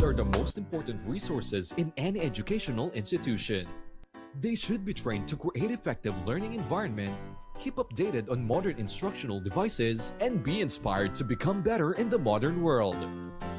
Teachers are the most important resources in any educational institution. They should be trained to create effective learning environment, keep updated on modern instructional devices, and be inspired to become better in the modern world.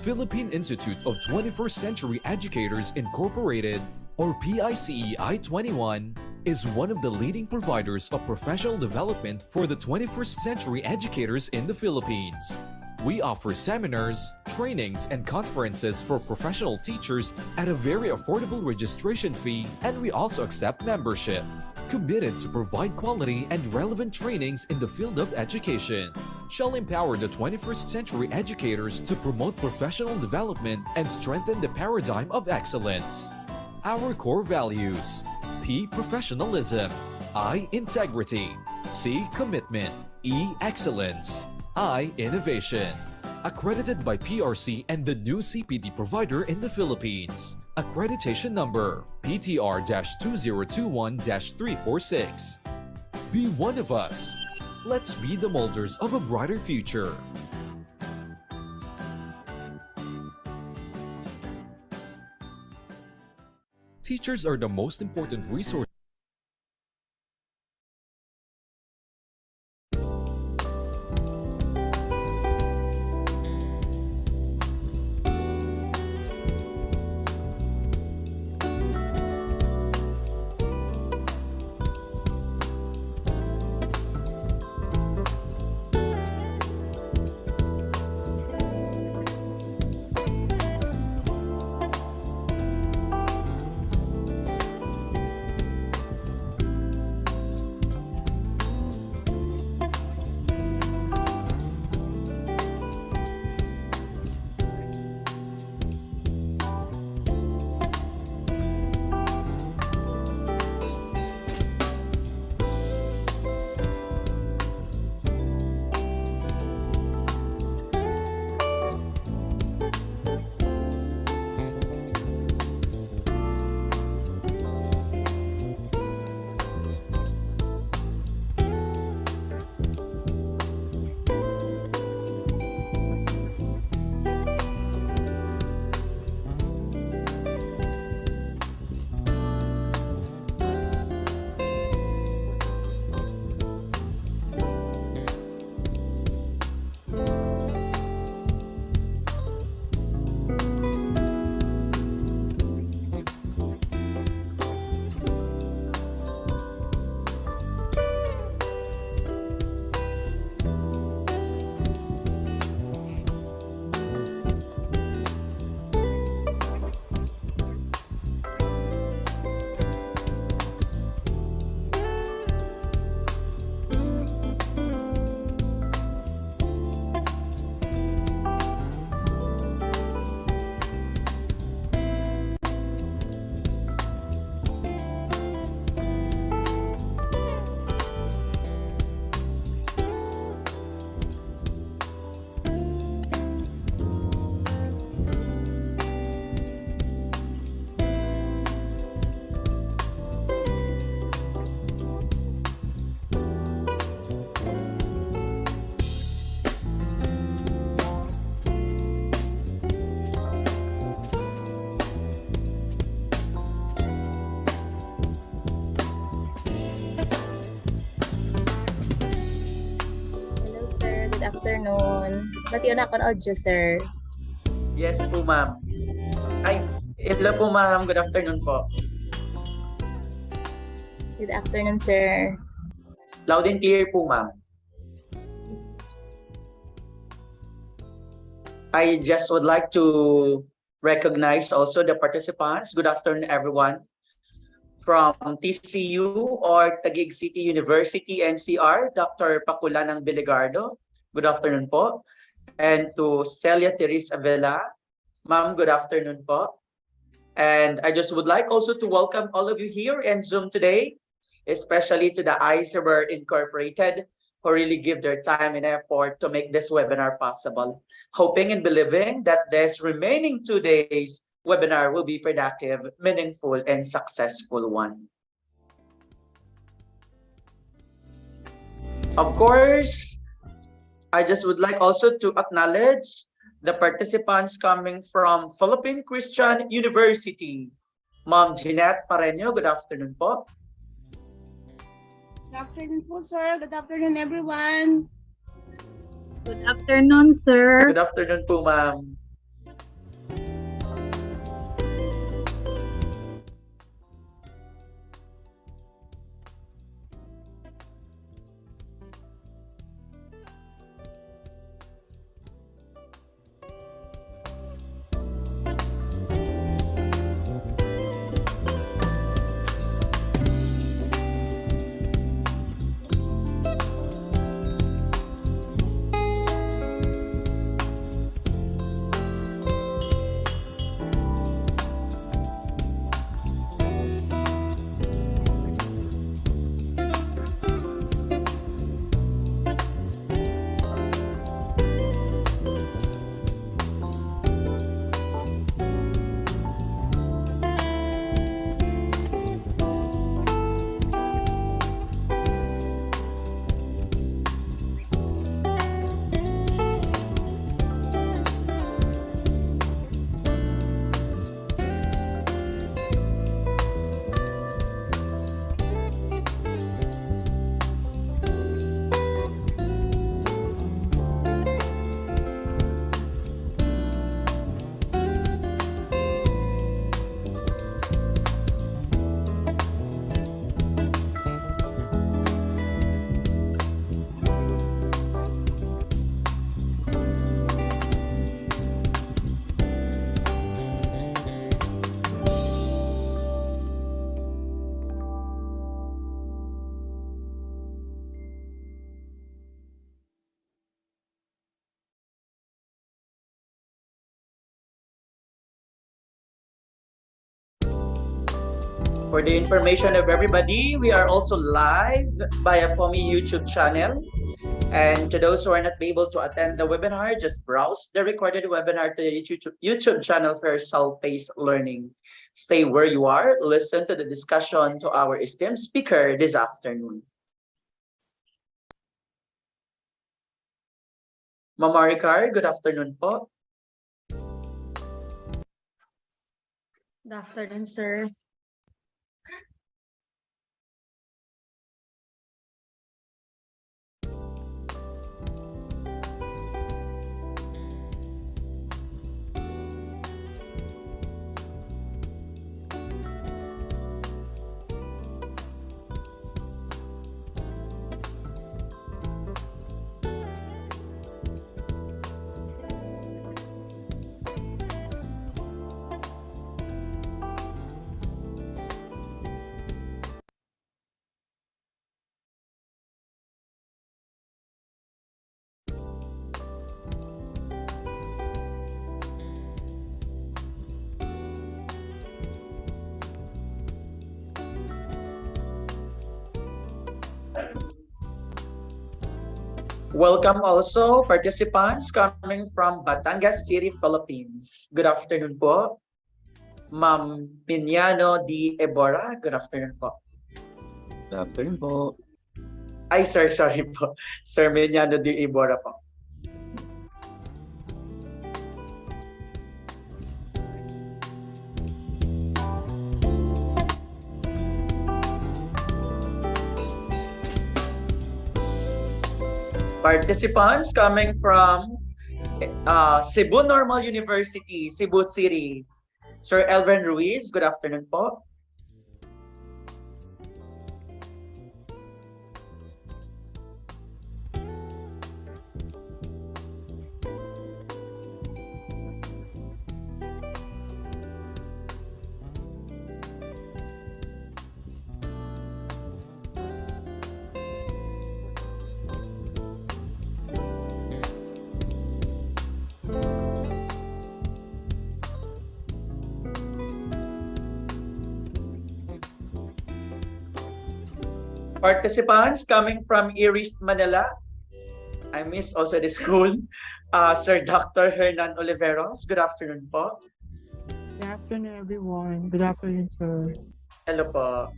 Philippine Institute of 21st Century Educators Incorporated, or PICEI 21, is one of the leading providers of professional development for the 21st century educators in the Philippines. We offer seminars, trainings, and conferences for professional teachers at a very affordable registration fee, and we also accept membership. Committed to provide quality and relevant trainings in the field of education, shall empower the 21st century educators to promote professional development and strengthen the paradigm of excellence. Our core values: P. Professionalism, I. Integrity, C. Commitment, E. Excellence, I. Innovation. Accredited by PRC and the new CPD provider in the Philippines. Accreditation number PTR-2021-346. Be one of us. Let's be the molders of a brighter future. Teachers are the most important resource. Good afternoon. Ba't yun ako na audio, sir? Yes po, ma'am. Ay, hello po, ma'am. Good afternoon po. Good afternoon, sir. Loud and clear po, ma'am. I just would like to recognize also the participants. Good afternoon, everyone. From TCU or Taguig City University NCR, Dr. Pakulanang Biligardo. Good afternoon po. And to Celia Teresa Vela, ma'am, good afternoon po. And I just would like also to welcome all of you here in Zoom today, especially to the ICEBER Incorporated, who really give their time and effort to make this webinar possible. Hoping and believing that this remaining 2 days webinar will be productive, meaningful, and successful one. Of course, I just would like also to acknowledge the participants coming from Philippine Christian University. Ma'am Jeanette Pareño, good afternoon po. Good afternoon po, sir. Good afternoon, everyone. Good afternoon, sir. Good afternoon po, ma'am. For the information of everybody, we are also live via FOMI YouTube channel. And to those who are not able to attend the webinar, just browse the recorded webinar to the YouTube channel for self-paced learning. Stay where you are, listen to the discussion to our esteemed speaker this afternoon. Ma'am Maricar, good afternoon po. Good afternoon, sir. Welcome also participants coming from Batangas City, Philippines. Good afternoon po. Ma'am Piñano D. Ebora, good afternoon po. Good afternoon po. Ay, sir, sorry po. Sir Piñano D. Ebora po. Participants coming from Cebu Normal University, Cebu City. Sir Elvin Ruiz, good afternoon po. Participants coming from Iris, Manila. I miss also the school. Sir Dr. Hernan Oliveros, good afternoon po. Good afternoon, everyone. Good afternoon, sir. Hello po.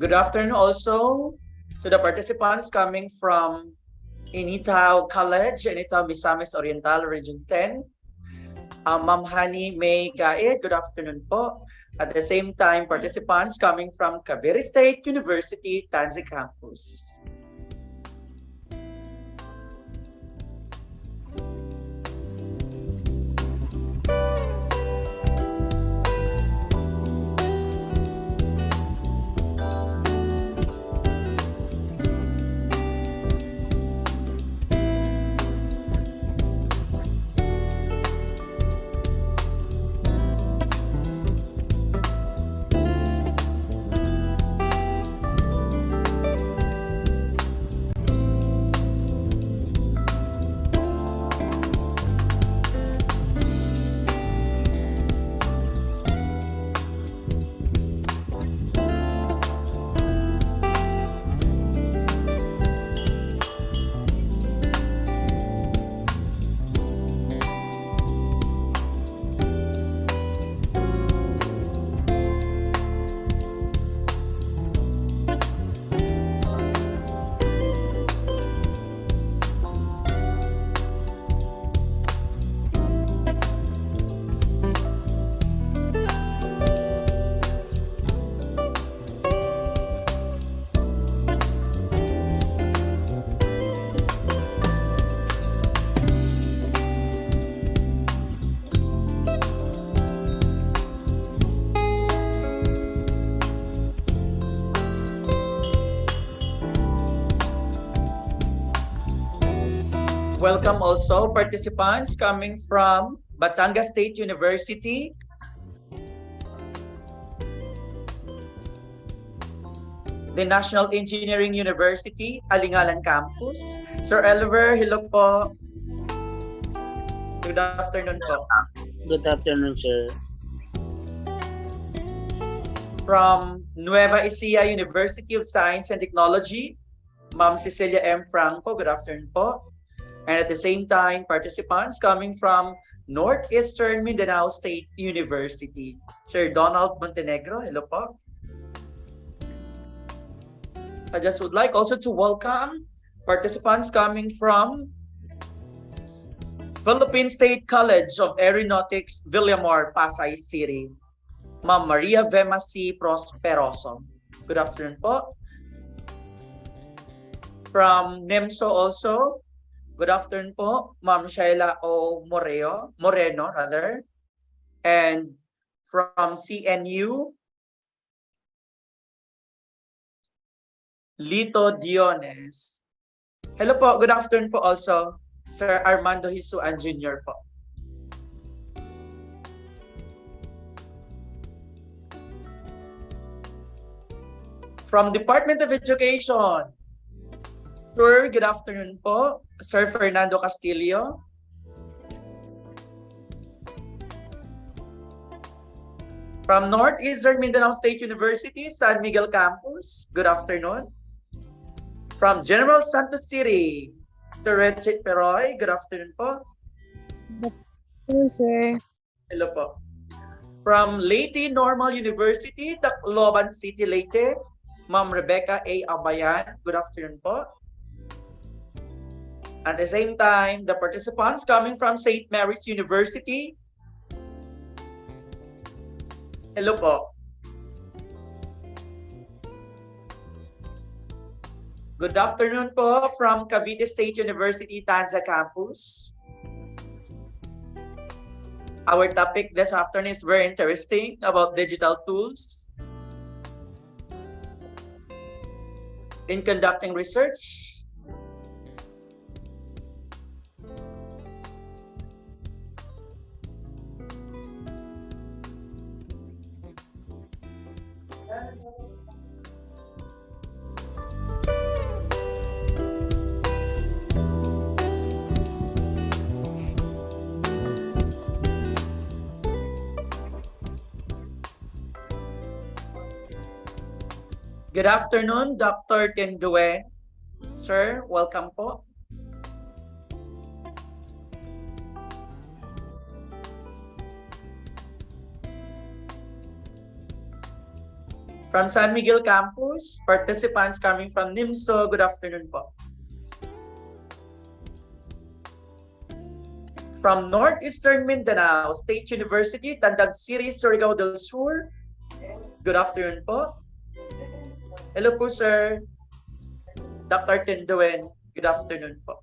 Good afternoon also to the participants coming from Initaw College, Initaw Misamis Oriental, Region 10. Ma'am Hani May Gaid, good afternoon po. At the same time, participants coming from Cavite State University, Tanzi Campus. Welcome also participants coming from Batangas State University, the National Engineering University, Alingalan Campus. Sir Oliver, hello po. Good afternoon po. Good afternoon, sir. From Nueva Ecija University of Science and Technology, Ma'am Cecilia M. Franco, good afternoon po. And at the same time, participants coming from Northeastern Mindanao State University. Sir Donald Montenegro, hello po. I just would like also to welcome participants coming from Philippine State College of Aeronautics, Villamor, Pasay City. Ma'am Maria Vema C. Prosperoso. Good afternoon po. From NEMSO also, good afternoon po, Ma'am Shaila O. Moreno, rather. And from CNU, Lito Diones. Hello po, good afternoon po also, Sir Armando Hisuan Jr. po. From Department of Education, Sir, good afternoon po, Sir Fernando Castillo. From Northeastern Mindanao State University, San Miguel Campus, good afternoon. From General Santos City, Sir Richard Peroy, good afternoon po. Hello, sir. Hello po. From Leyte Normal University, Tacloban City, Leyte, Ma'am Rebecca A. Abayan, good afternoon po. At the same time, the participants coming from St. Mary's University. Hello po. Good afternoon po from Cavite State University, Tanza Campus. Our topic this afternoon is very interesting about digital tools in conducting research. Good afternoon, Dr. Tindowen. Sir, welcome po. From San Miguel Campus, participants coming from NIMSO, good afternoon po. From Northeastern Mindanao State University, Tandag City, Surigao del Sur, good afternoon po. Hello po, sir. Dr. Tindowen, good afternoon po.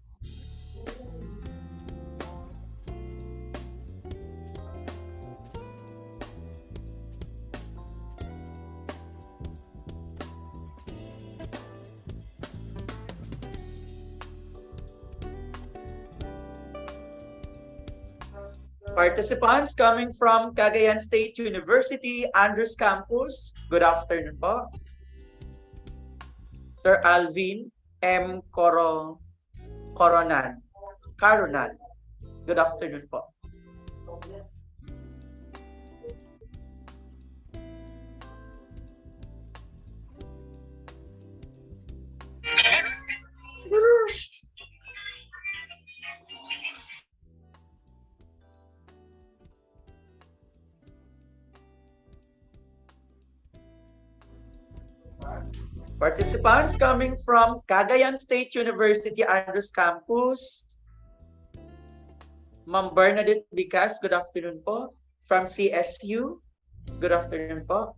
Participants coming from Cagayan State University, Andrews Campus, good afternoon po. Sir Alvin M. Caronan, good afternoon po. Participants coming from Cagayan State University, Andrews Campus, Ma'am Bernadette Bicas, good afternoon po. From CSU, good afternoon po.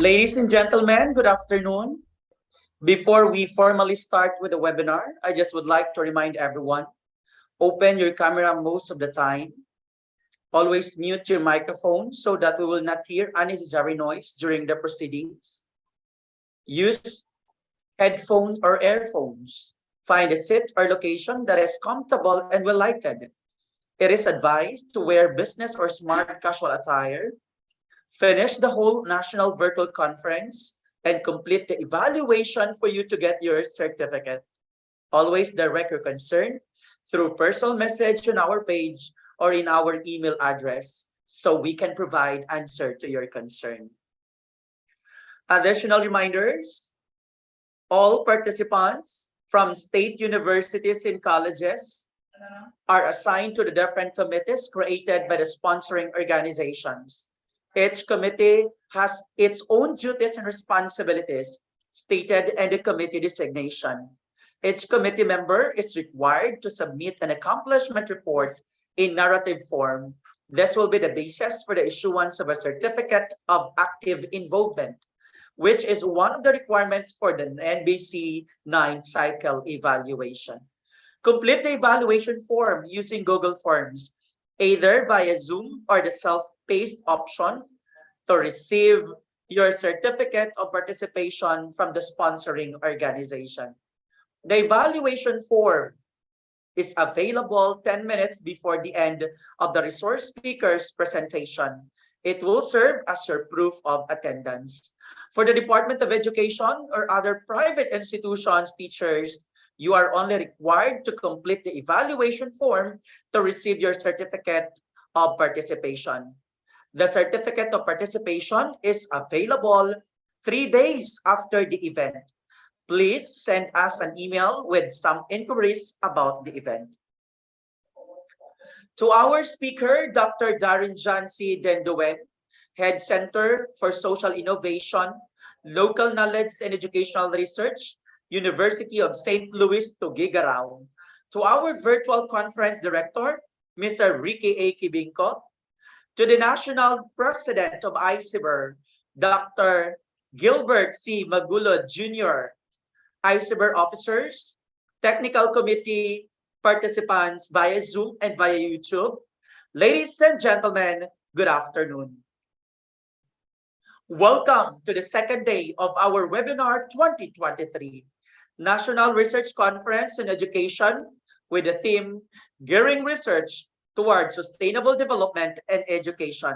Ladies and gentlemen, good afternoon. Before we formally start with the webinar, I just would like to remind everyone, open your camera most of the time. Always mute your microphone so that we will not hear unnecessary noise during the proceedings. Use headphones or earphones. Find a seat or location that is comfortable and well lighted. It is advised to wear business or smart casual attire. Finish the whole national virtual conference and complete the evaluation for you to get your certificate. Always direct your concern through personal message on our page or in our email address so we can provide answer to your concern. Additional reminders, all participants from state universities and colleges are assigned to the different committees created by the sponsoring organizations. Each committee has its own duties and responsibilities stated in the committee designation. Each committee member is required to submit an accomplishment report in narrative form. This will be the basis for the issuance of a certificate of active involvement, which is one of the requirements for the NBC 9 cycle evaluation. Complete the evaluation form using Google Forms, either via Zoom or the self-paced option to receive your certificate of participation from the sponsoring organization. The evaluation form is available 10 minutes before the end of the resource speaker's presentation. It will serve as your proof of attendance. For the Department of Education or other private institutions, teachers, you are only required to complete the evaluation form to receive your certificate of participation. The certificate of participation is available 3 days after the event. Please send us an email with some inquiries about the event. To our speaker, Dr. Darin Tindowen, Head Center for Social Innovation, Local Knowledge and Educational Research, University of St. Louis, Tuguegarao. To our virtual conference director, Mr. Ricky A. Kibinko. To the National President of ICIBER, Dr. Gilbert C. Magulo Jr., ICIBER officers, technical committee participants via Zoom and via YouTube. Ladies and gentlemen, good afternoon. Welcome to the second day of our webinar 2023, National Research Conference on Education with the theme, Gearing Research Towards Sustainable Development and Education,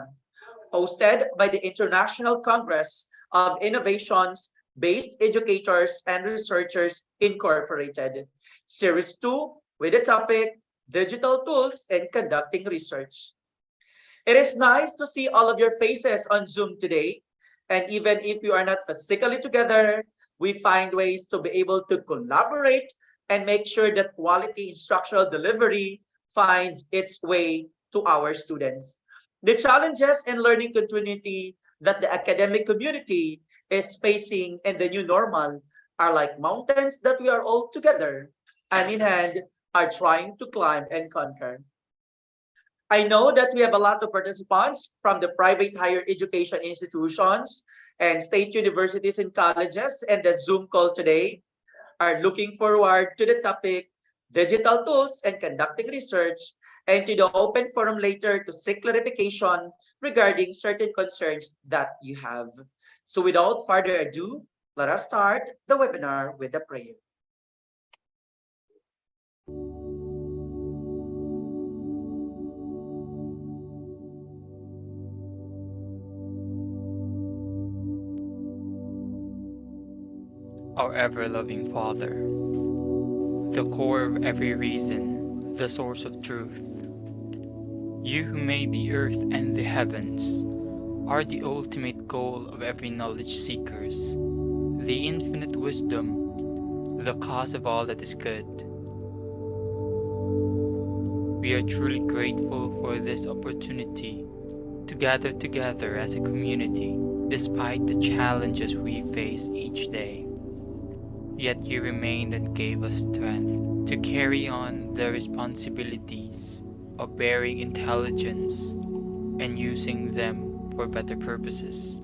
hosted by the International Congress of Innovations-Based Educators and Researchers Incorporated, Series 2 with the topic, Digital Tools in Conducting Research. It is nice to see all of your faces on Zoom today. And even if you are not physically together, we find ways to be able to collaborate and make sure that quality instructional delivery finds its way to our students. The challenges and learning continuity that the academic community is facing in the new normal are like mountains that we are all together, hand in hand, are trying to climb and conquer. I know that we have a lot of participants from the private higher education institutions and state universities and colleges, and the Zoom call today are looking forward to the topic, digital tools and conducting research, and to the open forum later to seek clarification regarding certain concerns that you have. So without further ado, let us start the webinar with a prayer. Our ever-loving Father, the core of every reason, the source of truth. You who made the earth and the heavens are the ultimate goal of every knowledge seekers, the infinite wisdom, the cause of all that is good. We are truly grateful for this opportunity to gather together as a community despite the challenges we face each day. Yet you remained and gave us strength to carry on the responsibilities of bearing intelligence and using them for better purposes.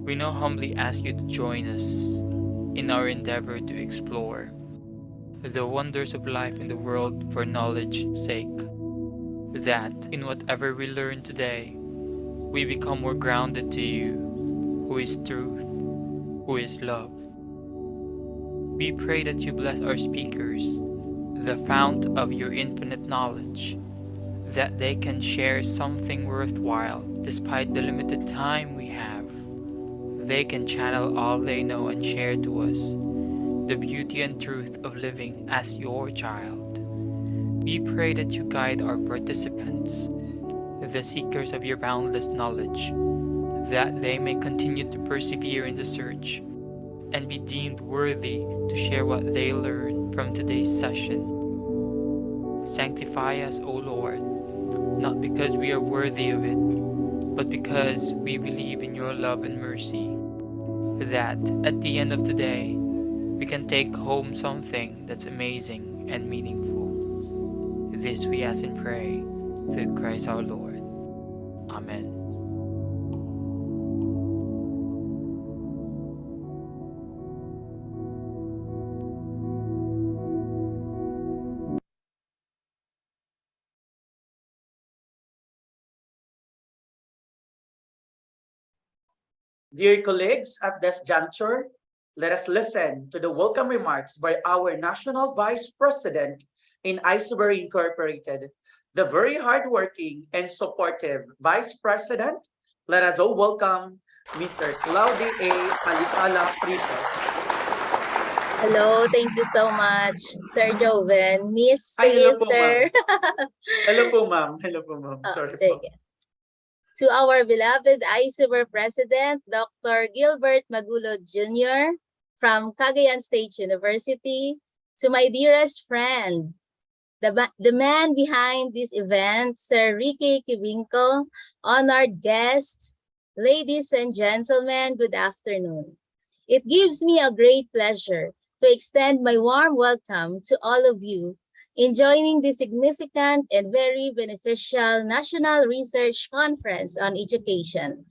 We now humbly ask you to join us in our endeavor to explore the wonders of life in the world for knowledge's sake, that in whatever we learn today, we become more grounded to you, who is truth, who is love. We pray that you bless our speakers, the fount of your infinite knowledge, that they can share something worthwhile despite the limited time we have. They can channel all they know and share to us the beauty and truth of living as your child. We pray that you guide our participants, the seekers of your boundless knowledge, that they may continue to persevere in the search and be deemed worthy to share what they learn from today's session. Sanctify us, O Lord, not because we are worthy of it, but because we believe in your love and mercy, that at the end of the day, we can take home something that's amazing and meaningful. This we ask and pray through Christ our Lord. Amen. Dear colleagues, at this juncture, let us listen to the welcome remarks by our National Vice President in Isobury Incorporated, the very hardworking and supportive Vice President. Let us all welcome Mr. Claudio A. Palicala Fritos. Hello, thank you so much, Sir Joven. Miss Ay, hello po, Sir. Hello po, ma'am. Hello po, ma'am. Oh, Sorry po. sige. To our beloved ISUBER President, Dr. Gilbert Magulo Jr. from Cagayan State University, to my dearest friend, the man behind this event, Sir Ricky Kibinko, honored guests, ladies and gentlemen, good afternoon. It gives me a great pleasure to extend my warm welcome to all of you in joining this significant and very beneficial National Research Conference on Education.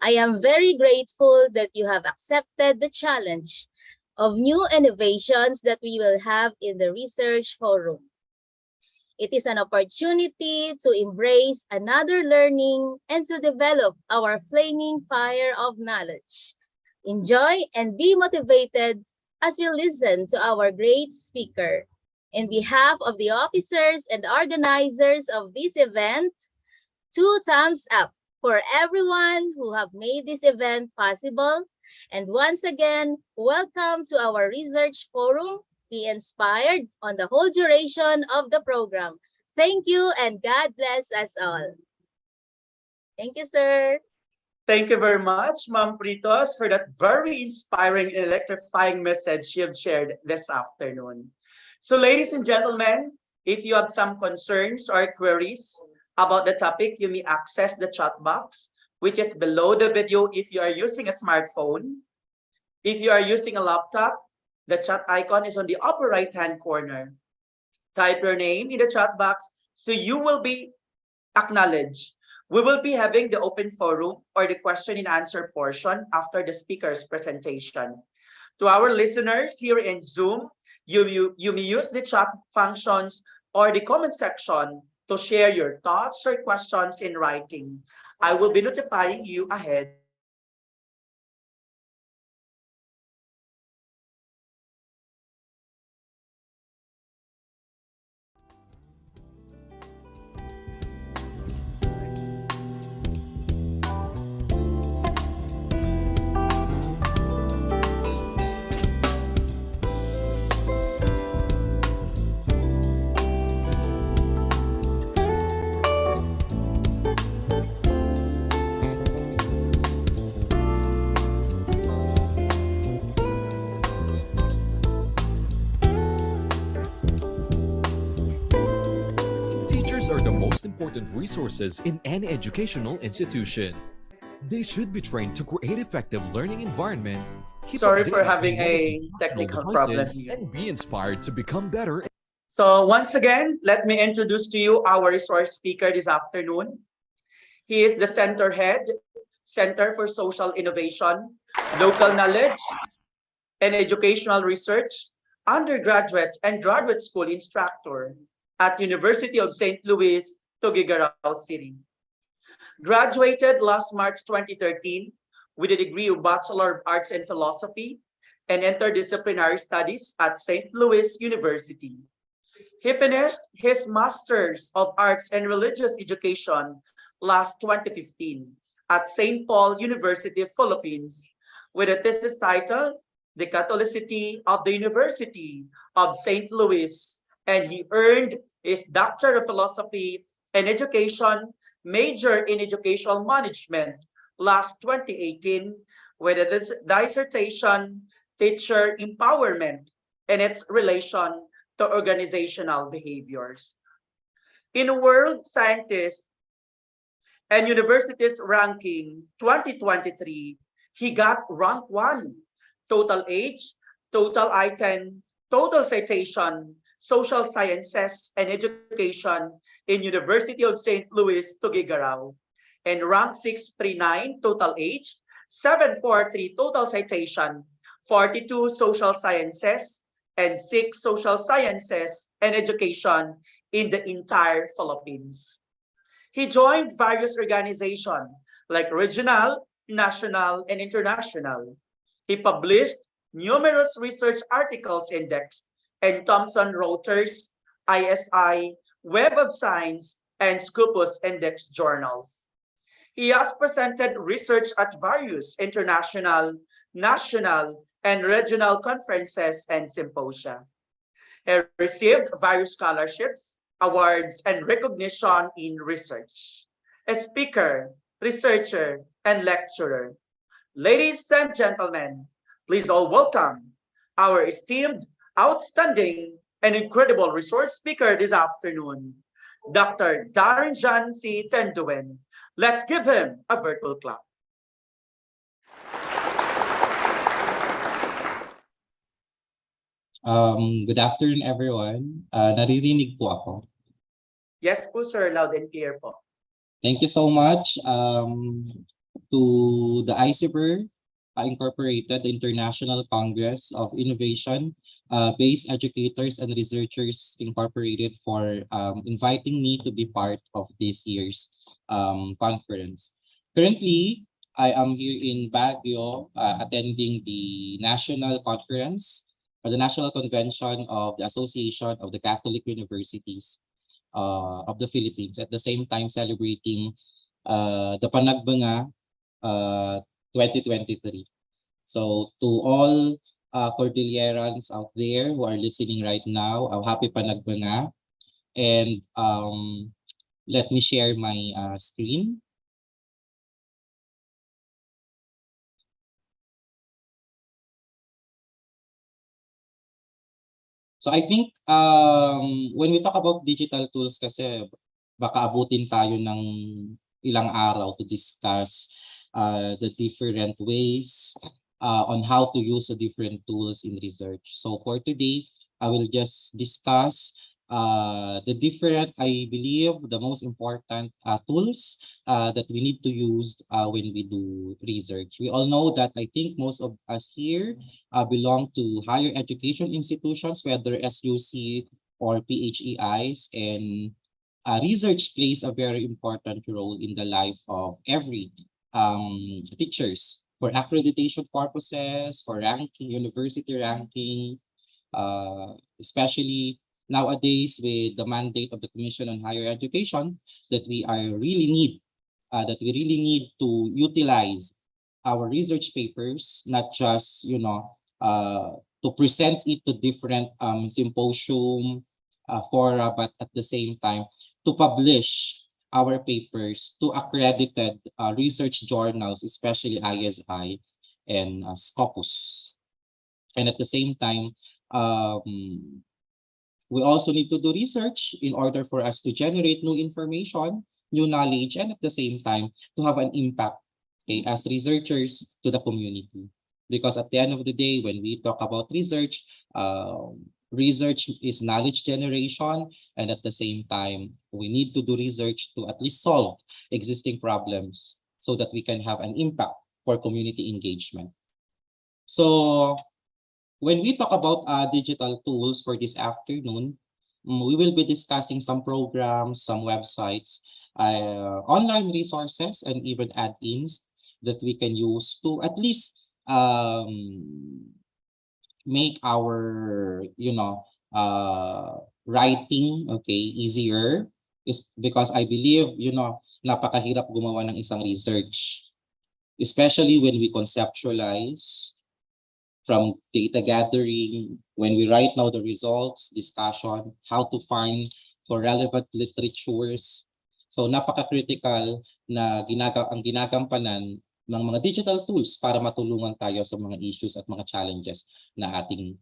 I am very grateful that you have accepted the challenge of new innovations that we will have in the Research Forum. It is an opportunity to embrace another learning and to develop our flaming fire of knowledge. Enjoy and be motivated as we listen to our great speaker. In behalf of the officers and organizers of this event, 2 thumbs up for everyone who have made this event possible. And once again, welcome to our Research Forum. Be inspired on the whole duration of the program. Thank you and God bless us all. Thank you, sir. Thank you very much, Ma'am Fritos, for that very inspiring and electrifying message you've shared this afternoon. So ladies and gentlemen, if you have some concerns or queries about the topic, you may access the chat box, which is below the video if you are using a smartphone. If you are using a laptop, the chat icon is on the upper right-hand corner. Type your name in the chat box so you will be acknowledged. We will be having the open forum or the question and answer portion after the speaker's presentation. To our listeners here in Zoom, you may use the chat functions or the comment section to share your thoughts or questions in writing. I will be notifying you ahead. Teachers are the most important resources in any educational institution. They should be trained to create effective learning environment, keep Sorry for updated on having modern a instructional technical problem devices, here. and be inspired to become better. So once again, let me introduce to you our resource speaker this afternoon. He is the center head, Center for Social Innovation, Local Knowledge, and Educational Research, undergraduate and graduate school instructor at University of St. Louis, Tuguegarao City. Graduated last March 2013 with a degree of Bachelor of Arts in Philosophy and Interdisciplinary Studies at St. Louis University. He finished his Master's of Arts in Religious Education last 2015 at St. Paul University, Philippines, with a thesis title, The Catholicity of the University of St. Louis, and he earned his Doctor of Philosophy in Education, major in Educational Management last 2018, with a dissertation, Teacher Empowerment and its relation to organizational behaviors. In World Scientists and Universities Ranking 2023, he got rank 1, total age, total item, total citation, social sciences and education in University of St. Louis, Tuguegarao, and rank 639, total age, 743 total citation, 42 social sciences, and 6 social sciences and education in the entire Philippines. He joined various organizations like regional, national, and international. He published numerous research articles indexed in Thomson Reuters, ISI, Web of Science, and Scopus Index journals. He has presented research at various international, national, and regional conferences and symposia. He received various scholarships, awards, and recognition in research. A speaker, researcher, and lecturer. Ladies and gentlemen, please all welcome our esteemed, outstanding, and incredible resource speaker this afternoon, Dr. Darin John C. Tindowen. Let's give him a virtual clap. Good afternoon, everyone. Naririnig po ako. Yes po, sir. Loud and clear po. Thank you so much to the ICIBER Incorporated International Congress of Innovation, Based Educators and Researchers Incorporated for inviting me to be part of this year's conference. Currently, I am here in Baguio attending the national conference or the National Convention of the Association of the Catholic Universities of the Philippines, at the same time celebrating the Panagbanga 2023. So to all Cordillerans out there who are listening right now, happy Panagbanga. And let me share my screen. So I think when we talk about digital tools kasi baka abutin tayo ng ilang araw to discuss the different ways on how to use the different tools in research. So for today, I will just discuss the different, I believe, the most important tools that we need to use when we do research. We all know that I think most of us here belong to higher education institutions, whether SUC or PHEIs, and research plays a very important role in the life of every teachers for accreditation purposes, for ranking, university ranking, especially nowadays with the mandate of the Commission on Higher Education that we really need to utilize our research papers, not just to present it to different symposium fora, but at the same time to publish our papers to accredited research journals, especially ISI and Scopus. And at the same time, we also need to do research in order for us to generate new information, new knowledge, and at the same time to have an impact, okay, as researchers to the community. Because at the end of the day, when we talk about research, research is knowledge generation, and at the same time, we need to do research to at least solve existing problems so that we can have an impact for community engagement. So when we talk about digital tools for this afternoon, we will be discussing some programs, some websites, online resources, and even add-ins that we can use to at least make our writing easier, is because I believe napakahirap gumawa ng isang research, especially when we conceptualize from data gathering, when we write now the results, discussion, how to find for relevant literatures. So napaka-critical na ang ginagampanan ng mga digital tools para matulungan tayo sa mga issues at mga challenges na ating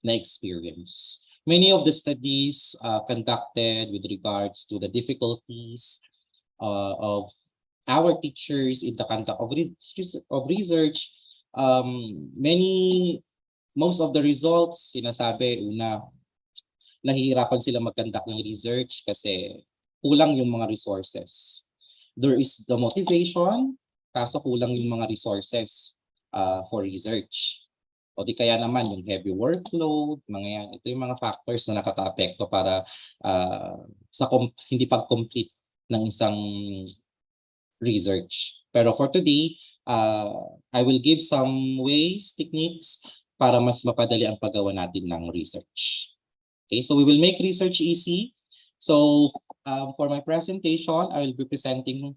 na-experience. Many of the studies conducted with regards to the difficulties of our teachers in the conduct of research, most of the results sinasabi, una, nahihirapan sila mag-conduct ng research kasi kulang yung mga resources. There is the motivation, kaso kulang yung mga resources for research. O di kaya naman yung heavy workload, mga yan. Ito yung mga factors na nakaka-apekto para sa hindi pag-complete ng isang research. Pero for today, I will give some ways, techniques para mas mapadali ang paggawa natin ng research. Okay, so we will make research easy. So for my presentation, I will be presenting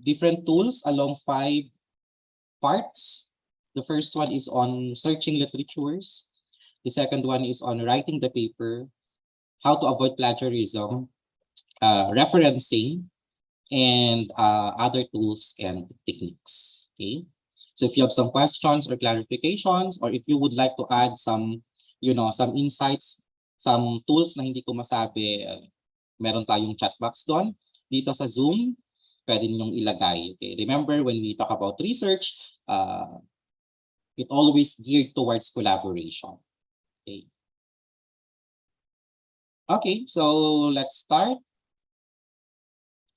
different tools along 5 parts. The first one is on searching literatures. The second one is on writing the paper, how to avoid plagiarism, referencing, and other tools and techniques. Okay, so if you have some questions or clarifications, or if you would like to add some, some insights, some tools na hindi ko masabi, meron tayong chat box doon. Dito sa Zoom, pwede ninyong ilagay. Okay, remember when we talk about research, it always geared towards collaboration. Okay. Okay, so let's start.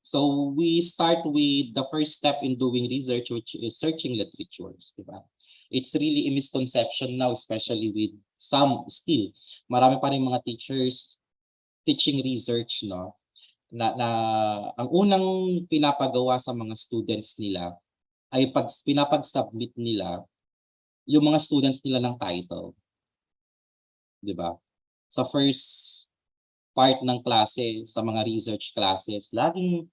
So we start with the first step in doing research, which is searching literatures, diba? It's really a misconception now, especially with some still. Marami pa rin mga teachers teaching research, no? Na ang unang pinapagawa sa mga students nila ay pinapag-submit nila yung mga students nila ng title. Diba? Sa first part ng klase, sa mga research classes, naging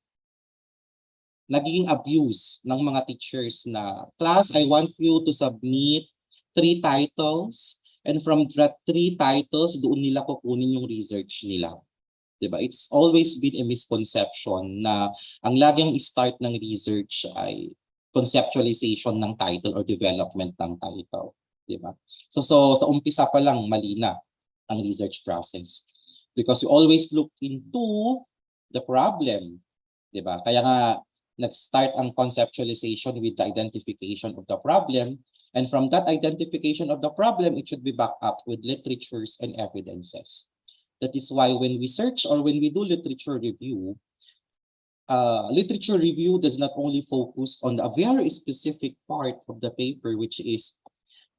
abuse ng mga teachers na, class, I want you to submit 3 titles, and from that 3 titles, doon nila kukunin yung research nila. Diba? It's always been a misconception na ang laging start ng research ay conceptualization ng title or development ng title, di ba? So sa umpisa pa lang mali na ang research process, because you always look into the problem, di ba? Kaya nga nag-start ang conceptualization with the identification of the problem, and from that identification of the problem, it should be backed up with literatures and evidences. That is why when we search or when we do literature review does not only focus on a very specific part of the paper, which is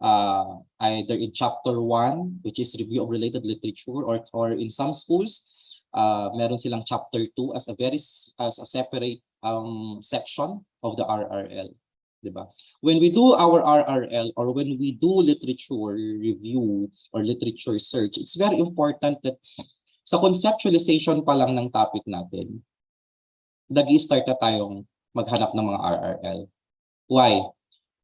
either in chapter 1, which is review of related literature, or in some schools, meron silang chapter 2 as a separate section of the RRL. Diba? When we do our RRL or when we do literature review or literature search, it's very important that sa conceptualization pa lang ng topic natin, nag-i-start na tayong maghanap ng mga RRL. Why?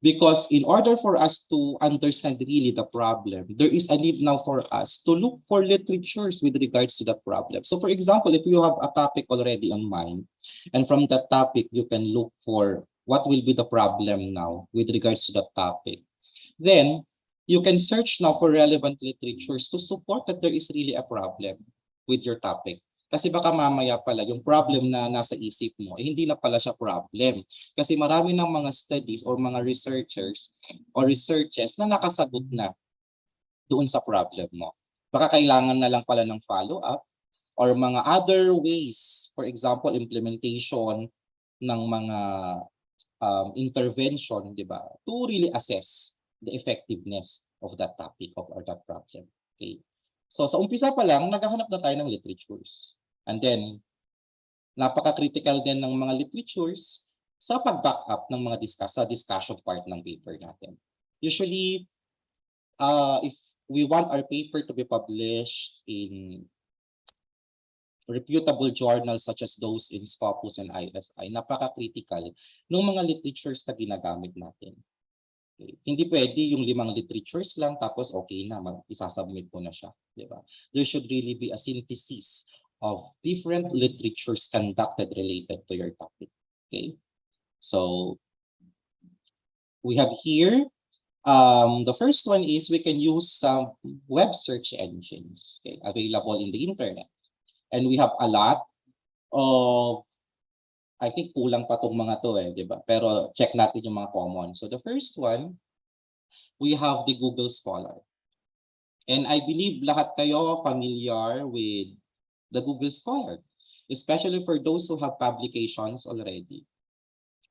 Because in order for us to understand really the problem, there is a need now for us to look for literatures with regards to that problem. So for example, if you have a topic already on mind, and from that topic, you can look for what will be the problem now with regards to that topic. Then, you can search now for relevant literatures to support that there is really a problem with your topic. Kasi baka mamaya pala yung problem na nasa isip mo, hindi na pala siya problem. Kasi marami ng mga studies or mga researchers or researches na nakasagot na doon sa problem mo. Baka kailangan na lang pala ng follow-up, or mga other ways, for example, implementation ng mga intervention, di ba, to really assess the effectiveness of that topic or that project. Okay. So sa umpisa pa lang, naghahanap na tayo ng literatures. And then, napaka-critical din ng mga literatures sa pag-back up ng mga discussion part ng paper natin. Usually, if we want our paper to be published in reputable journals such as those in Scopus and ISI, napaka-critical ng mga literatures na ginagamit natin. Okay. Hindi pwede yung 5 literatures lang tapos okay na, isasubmit ko na siya. Diba? There should really be a synthesis of different literatures conducted related to your topic. Okay. So we have here, the first one is we can use some web search engines, okay, available in the internet. And we have a lot of, I think kulang pa tong mga to di ba? Pero check natin yung mga common. So the first one, we have the Google Scholar. And I believe lahat kayo familiar with the Google Scholar, especially for those who have publications already.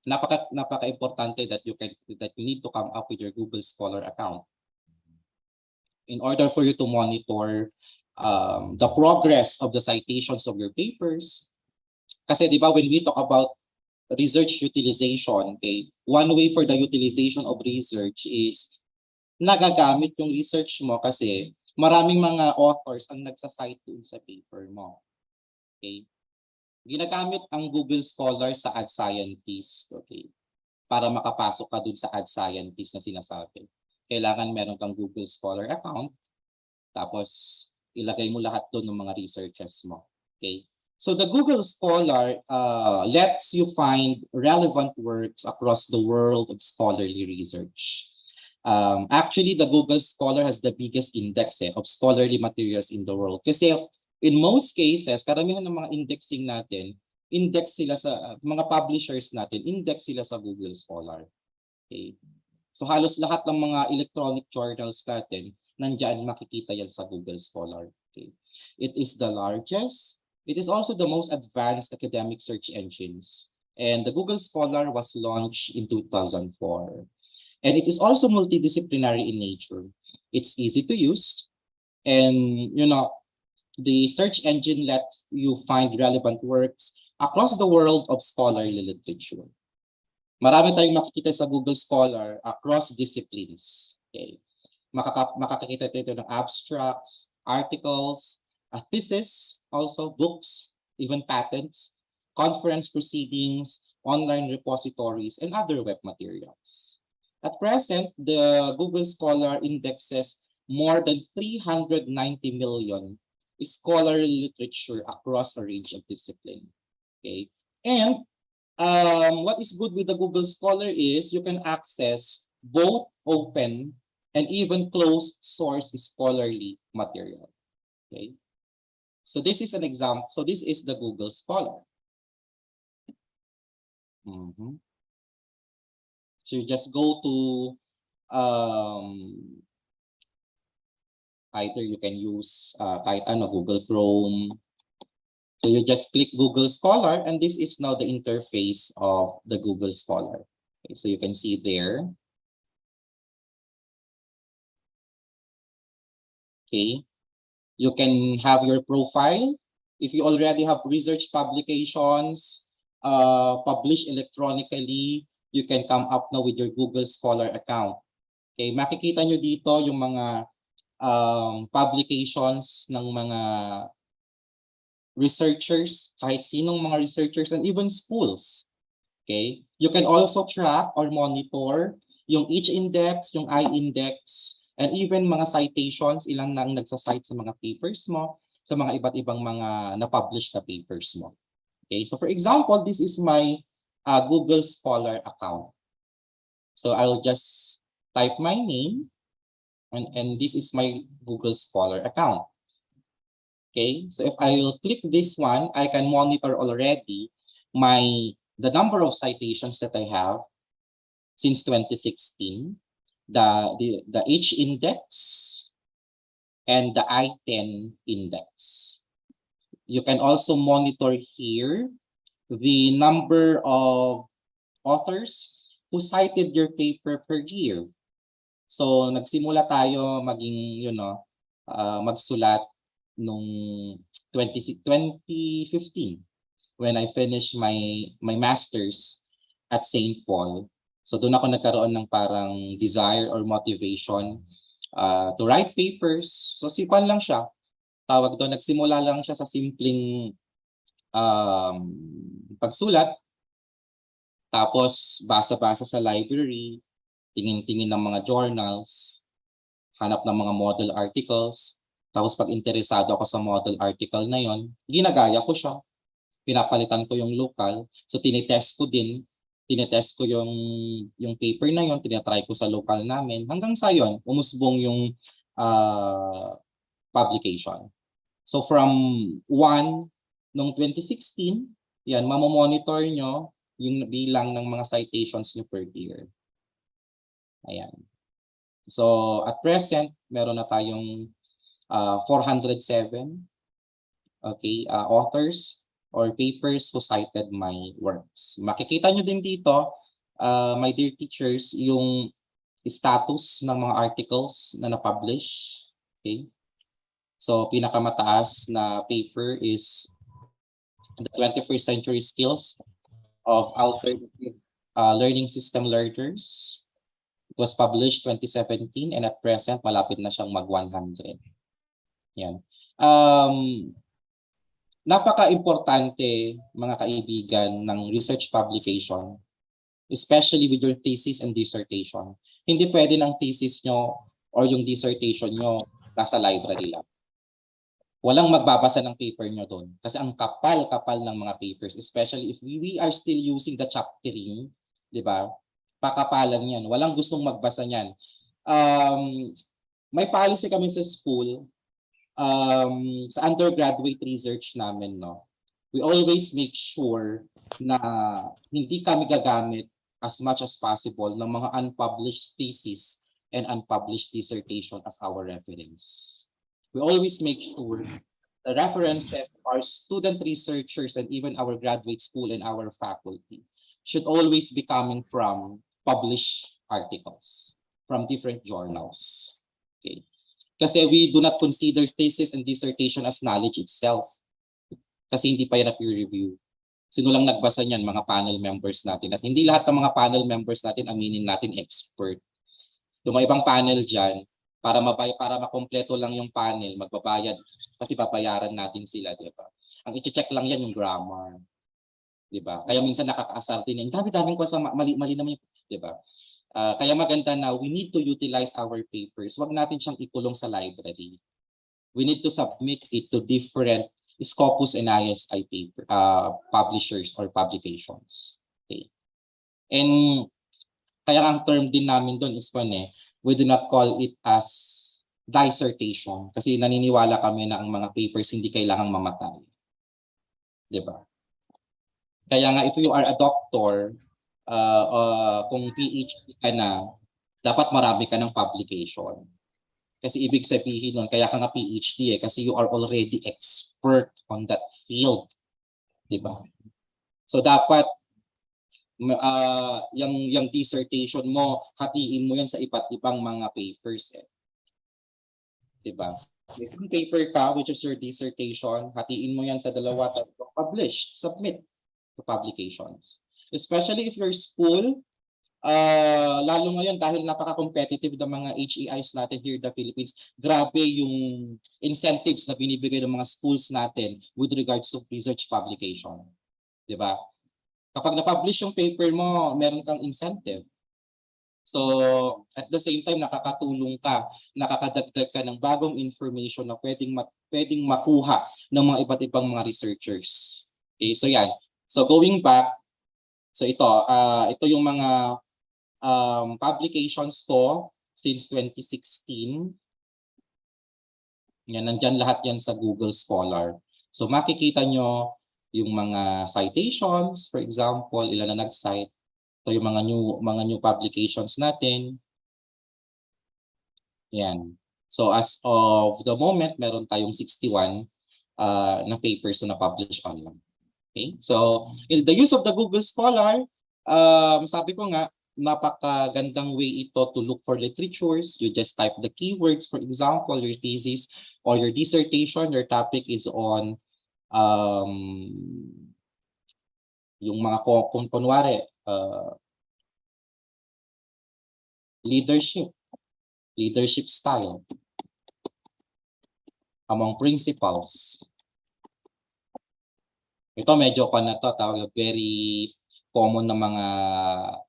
Napaka-importante that you need to come up with your Google Scholar account in order for you to monitor the progress of the citations of your papers. Kasi di ba, when we talk about research utilization, okay, one way for the utilization of research is nagagamit yung research mo kasi maraming mga authors ang nagsasite dun sa paper mo. Okay? Ginagamit ang Google Scholar sa Ad Scientist, okay, para makapasok ka dun sa Ad Scientist na sinasabi. Kailangan meron kang Google Scholar account, tapos ilagay mo lahat doon ng mga researches mo. Okay? So the Google Scholar lets you find relevant works across the world of scholarly research. Actually, the Google Scholar has the biggest index of scholarly materials in the world. Kasi in most cases, karamihan ng mga indexing natin, index sila sa mga publishers natin, index sila sa Google Scholar. Okay? So halos lahat ng mga electronic journals natin, nandiyan makikita yan sa Google Scholar. Okay. It is the largest. It is also the most advanced academic search engines. And the Google Scholar was launched in 2004. And it is also multidisciplinary in nature. It's easy to use. And, you know, the search engine lets you find relevant works across the world of scholarly literature. Marami tayong makikita sa Google Scholar across disciplines. Okay. Makakakita tayo ng abstracts, articles, a thesis, also books, even patents, conference proceedings, online repositories, and other web materials. At present, the Google Scholar indexes more than 390 million scholarly literature across a range of discipline. Okay, and what is good with the Google Scholar is you can access both open and even closed source scholarly material. Okay, so this is an example. So this is the Google Scholar. So you just go to either you can use Google Chrome. So you just click Google Scholar, and this is now the interface of the Google Scholar. Okay, so you can see there. Okay, you can have your profile. If you already have research publications published electronically, you can come up now with your Google Scholar account. Okay, makikita nyo dito yung mga publications ng mga researchers, kahit sinong mga researchers, and even schools. Okay, you can also track or monitor yung each index, yung I-index, and even mga citations, ilang nang nagsasite sa mga papers mo, sa mga iba't ibang mga na-publish na papers mo. Okay, so for example, this is my Google Scholar account. So I'll just type my name, and this is my Google Scholar account. Okay, so if I will click this one, I can monitor already the number of citations that I have since 2016, the H index, and the I-10 index. you can also monitor here the number of authors who cited your paper per year. So nagsimula tayo maging, magsulat nung 2015 when I finished my master's at St. Paul. So doon ako nagkaroon ng parang desire or motivation to write papers. So sipan lang siya. Tawag doon, nagsimula lang siya sa simpleng pagsulat. Tapos basa-basa sa library, tingin-tingin ng mga journals, hanap ng mga model articles. Tapos pag interesado ako sa model article na yon, ginagaya ko siya. Pinapalitan ko yung local. So tinetest ko din. Tinetest ko yung paper na yon, tinatry ko sa local namin. Hanggang sa yon, umusbong yung publication. So from 1 noong 2016, yan, mamomonitor nyo yung bilang ng mga citations nyo per year. Ayan. So at present, meron na tayong 407 authors or papers who cited my works. Makikita nyo din dito, my dear teachers, yung status ng mga articles na na-publish. Okay? So pinakamataas na paper is the 21st Century Skills of Alternative Learning System Learners. It was published 2017 and at present malapit na siyang mag-100. Yan. Napaka-importante, mga kaibigan, ng research publication, especially with your thesis and dissertation. Hindi pwede ng thesis nyo or yung dissertation nyo nasa library lang. Walang magbabasa ng paper nyo doon. Kasi ang kapal-kapal ng mga papers, especially if we are still using the chaptering, di ba? Pakapalan yan. Walang gustong magbasa niyan. May policy kami sa school, sa undergraduate research namin, no? We always make sure na hindi kami gagamit as much as possible ng mga unpublished thesis and unpublished dissertation as our reference. We always make sure the references of our student researchers and even our graduate school and our faculty should always be coming from published articles from different journals. Okay. Kasi we do not consider thesis and dissertation as knowledge itself. Kasi hindi pa yan na peer review. Sino lang nagbasa niyan? Mga panel members natin. At hindi lahat ng mga panel members natin, aminin natin, expert. Yung mga ibang panel dyan, para makompleto lang yung panel, magbabayad kasi babayaran natin sila, di ba? Ang i-check lang yan yung grammar. Di ba? Kaya minsan nakakaasar din yan. Dami-daming ko sa mali naman yung, di ba? Kaya maganda na we need to utilize our papers. Huwag natin siyang ikulong sa library. We need to submit it to different Scopus and ISI paper, publishers or publications. Okay. And kaya ang term din namin doon is we do not call it as dissertation kasi naniniwala kami na ang mga papers hindi kailangang mamatay. Diba? Kaya nga if you are a doctor, kung PhD ka na, dapat marami ka ng publication. Kasi ibig sabihin nun, kaya ka nga PhD kasi you are already expert on that field. Diba? So dapat yung dissertation mo, hatiin mo yan sa iba't ibang mga papers. Diba? Isang paper ka, which is your dissertation, hatiin mo yan sa dalawa, publish, submit to publications. Especially if your school, lalo ngayon dahil napaka-competitive ng mga HEIs natin here in the Philippines, grabe yung incentives na binibigay ng mga schools natin with regards to research publication. Diba? Kapag na-publish yung paper mo, meron kang incentive. So, at the same time, nakakatulong ka, nakakadagdag ka ng bagong information na pwedeng makuha ng mga iba't ibang mga researchers. Okay, so yan. So, going back, so ito yung mga publications ko since 2016. Yan, nandyan lahat yan sa Google Scholar. So, makikita nyo yung mga citations, for example, ilan na nag-cite. Ito yung mga new publications natin. Yan. So as of the moment, meron tayong 61 na papers na na-publish online. Okay? So, in the use of the Google Scholar, sabi ko nga, napakagandang way ito to look for literatures. You just type the keywords. For example, your thesis or your dissertation, your topic is on yung mga kung kunwari, leadership style among principals. Ito medyo tawag very common na mga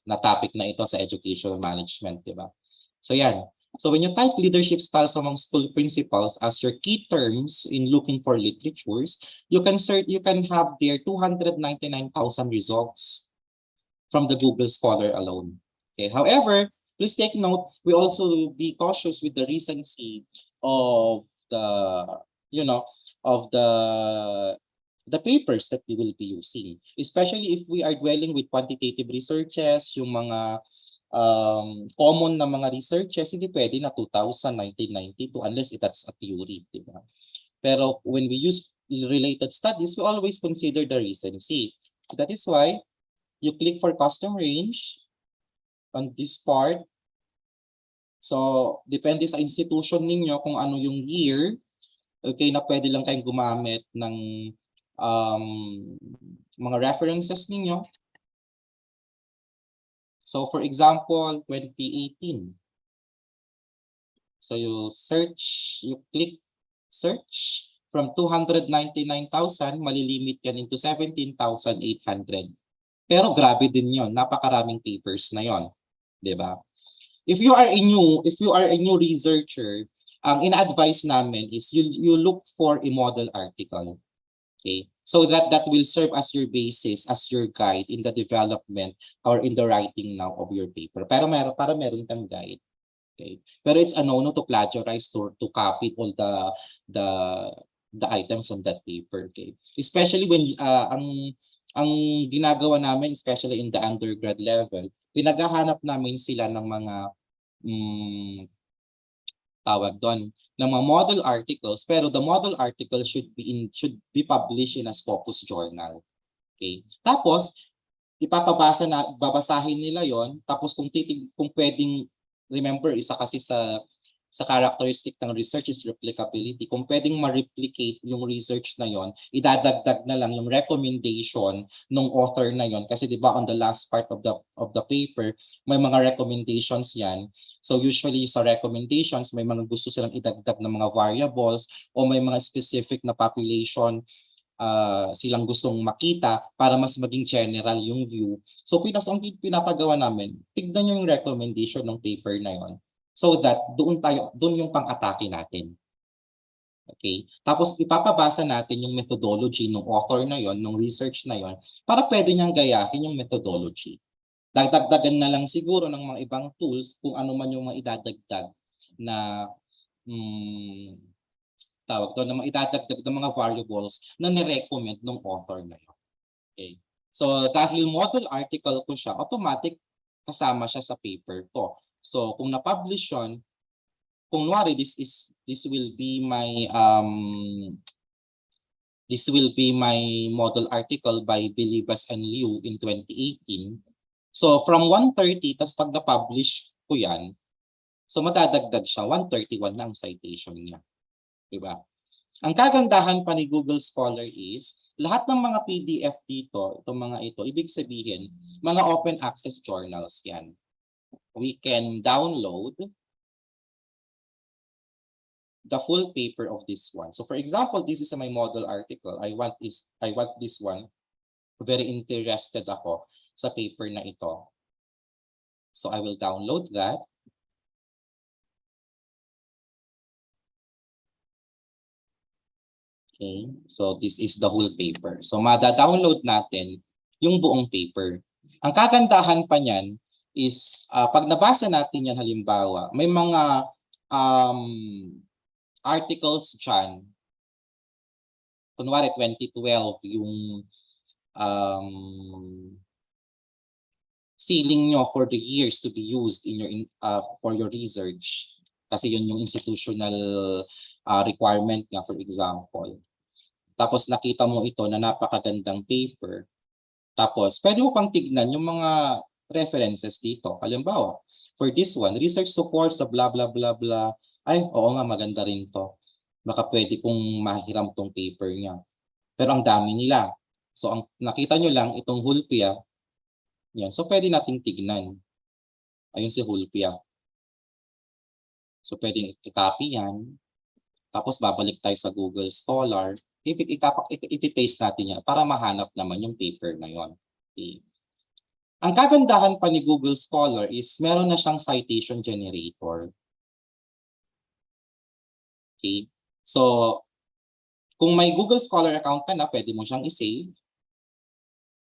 na topic na ito sa educational management, di ba? So yan. So when you type leadership styles among school principals as your key terms in looking for literatures, you can have there 299,000 results from the Google Scholar alone. Okay. However, please take note, we also be cautious with the recency of the the papers that we will be using, especially if we are dwelling with quantitative researches, yung mga common na mga researches, hindi pwede na 2000, 1992 unless that's a theory, di ba? Pero when we use related studies, we always consider the recency. That is why you click for custom range on this part. So, depende sa institution ninyo kung ano yung year, okay, na pwede lang kayong gumamit ng mga references ninyo. So, for example, 2018. So, you click search from 299,000, malilimit yan into 17,800. Pero grabe din yon, napakaraming papers na yon, 'di ba? If you are a new researcher, ang ina-advise namin is you look for a model article. Okay? So that will serve as your basis, as your guide in the development or in the writing now of your paper. Pero meron kang guide. Okay? Pero it's a no-no to plagiarize or to copy all the items on that paper. Okay? Especially when ang ginagawa namin, especially in the undergrad level, pinaghahanap namin sila ng mga tawag doon, ng mga model articles, pero the model article should be published in a Scopus journal. Okay? Tapos babasahin nila 'yon, tapos kung pwedeng, remember, isa kasi sa characteristic ng research is replicability. Kung pwedeng ma-replicate yung research na yon, idadagdag na lang yung recommendation ng author na yon. Kasi 'di ba on the last part of the paper, may mga recommendations yan. So usually sa recommendations, may mga gusto silang idagdag ng mga variables o may mga specific na population silang gustong makita para mas maging general yung view. So ang pinapagawa namin, tignan nyo yung recommendation ng paper na yon. So that doon yung pang-atake natin. Okay? Tapos ipapabasa natin yung methodology ng author na yon, ng research na yon, para pwede niyang gayahin yung methodology. Dagdagan na lang siguro ng mga ibang tools kung ano man yung mga idadagdag na tawag doon, na mga idadagdag ng mga variables na ni-recommend ng author na yon. Okay? So dahil model article ko siya, automatic kasama siya sa paper ko. So kung na-publish yun, kung wari this will be my model article by Bilibas and Liu in 2018. So from 130, tas pag na-publish ko yan, so madadagdag siya, 131 na ang citation niya. Diba? Ang kagandahan pa ni Google Scholar is, lahat ng mga PDF dito, ibig sabihin, mga open access journals yan. We can download the full paper of this one. So for example, this is my model article. I want this one. Very interested ako sa paper na ito. So I will download that. Okay, so this is the whole paper. So mada-download natin yung buong paper. Ang kagandahan pa niyan is pag nabasa natin yan halimbawa, may mga articles dyan. Kunwari 2012 yung ceiling nyo for the years to be used in your for your research. Kasi yun yung institutional requirement nga, for example. tapos nakita mo ito na napakagandang paper, tapos pwede mo pang tignan yung mga references dito. Halimbawa, for this one, research support sa blah blah blah blah. Ay, oo nga, maganda rin to. Baka pwede kong mahiram tong paper niya. Pero ang dami nila. So ang nakita nyo lang itong Hulpia, yan. So pwede nating tignan. Ayun si Hulpia. So pwedeng i-copy yan. Tapos babalik tayo sa Google Scholar. Ipi-paste natin yan para mahanap naman yung paper na yon. Okay. Ang kagandahan pa ni Google Scholar is meron na siyang citation generator. Okay. So kung may Google Scholar account ka na, pwede mo siyang i-save.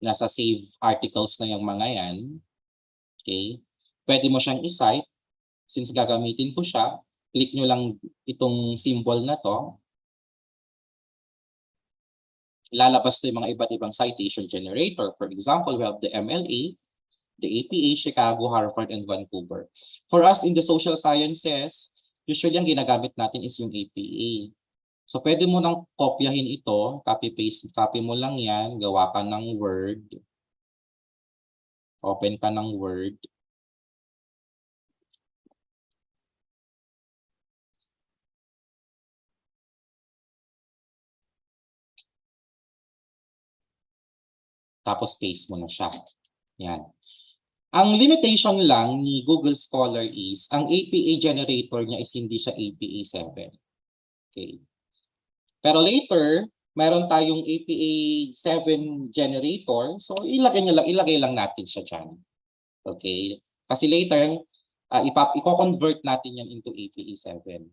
Nasa save articles na yung mga yan. Okay. Pwede mo siyang i-cite. Since gagamitin ko siya, click nyo lang itong symbol na to. Lalabas na yung mga iba't ibang citation generator. For example, we have the MLA, the APA, Chicago, Harvard, and Vancouver. For us in the social sciences, usually ang ginagamit natin is yung APA. So pwede mo nang kopyahin ito, copy-paste, copy mo lang yan, gawa ka ng Word. Open ka ng Word. Tapos paste mo na siya. Yan. Ang limitation lang ni Google Scholar is, ang APA generator niya is hindi siya APA 7. Okay. Pero later, meron tayong APA 7 generator. So ilagay lang natin siya dyan. Okay. Kasi later, i-convert natin yan into APA 7.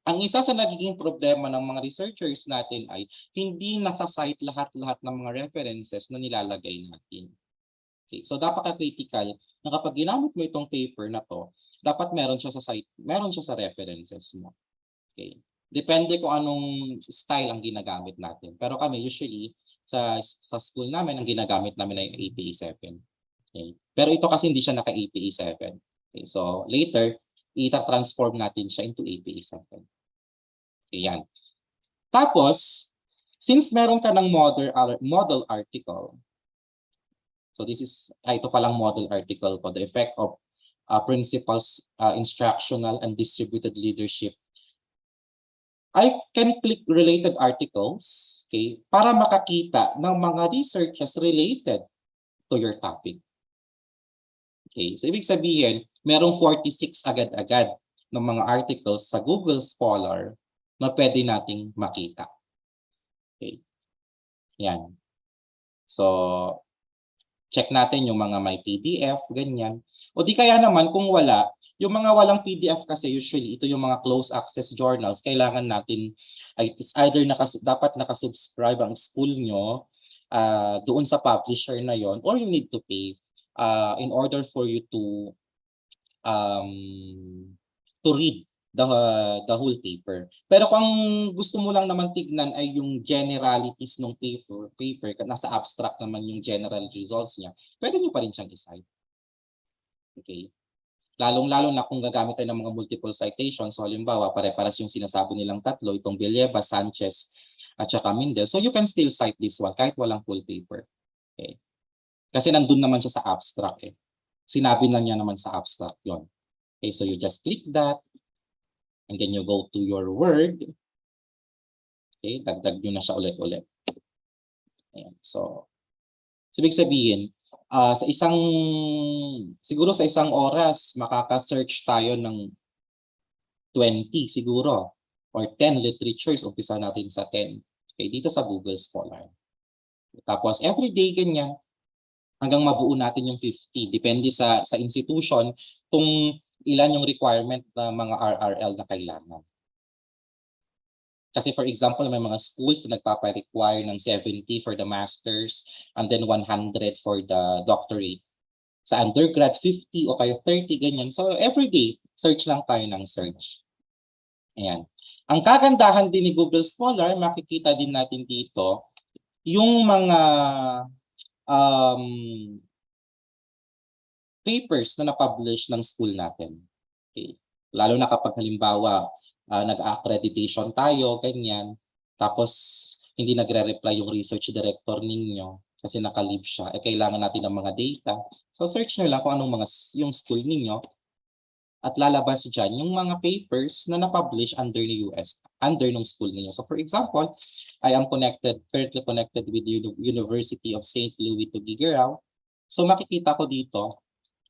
Ang isa sa nagiging problema ng mga researchers natin ay hindi nasa-cite lahat-lahat ng mga references na nilalagay natin. Okay. So dapat ka-critical na kapag ginamit mo itong paper na to, dapat meron siya sa site, meron siya sa references mo. Okay. Depende kung anong style ang ginagamit natin. Pero kami usually sa school namin ang ginagamit namin ay APA 7. Okay. Pero ito kasi hindi siya naka-APA 7. Okay. So later, ita-transform natin siya into APA 7. Ayan. Tapos, since meron ka ng model article, so this is, ito palang model article ko, the effect of principles, instructional and distributed leadership. I can click related articles, okay, para makakita ng mga researches related to your topic. Okay, so ibig sabihin, merong 46 agad-agad ng mga articles sa Google Scholar na pwede nating makita. Okay. Yan. So, check natin yung mga may PDF, ganyan. O di kaya naman kung wala, yung mga walang PDF kasi usually ito yung mga closed access journals, kailangan natin, it's either dapat nakasubscribe ang school nyo doon sa publisher na yon, or you need to pay in order for you to read the whole paper. Pero kung gusto mo lang naman tignan ay yung generalities ng paper, nasa abstract naman yung general results niya, pwede nyo pa rin siyang i-cite. Okay. Lalong-lalo na kung gagamit tayo ng mga multiple citations, so halimbawa, pare-paras yung sinasabi nilang tatlo, itong Villeva, Sanchez, at saka Mindel. So you can still cite this one kahit walang full paper. Okay. Kasi nandun naman siya sa abstract. Eh. Sinabi lang niya naman sa abstract yon. Okay, so you just click that, and then you go to your Word. Okay, dagdag nyo na siya ulit-ulit. So ibig sabihin, siguro sa isang oras, makaka-search tayo ng 20 siguro, or 10 literatures, umpisa natin sa 10. Okay, dito sa Google Scholar. Tapos everyday ganyan, hanggang mabuo natin yung 50. Depende sa institution kung ilan yung requirement na mga RRL na kailangan. Kasi for example, may mga schools na nagpapa-require ng 70 for the masters and then 100 for the doctorate. Sa undergrad, 50 o kayo 30, ganyan. So everyday, search lang tayo ng search. Ayan. Ang kagandahan din ni Google Scholar, makikita din natin dito, yung mga papers na na-publish ng school natin. Okay. Lalo na kapag halimbawa nag-accreditation tayo, ganyan. Tapos hindi nagre-reply yung research director ninyo kasi naka-leave siya, kailangan natin ng mga data. So search nyo lang kung anong yung school ninyo at lalabas dyan yung mga papers na na-publish under the US, under ng school ninyo. So for example, I am currently connected with the University of St. Louis Tuguegarao. So makikita ko dito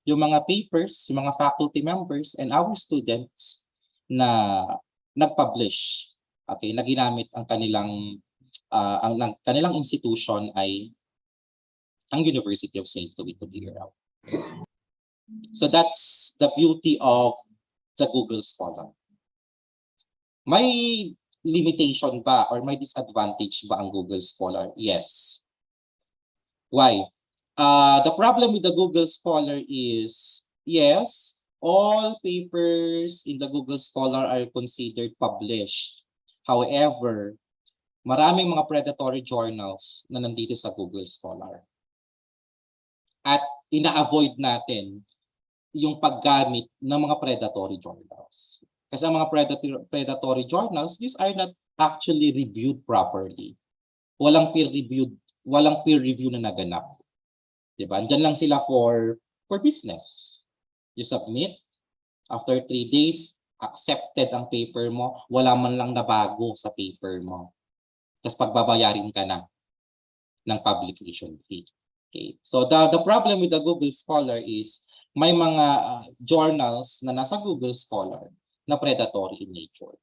yung mga papers, yung mga faculty members and our students na nag-publish, okay, na ginamit ang kanilang kanilang institution ay ang University of St. Louis Tuguegarao. So that's the beauty of the Google Scholar. May limitation ba or may disadvantage ba ang Google Scholar? Yes. Why? The problem with the Google Scholar is, yes, all papers in the Google Scholar are considered published. However, maraming mga predatory journals na nandito sa Google Scholar. At ina-avoid natin yung paggamit ng mga predatory journals. Kasi ang mga predatory journals, these are not actually reviewed properly. Walang peer review na naganap. Diba? Diyan lang sila for business. You submit, after 3 days, accepted ang paper mo, wala man lang nabago sa paper mo. Tapos pagbabayarin ka na ng publication fee. Okay. So the problem with the Google Scholar is may mga journals na nasa Google Scholar na predatory in nature.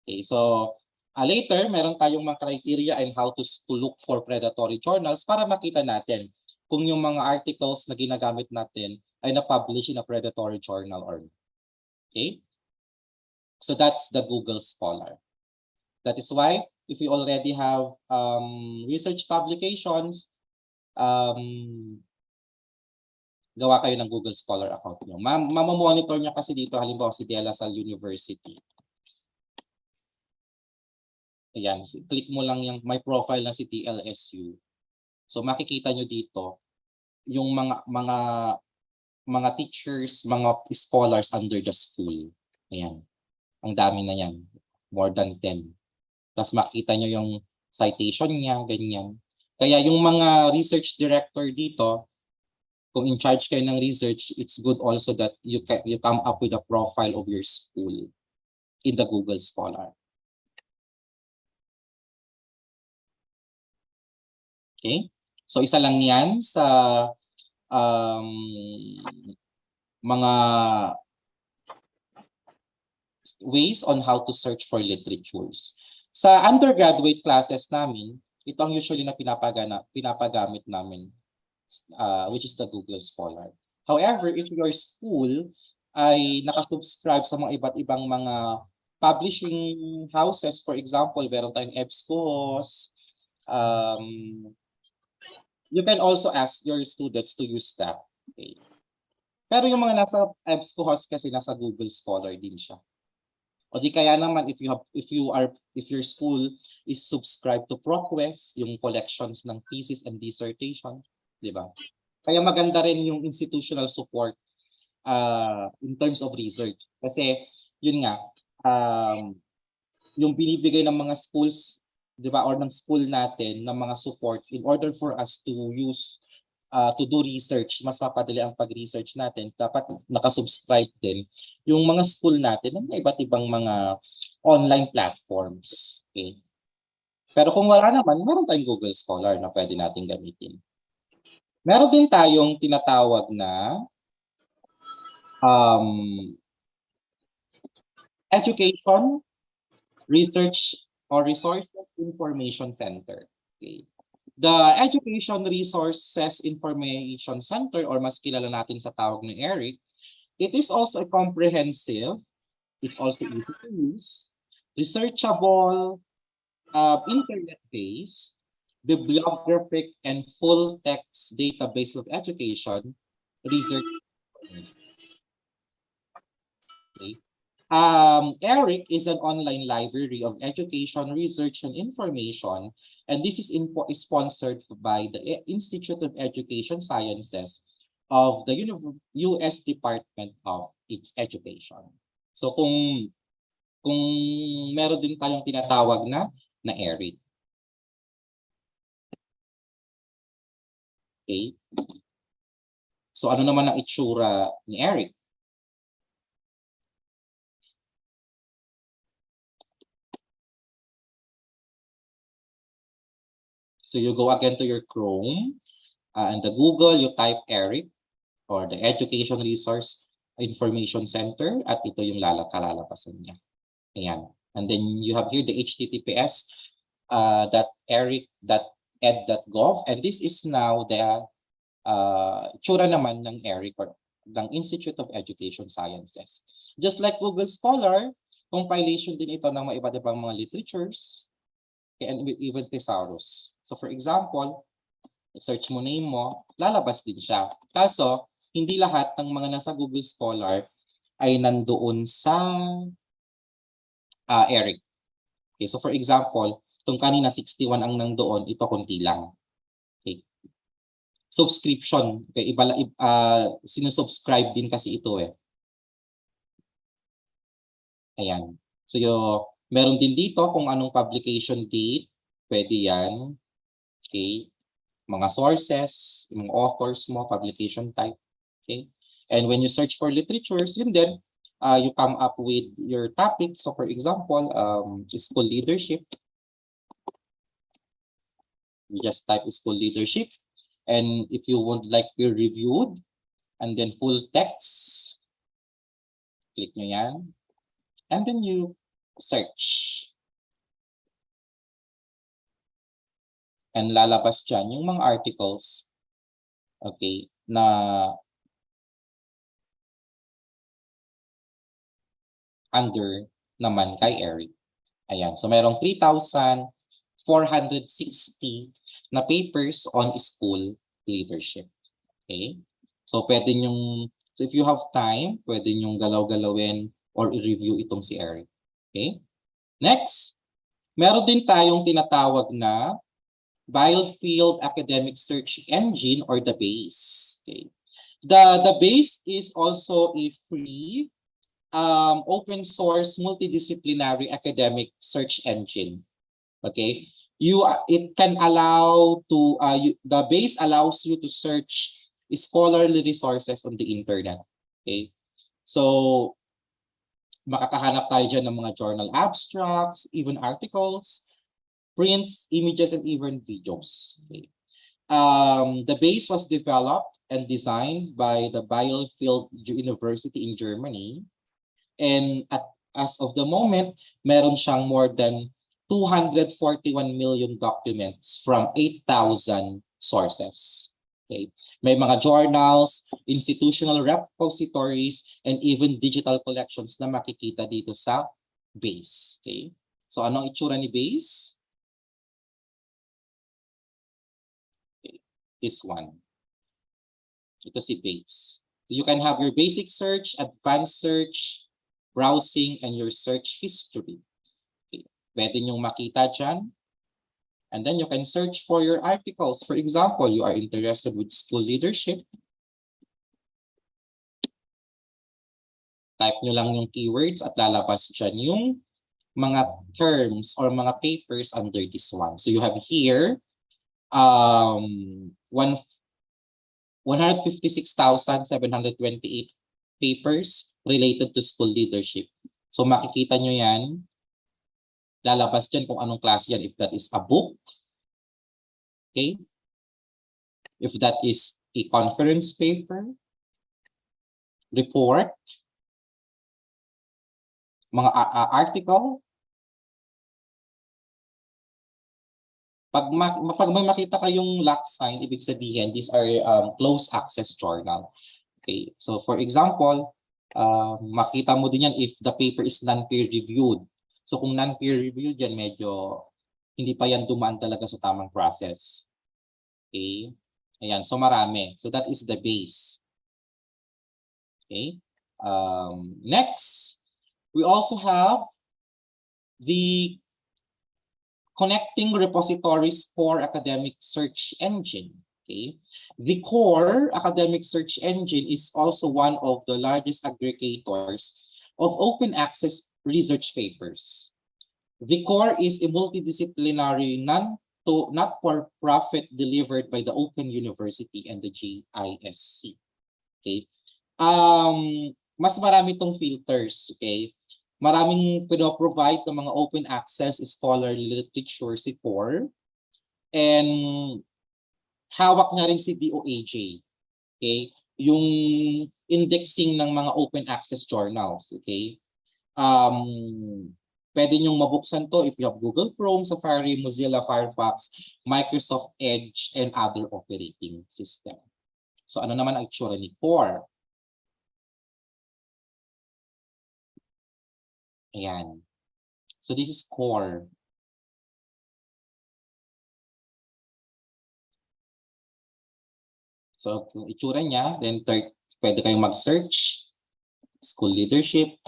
Okay. So later, meron tayong mga criteria and how to look for predatory journals para makita natin kung yung mga articles na ginagamit natin ay na-publish in a predatory journal or not. Okay? So that's the Google Scholar. That is why if you already have research publications, gawa kayo ng Google Scholar account nyo. Mamamonitor nyo kasi dito, halimbawa si De La Salle University. Ayan, click mo lang yung my profile na si TLSU. So makikita nyo dito yung mga teachers, mga scholars under the school. Ayan. Ang dami na yan. More than 10. Tapos makikita nyo yung citation niya, ganyan. Kaya yung mga research director dito, kung in charge kayo ng research, it's good also that you come up with a profile of your school in the Google Scholar. Okay? So isa lang yan sa mga ways on how to search for literatures. Sa undergraduate classes namin, ito ang usually na pinapagamit namin, which is the Google Scholar. However, if your school ay nakasubscribe sa mga iba't ibang mga publishing houses, for example, meron tayong EBSCOs, you can also ask your students to use that. Okay. Pero yung mga nasa EBSCOs kasi nasa Google Scholar din siya. O di kaya naman if your school is subscribed to ProQuest, yung collections ng thesis and dissertation, di ba? Kaya maganda rin yung institutional support in terms of research. Kasi yun nga, yung binibigay ng mga schools, di ba, or ng school natin ng mga support in order for us to use to do research, mas mapadali ang pag-research natin, dapat nakasubscribe din yung mga school natin ng iba't ibang mga online platforms. Okay? Pero kung wala naman, meron tayong Google Scholar na pwede natin gamitin. Meron din tayong tinatawag na Education, Research, or Resources Information Center. Okay. The Education Resources Information Center, or mas kilala natin sa tawag ni Eric, it is also a comprehensive, it's also easy to use, researchable, internet-based, bibliographic, and full-text database of education research. Okay. ERIC is an online library of education, research, and information, and this is sponsored by the Institute of Education Sciences of the US Department of Education. So kung meron din tayong tinatawag na ERIC. Okay? So ano naman ang itsura ni Eric? So you go again to your Chrome and the Google, you type Eric or the Education Resource Information Center at ito yung kalalabasan niya. Ayan. And then you have here the https .eric.ed.gov, and this is now the tsura naman ng Eric or ng Institute of Education Sciences. Just like Google Scholar, compilation din ito ng mga iba't ibang mga literatures and even thesaurus. So for example, search mo name mo, lalabas din siya. Kaso, hindi lahat ng mga nasa Google Scholar ay nandoon sa Eric. Okay, so for example, itong kanina 61 ang nandoon, ito konti lang. Okay. Subscription, okay, sinusubscribe din kasi ito eh. Ayan. So meron din dito kung anong publication date, pwede yan. Okay. Mga sources, mga authors mo, publication type. Okay. And when you search for literatures, yun din, you come up with your topic. So for example, school leadership. You just type school leadership. And if you would like peer reviewed, and then full text, click nyo yan. And then you search. And lalabas dyan yung mga articles, okay, na under naman kay Eric. Ayan, so merong 3,460 na papers on school leadership. Okay? So pwede nyong, so if you have time, pwede nyong galaw-galawin or i-review itong si Eric. Okay? Next, meron din tayong tinatawag na Biofield Academic Search Engine or the BASE. Okay. The BASE is also a free open source multidisciplinary academic search engine. Okay. It can allow to the BASE allows you to search scholarly resources on the internet. Okay. So makakahanap tayo dyan ng mga journal abstracts, even articles, prints, images, and even videos. Okay. The base was developed and designed by the Bielefeld University in Germany. And as of the moment, meron siyang more than 241 million documents from 8,000 sources. Okay. May mga journals, institutional repositories, and even digital collections na makikita dito sa base. Okay. So anong itsura ni base? This one. Ito si base. So you can have your basic search, advanced search, browsing, and your search history. Okay. Pwede nyong makita dyan. And then you can search for your articles. For example, you are interested with school leadership. Type nyo lang yung keywords at lalabas dyan yung mga terms or mga papers under this one. So you have here 156,728 papers related to school leadership. So makikita nyo yan. Lalabas dyan kung anong klase yan. If that is a book. Okay. If that is a conference paper. Report. Mga article. Pag may makita kayong lock sign, ibig sabihin, these are closed access journal. Okay, so for example, makita mo din yan if the paper is non-peer reviewed. So kung non-peer reviewed yan, medyo hindi pa yan dumaan talaga sa tamang process. Okay, ayan, so marami. So that is the base. Okay, next, we also have the Connecting Repositories Core Academic Search Engine. Okay. The Core Academic Search Engine is also one of the largest aggregators of open access research papers. The Core is a multidisciplinary for profit delivered by the Open University and the GISC. Okay? Mas marami tong filters, okay? Maraming pino-provide ng mga open access scholarly literature si CORE, and hawak na rin si DOAJ. Okay? Yung indexing ng mga open access journals, okay? Pwede nyong mabuksan to if you have Google Chrome, Safari, Mozilla, Firefox, Microsoft Edge, and other operating system. So ano naman ang itsura ni CORE? Ayan. So this is CORE. So itsura niya, then pwede kayong mag-search, school leadership,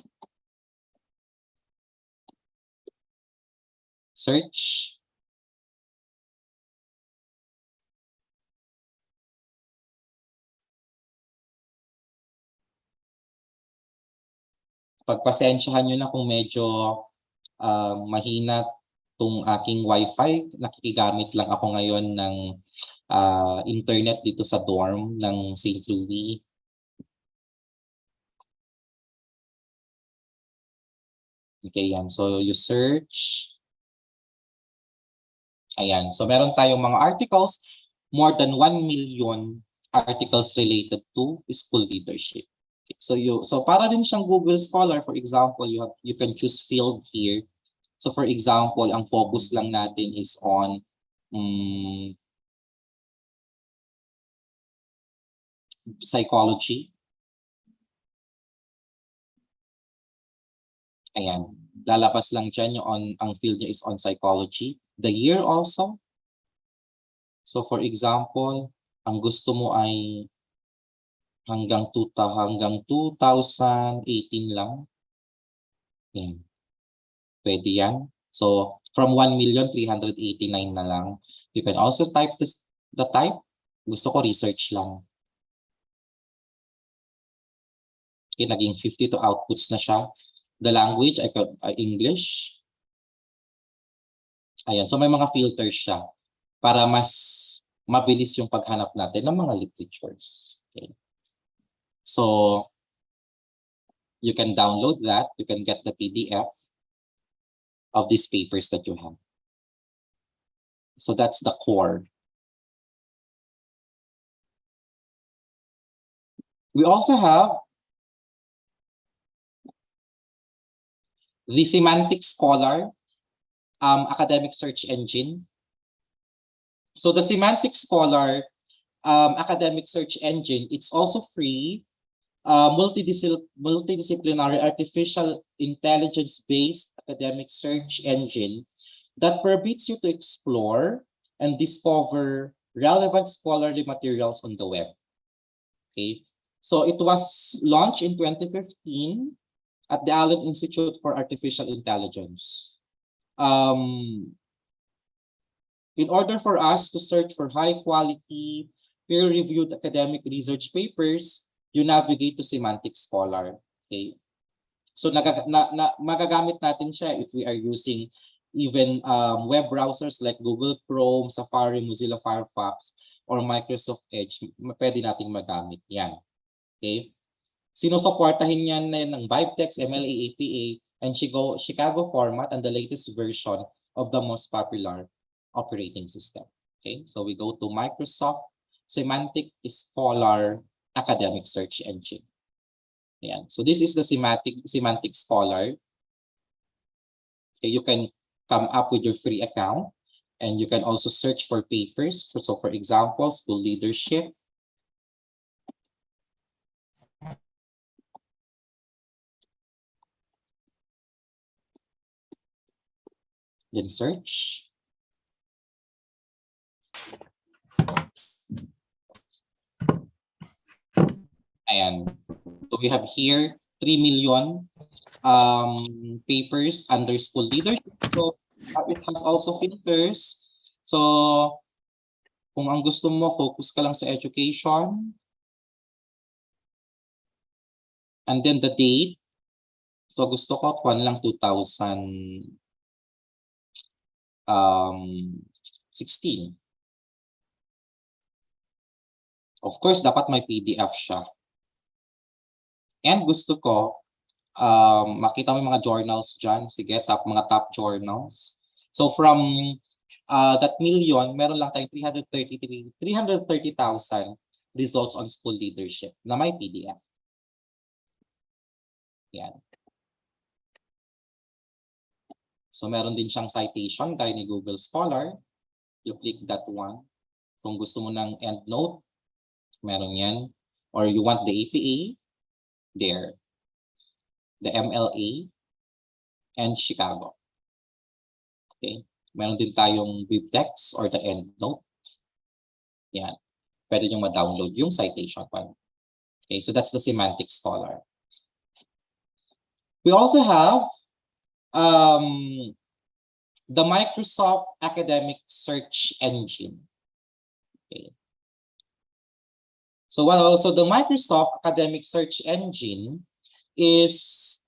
search, pagpasensyahan nyo na kung medyo mahina tong aking wifi. Nakikigamit lang ako ngayon ng internet dito sa dorm ng St. Louis. Okay, yan. So you search. Ayan. So meron tayong mga articles, more than 1 million articles related to school leadership. So para din siyang Google Scholar, for example, you can choose field here. So for example, ang focus lang natin is on psychology. Ayan, lalabas lang dyan yung ang field niya is on psychology. The year also. So for example, ang gusto mo ay hanggang 2018 lang. Ayan. Pwede yan. So from 1,389,000 na lang. You can also type the type. Gusto ko research lang. Okay, naging 52 outputs na siya. The language, English. Ayan, so may mga filters siya para mas mabilis yung paghanap natin ng mga literatures. Okay. So, you can download that. You can get the PDF of these papers that you have. So that's the core. We also have the Semantic Scholar academic search engine. So the Semantic Scholar academic search engine, it's also free, multidisciplinary artificial intelligence-based academic search engine that permits you to explore and discover relevant scholarly materials on the web. Okay, so it was launched in 2015 at the Allen Institute for Artificial Intelligence. In order for us to search for high-quality, peer-reviewed academic research papers, you navigate to Semantic Scholar. Okay, so magagamit natin siya if we are using even web browsers like Google Chrome, Safari, Mozilla Firefox, or Microsoft Edge. Pwede nating magamit yan. Okay, sinusuportahin yan ng Vibetex, MLA, APA, and Chicago format and the latest version of the most popular operating system. Okay, so we go to Microsoft Semantic Scholar academic search engine. Yeah, so this is the Semantic Scholar. Okay, you can come up with your free account, and you can also search for papers. So for example, school leadership. Then search. Ayan. So we have here 3 million papers under school leadership. So it has also filters. So kung ang gusto mo, focus ka lang sa education. And then the date. So gusto ko, 2016 16. Of course, dapat may PDF siya. And gusto ko, makita mo yung mga journals dyan. Sige, mga top journals. So from that million, meron lang tayong 330,000 results on school leadership na may PDF. Yan. So meron din siyang citation gaya ni Google Scholar. You click that one. Kung gusto mo ng endnote, meron yan. Or you want the APA, there. The MLA, and Chicago. Okay. Meron din tayong BibTeX or the endnote. Yan. Pwede nyo ma-download yung citation file. Okay, so that's the Semantic Scholar. We also have the Microsoft Academic Search Engine. Okay. So the Microsoft Academic Search Engine is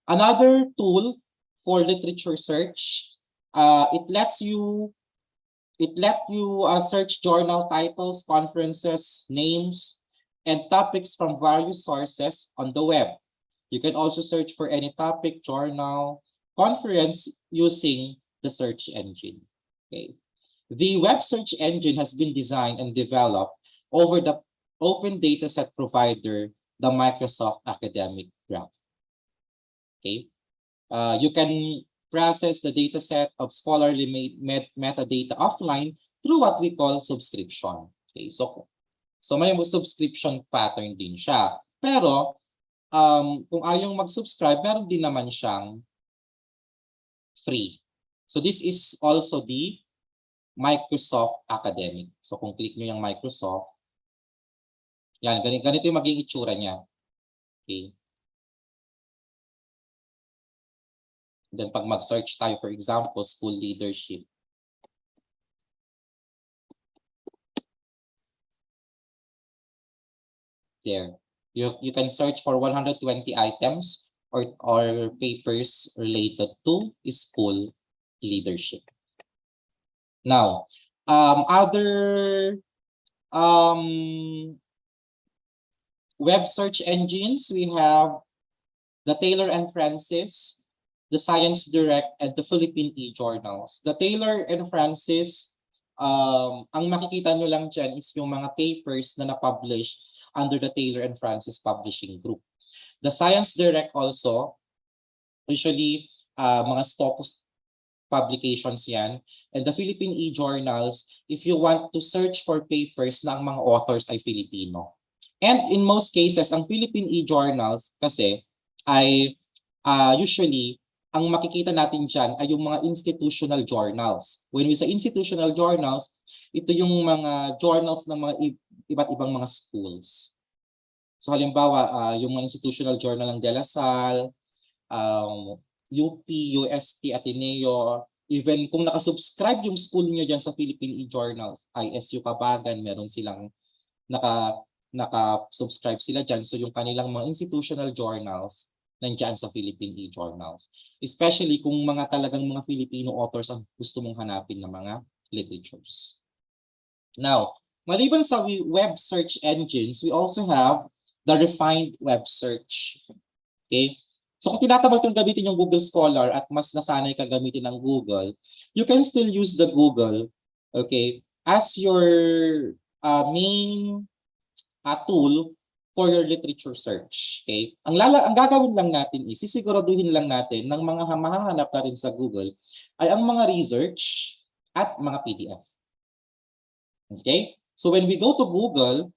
another tool for literature search. It lets you search journal titles, conferences, names, and topics from various sources on the web. You can also search for any topic, journal, conference using the search engine. Okay. The web search engine has been designed and developed over the open dataset provider, the Microsoft Academic Graph. Okay. You can process the dataset of scholarly metadata offline through what we call subscription. Okay. So may subscription pattern din siya. Pero kung ayaw mag-subscribe, meron din naman siyang free. So this is also the Microsoft Academic. So kung click nyo yung Microsoft, yan, ganito yung maging itsura niya. Okay. Then pag mag-search tayo, for example, school leadership. There. You can search for 120 items or papers related to school leadership. Now, other web search engines, we have the Taylor and Francis, the Science Direct, and the Philippine e-journals. The Taylor and Francis, ang makikita nyo lang dyan is yung mga papers na na-publish under the Taylor and Francis Publishing Group. The Science Direct also, usually mga Scopus publications yan. And the Philippine e-journals, if you want to search for papers na ang mga authors ay Filipino. And in most cases, ang Philippine e-journals kasi ay usually, ang makikita natin dyan ay yung mga institutional journals. When we say institutional journals, ito yung mga journals ng mga iba't ibang mga schools. So halimbawa, yung mga institutional journal ng De La Salle, UP, UST, Ateneo, even kung nakasubscribe yung school niyo dyan sa Philippine e-journals, ISU Kabagan, meron silang naka-subscribe sila dyan. So yung kanilang mga institutional journals, nandiyan sa Philippine e-journals. Especially kung mga talagang mga Filipino authors ang gusto mong hanapin ng mga literatures. Now, maliban sa web search engines, we also have the refined web search. Okay? So kung tinatamad kang gamitin yung Google Scholar at mas nasanay ka gamitin ng Google, you can still use the Google, okay, as your main tool for your literature search. Okay? Ang gagawin lang natin is, sisiguraduhin lang natin ng mga mahahanap na rin sa Google ay ang mga research at mga PDF. Okay? So when we go to Google,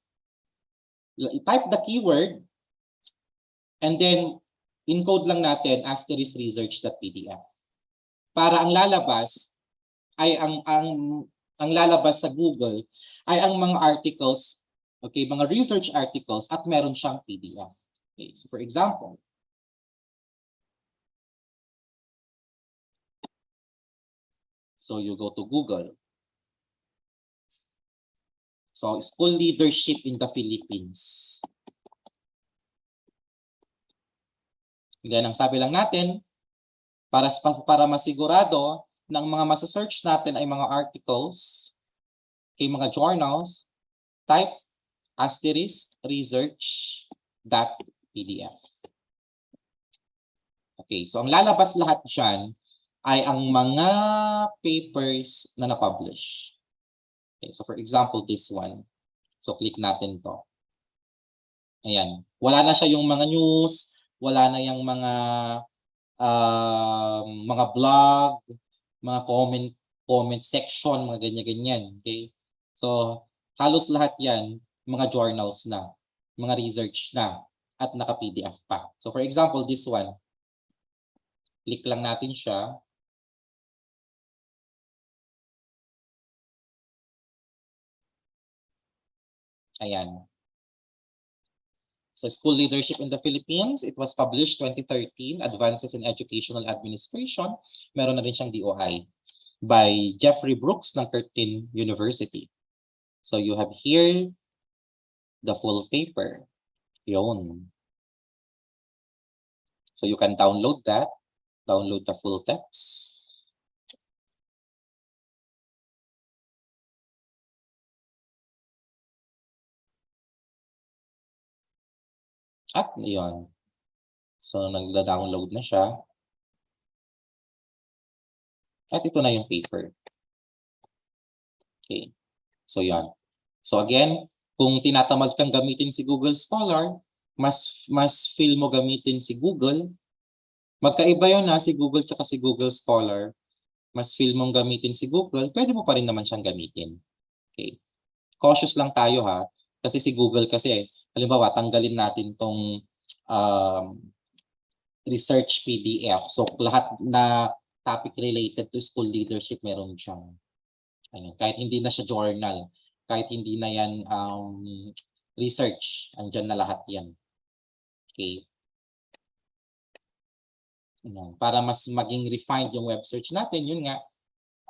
type the keyword and then encode lang natin *research.pdf. Para ang lalabas ay ang lalabas sa Google ay ang mga articles, okay, mga research articles at meron siyang PDF. Okay, so for example, so you go to Google. So, school leadership in the Philippines. Then, ang sabi lang natin, para masigurado, ng mga masasearch natin ay mga articles, okay, mga journals, type *research.pdf. Okay, so ang lalabas lahat dyan ay ang mga papers na na-publish. Okay, so for example, this one. So click natin to. Ayan. Wala na siya yung mga news, wala na yung mga blog, mga comment section, mga ganyan-ganyan. Okay? So halos lahat yan, mga journals na, mga research na, at naka-PDF pa. So for example, this one. Click lang natin siya. Ayan. So School Leadership in the Philippines, it was published 2013, Advances in Educational Administration. Meron na rin siyang DOI by Jeffrey Brooks ng Curtin University. So you have here the full paper. Yun. So you can download that, download the full text. At yun. So nagda-download na siya. At ito na yung paper. Okay. So yan. So again, kung tinatamad kang gamitin si Google Scholar, mas feel mo gamitin si Google. Magkaiba yun na si Google tsaka si Google Scholar. Mas feel mong gamitin si Google, pwede mo pa rin naman siyang gamitin. Okay. Cautious lang tayo ha. Kasi si Google kasi, halimbawa, tanggalin natin tong research PDF. So lahat na topic related to school leadership meron siyang. Ayun, kahit hindi na siya journal, kahit hindi na yan research, andyan na lahat yan. Okay. Ayun, para mas maging refined yung web search natin, yun nga,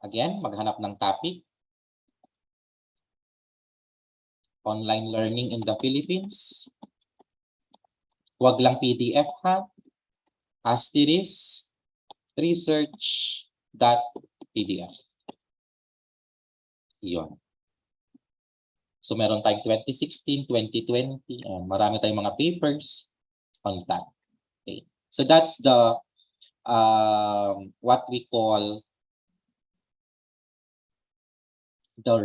again, maghanap ng topic. Online learning in the Philippines. Huwag lang PDF ha. *research.pdf. Yun. So meron tayong 2016, 2020, marami tayong mga papers on that. Okay. So that's the what we call the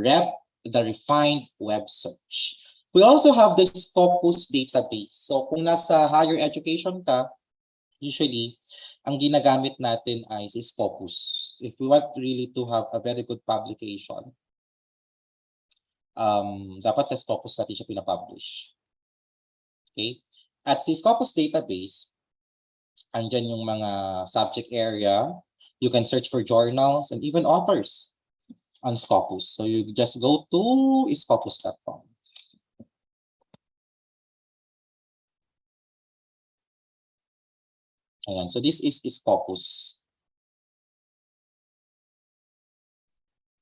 refined web search. We also have the Scopus database. So kung nasa higher education ka, usually ang ginagamit natin ay si Scopus. If we want really to have a very good publication, dapat sa Scopus natin siya pinapublish. Okay? At si Scopus database, andyan yung mga subject area. You can search for journals and even authors on Scopus. So you just go to scopus.com. Ayan, so this is Scopus.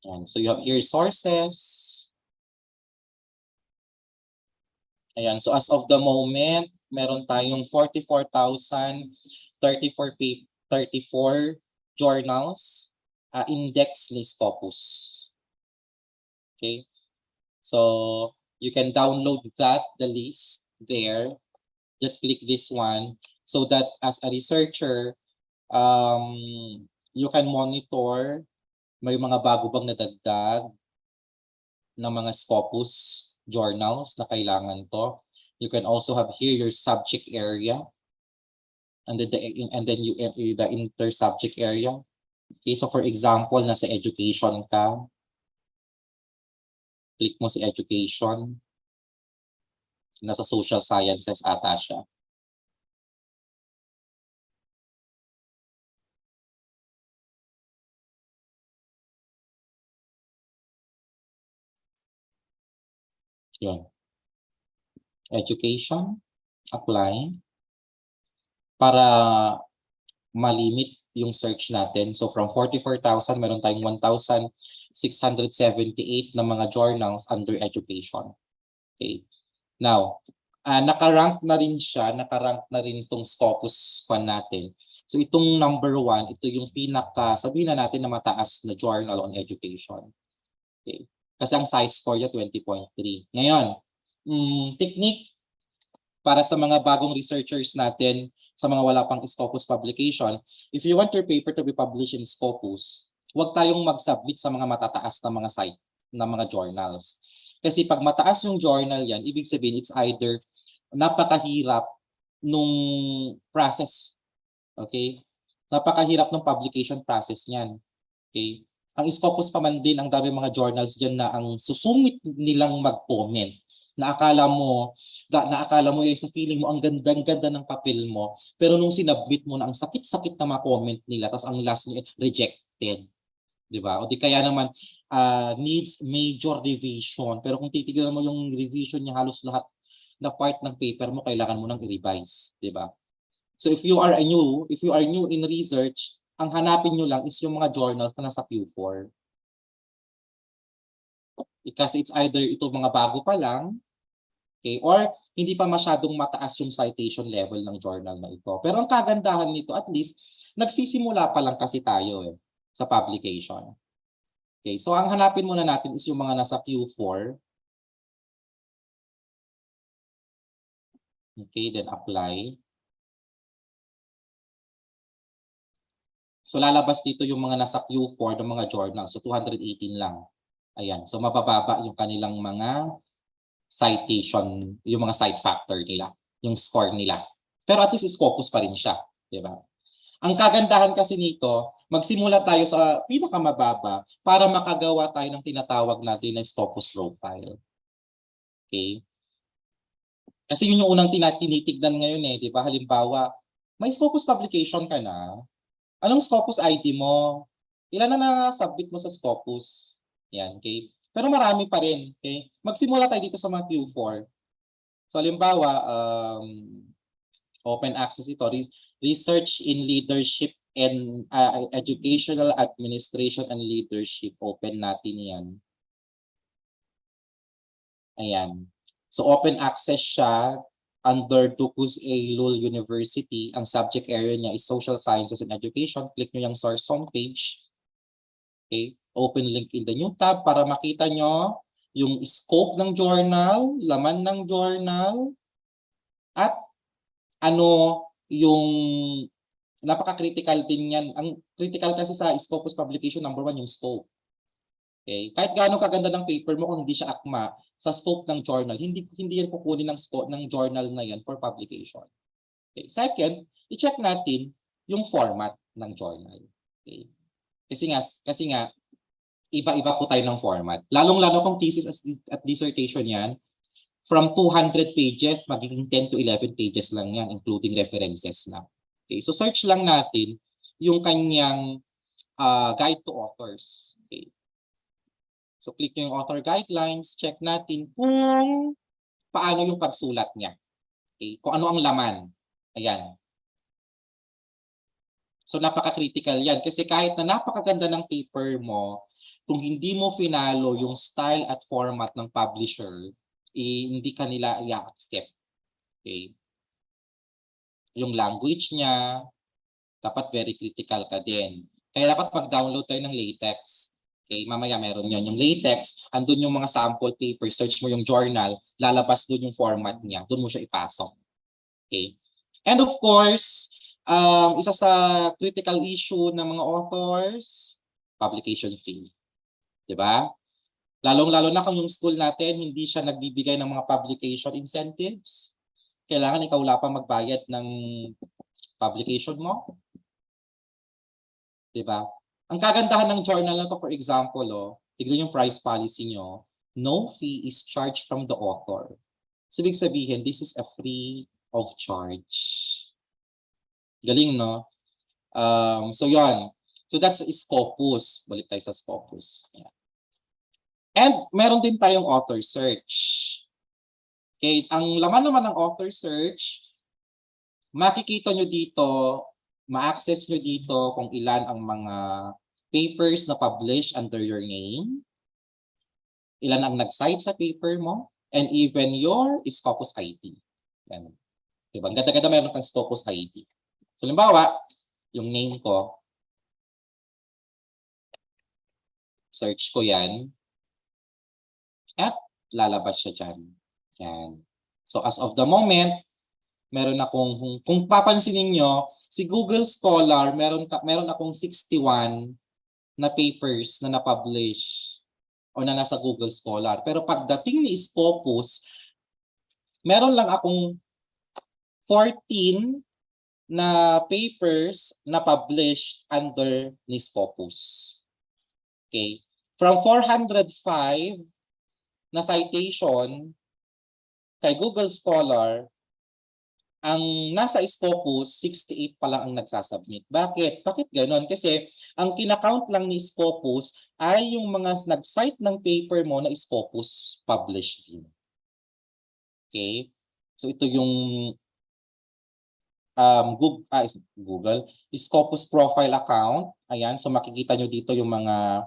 Ayan, so you have here sources. Ayan, so as of the moment, meron tayong 44,034 journals index ni Scopus. Okay, so you can download that, the list there. Just click this one so that as a researcher, you can monitor may mga bago bang nadagdag ng mga Scopus journals na kailangan to. You can also have here your subject area and then the inter-subject area. Okay, so for example, nasa education ka, click mo si education, nasa social sciences ata siya. Yan. Education, apply, para malimit yung search natin. So from 44,000, meron tayong 1,678 na mga journals under education. Okay. Now, nakarank na rin siya, nakarank na rin itong Scopus natin So itong number 1, ito yung pinaka, sabihin na natin na mataas na journal on education. Okay. Kasi ang science score niya 20.3. Ngayon, technique para sa mga bagong researchers natin, sa mga wala pang Scopus publication, if you want your paper to be published in Scopus, huwag tayong mag-submit sa mga matataas na mga site, na mga journals. Kasi pag mataas yung journal yan, ibig sabihin it's either napakahirap nung process. Okay? Napakahirap ng publication process niyan. Okay? Ang Scopus pa man din, ang dami mga journals dyan na ang susungit nilang mag-comment. Na akala mo yung sa feeling mo, ang ganda-ganda ng papel mo, pero nung sinubmit mo na ang sakit-sakit na ma-comment nila, tapos ang last niya, rejected. Diba? O di kaya naman, needs major revision. Pero kung titignan mo yung revision niya, halos lahat na part ng paper mo, kailangan mo nang i-revise. Diba? So if you are new in research, ang hanapin nyo lang is yung mga journals na nasa Q4. Kasi it's either ito mga bago pa lang, okay, or hindi pa masyadong mataas yung citation level ng journal na ito. Pero ang kagandahan nito, at least, nagsisimula pa lang kasi tayo sa publication. Okay, so ang hanapin muna natin is yung mga nasa Q4. Okay, then apply. So lalabas dito yung mga nasa Q4 ng mga journal. So 218 lang. Ayan. So mabababa yung kanilang mga citation, yung mga cite factor nila, yung score nila. Pero at least Scopus pa rin siya, di ba? Ang kagandahan kasi nito, magsimula tayo sa pinakamababa para makagawa tayo ng tinatawag natin na Scopus profile. Okay? Kasi yun yung unang tinitignan ngayon di ba? Halimbawa, may Scopus publication ka na. Anong Scopus ID mo? Ilan na na-submit mo sa Scopus? Yan, okay? Pero marami pa rin, okay? Magsimula tayo dito sa mga Q4. So, halimbawa, open access ito, research in leadership and educational administration and leadership. Open natin yan. Ayan. So, open access siya under Tuguegarao University. Ang subject area niya is Social Sciences and Education. Click nyo yung source homepage. Okay. Open link in the new tab para makita nyo yung scope ng journal, laman ng journal, at ano yung napaka-critical din yan. Ang critical kasi sa Scopus publication, number 1 yung scope. Okay? Kahit gaano kaganda ng paper mo kung hindi siya akma sa scope ng journal, hindi yan kukunin ng scope ng journal na yan for publication. Okay. Second, i-check natin yung format ng journal. Okay. Kasi nga iba-iba po tayo ng format. Lalong-lalo kung thesis at dissertation yan, from 200 pages, magiging 10 to 11 pages lang yan, including references na. Okay, so search lang natin yung kanyang guide to authors. Okay. So click yung author guidelines, check natin kung paano yung pagsulat niya. Okay, kung ano ang laman. Ayan. So napaka-critical yan kasi kahit na napakaganda ng paper mo, kung hindi mo finalo yung style at format ng publisher, hindi ka nila i-accept. Okay? Yung language niya, dapat very critical ka din. Kaya dapat mag-download tayo ng latex. Okay? Mamaya meron yun. Yung latex, andun yung mga sample paper, search mo yung journal, lalabas dun yung format niya, dun mo siya ipasok. Okay? And of course, isa sa critical issue ng mga authors, publication fee. Diba? Lalong-lalo na kung yung school natin hindi siya nagbibigay ng mga publication incentives. Kailangan ikaw wala pa magbayad ng publication mo. Diba? Ang kagandahan ng journal na to, for example, tignan yung price policy nyo, no fee is charged from the author. So, ibig sabihin, this is a free of charge. Galing, no? So, yon. So, that's Scopus. Balik tayo sa Scopus. Ayan. And meron din tayong author search. Okay, ang laman naman ng author search, makikita nyo dito, ma-access nyo dito kung ilan ang mga papers na published under your name, ilan ang nag-cite sa paper mo, and even your Scopus ID. Yan. Diba? Ang ganda-ganda meron kang Scopus ID. So, halimbawa, yung name ko. Search ko yan. At lalabas siya dyan. Yan. So as of the moment, meron akong, kung papansinin nyo, si Google Scholar, meron akong 61 na papers na na-publish o na nasa Google Scholar. Pero pagdating ni Scopus, meron lang akong 14 na papers na published under ni Scopus. Okay. From 405 na citation kay Google Scholar, ang nasa Scopus, 68 pa lang ang nagsasubmit. Bakit? Bakit gano'n? Kasi ang kinakount lang ni Scopus ay yung mga nag-cite ng paper mo na Scopus published din. Okay? So ito yung Google Scopus profile account. Ayan, so makikita nyo dito yung mga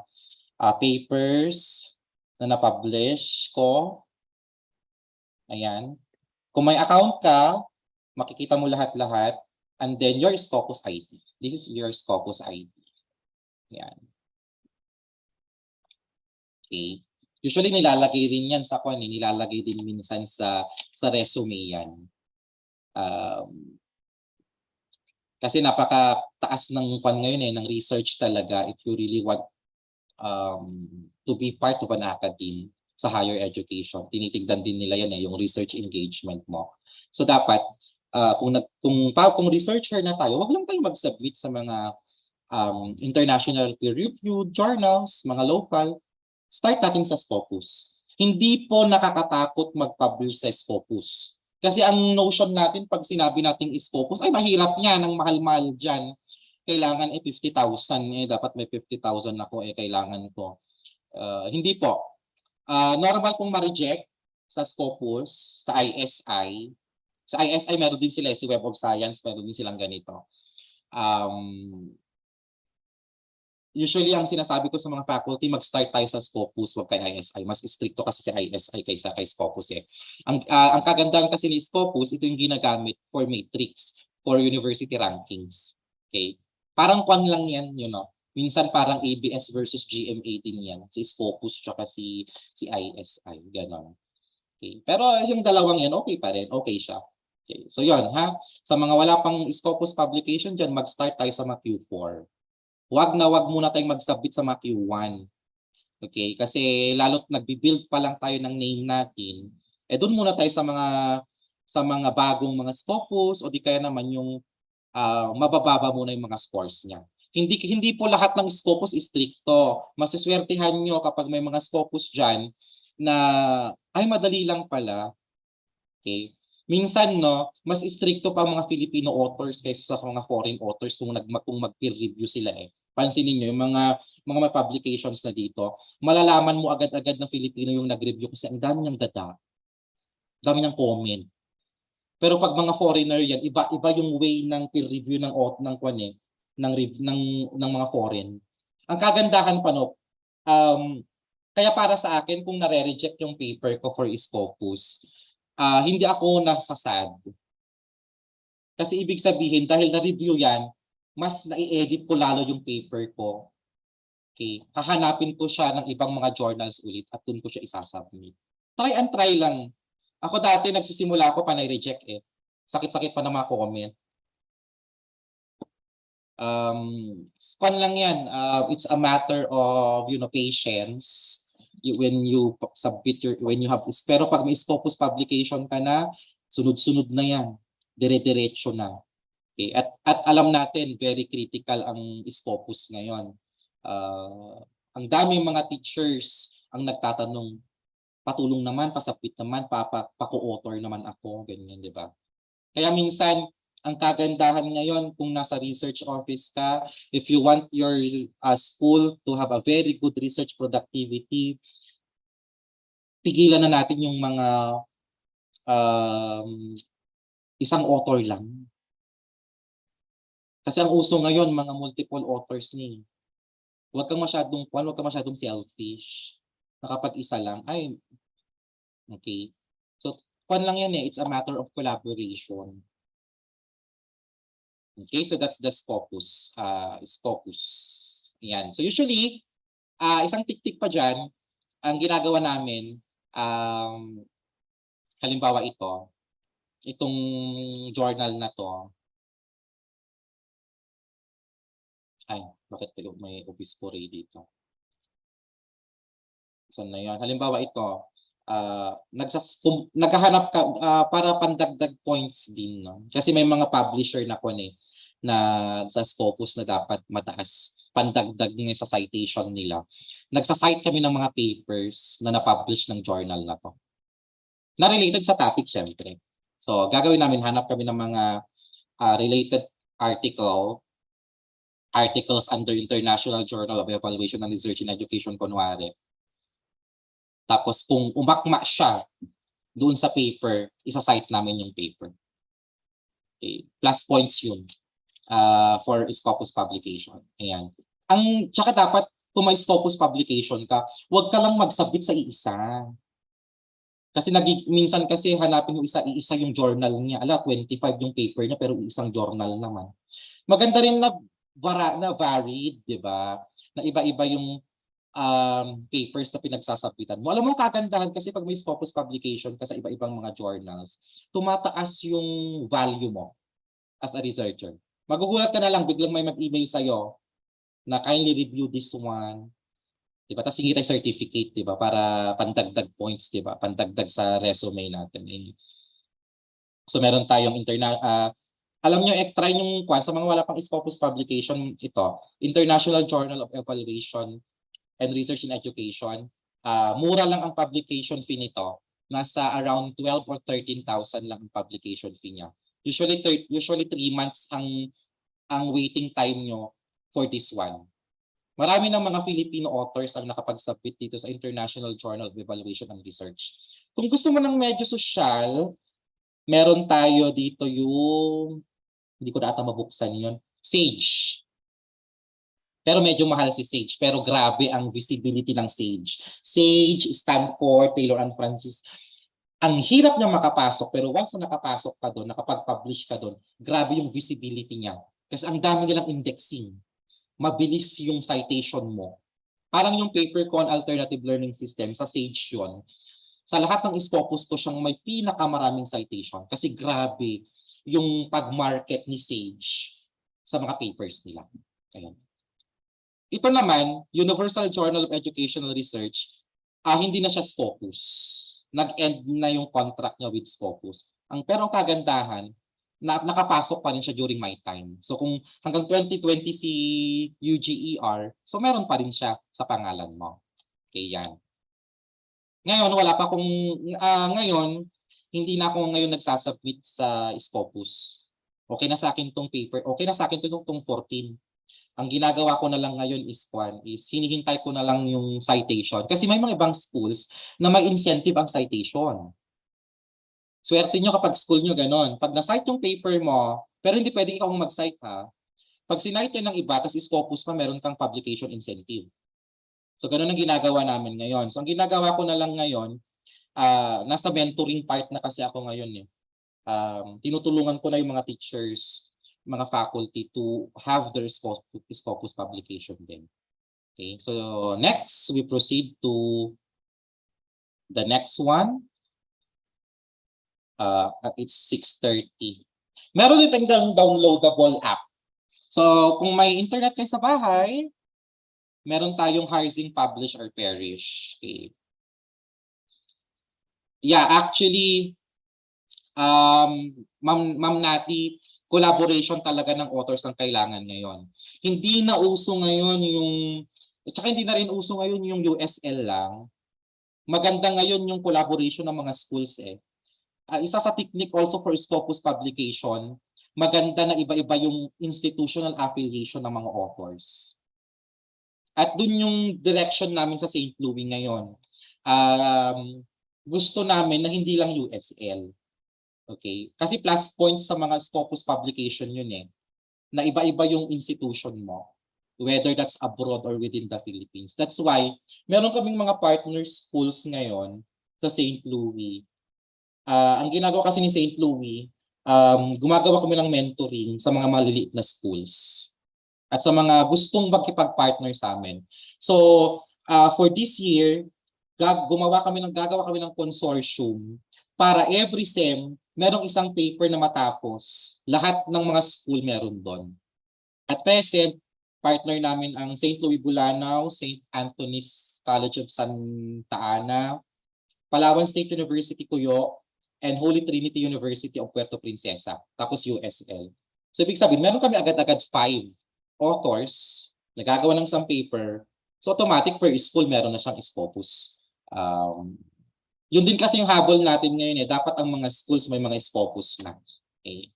papers na na-publish ko. Ayan. Kung may account ka, makikita mo lahat-lahat, and then your Scopus ID. This is your Scopus ID. Yan. Okay. Usually nilalagay rin yan sa nilalagay din minsan sa resume yan. Kasi napakataas ng ngayon ng research talaga if you really want to be part of an academe sa higher education. Tinitignan din nila yan yung research engagement mo. So dapat kung researcher na tayo, wag lang tayong mag-submit sa mga international peer-reviewed journals, mga local. Start natin sa Scopus. Hindi po nakakatakot mag-publish sa Scopus. Kasi ang notion natin pag sinabi nating Scopus, ay mahirap yan, ang mahal-mahal dyan. Kailangan 50,000, dapat may 50,000 ako, kailangan ko. Hindi po. Normal pong ma-reject sa Scopus, sa ISI. Sa ISI, meron din sila, si Web of Science, meron din silang ganito. Usually, ang sinasabi ko sa mga faculty, mag-start tayo sa Scopus, wag kay ISI. Mas stricto kasi si ISI kaysa kay Scopus. Ang kagandahan kasi ni Scopus, ito yung ginagamit for matrix, for university rankings. Okay? Parang lang yan, Minsan parang ABS versus GMA din yan. Si Scopus tsaka si ISI. Ganon. Okay. Pero yung dalawang yan, okay pa rin. Okay siya. Okay. So yun, ha? Sa mga wala pang Scopus publication dyan, mag-start tayo sa mga Q4. Wag muna tayong mag-submit sa mga Q1. Okay? Kasi lalo't nagbi-build pa lang tayo ng name natin, doon muna tayo sa mga bagong mga Scopus o di kaya naman yung mabababa muna yung mga scores niya. Hindi po lahat ng Scopus stricto. Masiswertehan nyo kapag may mga Scopus dyan na ay madali lang pala. Okay? Minsan mas stricto pa ang mga Filipino authors kaysa sa mga foreign authors kung mag-peer review sila Pansinin niyo yung mga may publications na dito, malalaman mo agad-agad na Filipino yung nag-review kasi ang dami niyang data. Dami niyang comment. Pero pag mga foreigner yan, iba yung way ng peer review ng mga foreign. Ang kagandahan pa kaya para sa akin kung nare-reject yung paper ko for Scopus, hindi ako nasasad. Kasi ibig sabihin dahil na-review yan, mas na-i-edit ko lalo yung paper ko. Okay, hahanapin ko siya ng ibang mga journals ulit at doon ko siya isasubmit. Try and try lang. Ako dati nagsisimula ako pa na-reject Sakit-sakit pa ng mga comment. Lang yan. It's a matter of patience when you submit when you have pero pag may Scopus publication ka na, sunod-sunod na yan. Dire-diretso na. Okay? At alam natin very critical ang Scopus ngayon. Ang daming mga teachers ang nagtatanong, patulong naman, pasubmit naman, pa-co-author naman ako, ganyan, di ba? Kaya minsan ang kagandahan ngayon kung nasa research office ka, if you want your school to have a very good research productivity, tigilan na natin yung mga isang author lang. Kasi ang uso ngayon, mga multiple authors ni. Huwag kang masyadong selfish. Na kapag isa lang, okay. So, lang yan it's a matter of collaboration. Okay, so that's the Scopus. Scopus. Yan. So usually, isang tik-tik pa dyan, ang ginagawa namin, halimbawa itong journal na to. Ay, bakit may obispo ray dito? Saan na yun? Halimbawa ito, naghahanap ka para pandagdag points din. No? Kasi may mga publisher na na sa Scopus na dapat mataas pandagdag sa citation nila. Nagsasite kami ng mga papers na na-publish ng journal na to. Na related sa topic, syempre. So, gagawin namin, hanap kami ng mga related articles under International Journal of Evaluation and Research in Education, kunwari. Tapos, kung umakma siya doon sa paper, isa-cite namin yung paper. Okay. Plus points yun for Scopus publication. Ayan. Tsaka dapat, kung may Scopus publication ka, huwag ka lang mag-submit sa iisa. Kasi minsan kasi hanapin mo iisa yung journal niya. 25 yung paper niya pero isang journal naman. Maganda rin na varied, di ba? Na iba-iba yung papers na pinagsasabitan mo. Alam mo kagandahan kasi pag may Scopus publication ka sa iba-ibang mga journals, tumataas yung value mo as a researcher. Magugulat ka na lang, biglang may mag-email sa'yo na kindly review this one. Diba? Tapos hingi tayo certificate, diba? Para pandagdag points, diba? Pandagdag sa resume natin. So meron tayong alam nyo, try yung sa mga wala pang Scopus publication, ito, International Journal of Evaluation and Research in Education. Mura lang ang publication fee nito. Nasa around 12 or 13,000 lang ang publication fee niya. Usually 3 months ang waiting time nyo for this one. Marami ng mga Filipino authors ang nakapag-submit dito sa International Journal of Evaluation and Research. Kung gusto mo ng medyo social, meron tayo dito yung, hindi ko na ata mabuksan yun, Sage. Pero medyo mahal si Sage, pero grabe ang visibility ng Sage. Sage, Stanford, Taylor and Francis. Ang hirap niya makapasok, pero once na nakapasok ka doon, nakapag-publish ka doon, grabe yung visibility niya. Kasi ang dami nilang indexing. Mabilis yung citation mo. Parang yung paper ko on alternative learning system, sa Sage yun. Sa lahat ng Scopus ko siyang may pinakamaraming citation. Kasi grabe yung pag-market ni Sage sa mga papers nila. Ayan. Ito naman, Universal Journal of Educational Research, hindi na siya Scopus. Nag-end na yung contract niya with Scopus. Pero ang kagandahan, nakapasok pa rin siya during my time. So kung hanggang 2020 si UGER, so meron pa rin siya sa pangalan mo. Okay, yan. Ngayon, ngayon, hindi na ako ngayon nagsasubmit sa Scopus. Okay na sa akin tong paper. Okay na sa akin tong 14. Ang ginagawa ko na lang ngayon is hinihintay ko na lang yung citation. Kasi may mga ibang schools na may incentive ang citation. Swerte nyo kapag school nyo ganon. Pag na-cite yung paper mo, pero hindi pwedeng ikaw mag-cite ha. Pag sinite ng iba, tapos Scopus pa, meron kang publication incentive. So ganon ang ginagawa namin ngayon. So ang ginagawa ko na lang ngayon, nasa mentoring part na kasi ako ngayon. Tinutulungan ko na yung mga teachers, mga faculty to have their Scopus publication din. Okay, so next we proceed to the next one. It's 6:30. Meron din tayong downloadable app. So kung may internet kayo sa bahay, meron tayong Harzing Publish or Perish. Okay. Yeah, actually, Ma'am Nati, collaboration talaga ng authors ang kailangan ngayon. Hindi na uso ngayon tsaka hindi na rin uso ngayon yung USL lang. Maganda ngayon yung collaboration ng mga schools eh. Isa sa technique also for Scopus publication, maganda na iba-iba yung institutional affiliation ng mga authors. At dun yung direction namin sa St. Louis ngayon. Gusto namin na hindi lang USL. Okay? Kasi plus points sa mga Scopus publication yun eh. Na iba-iba yung institution mo. Whether that's abroad or within the Philippines. That's why, meron kaming mga partner schools ngayon sa St. Louis. Ang ginagawa kasi ni St. Louis, gumagawa kami ng mentoring sa mga maliliit na schools at sa mga gustong magkipag-partner sa amin. So, for this year, gagawa kami ng consortium para every SEM, merong isang paper na matapos. Lahat ng mga school meron doon. At present, partner namin ang St. Louis Bulanao, St. Anthony's College of Santa Ana, Palawan State University Cuyo, and Holy Trinity University of Puerto Princesa, tapos USL. So, ibig sabihin, meron kami agad-agad 5 authors, nagagawa ng isang paper, so automatic per school meron na siyang Scopus. Yun din kasi yung habol natin ngayon dapat ang mga schools may mga Scopus na. Okay.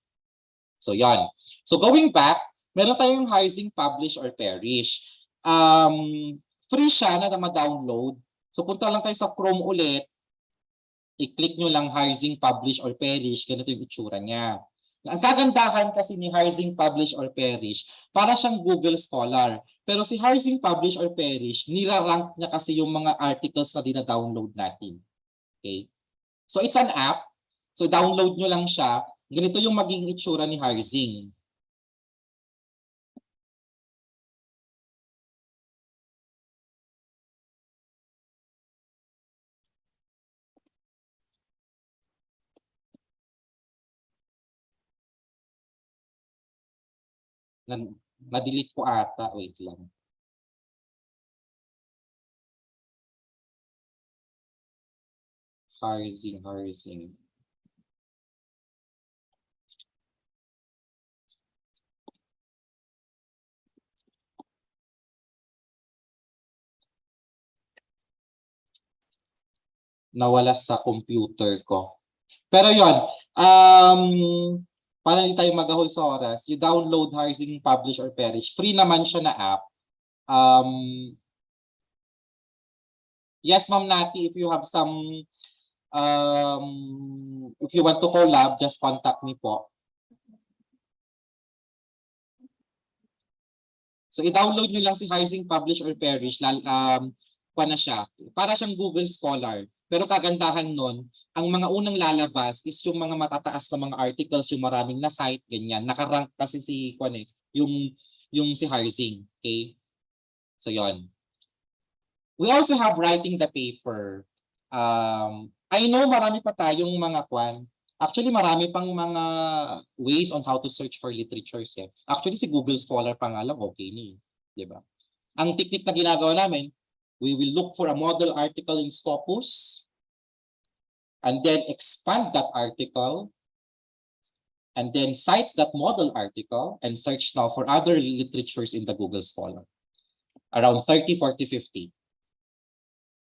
So yan. So going back, meron tayong housing, publish, or perish. Free siya na ma-download. So punta lang tayo sa Chrome ulit, i-click nyo lang housing, publish, or perish, ganito yung itsura niya. Ang kagandahan kasi ni Housing, Publish, or Perish, para siyang Google Scholar. Pero si Housing, Publish, or Perish, nirarank niya kasi yung mga articles na dina-download natin. Okay? So it's an app. So download nyo lang siya. Ganito yung magiging itsura ni Housing. Na-delete ko ata. Wait lang. Housing. Nawala sa computer ko. Pero yon, para hindi tayo mag-ahol sa oras, you download Housing, Publish, or Perish. Free naman siya na app. Yes, Ma'am Nati, if you have some, if you want to collab, just contact me po. So, i-download nyo lang si Housing, Publish, or Perish. Na siya. Para siyang Google Scholar. Pero kagandahan nun, ang mga unang lalabas is yung mga matataas na mga articles, yung maraming na site, ganyan. Nakarank kasi si yung si Housing. Okay? So, yon. We also have writing the paper. I know marami pa tayong mga Actually, marami pang mga ways on how to search for literatures. Actually, si Google Scholar pa nga lang, okay ni. Diba? Ang technique na ginagawa namin, we will look for a model article in Scopus and then expand that article and then cite that model article and search now for other literatures in the Google Scholar. Around 30, 40, 50.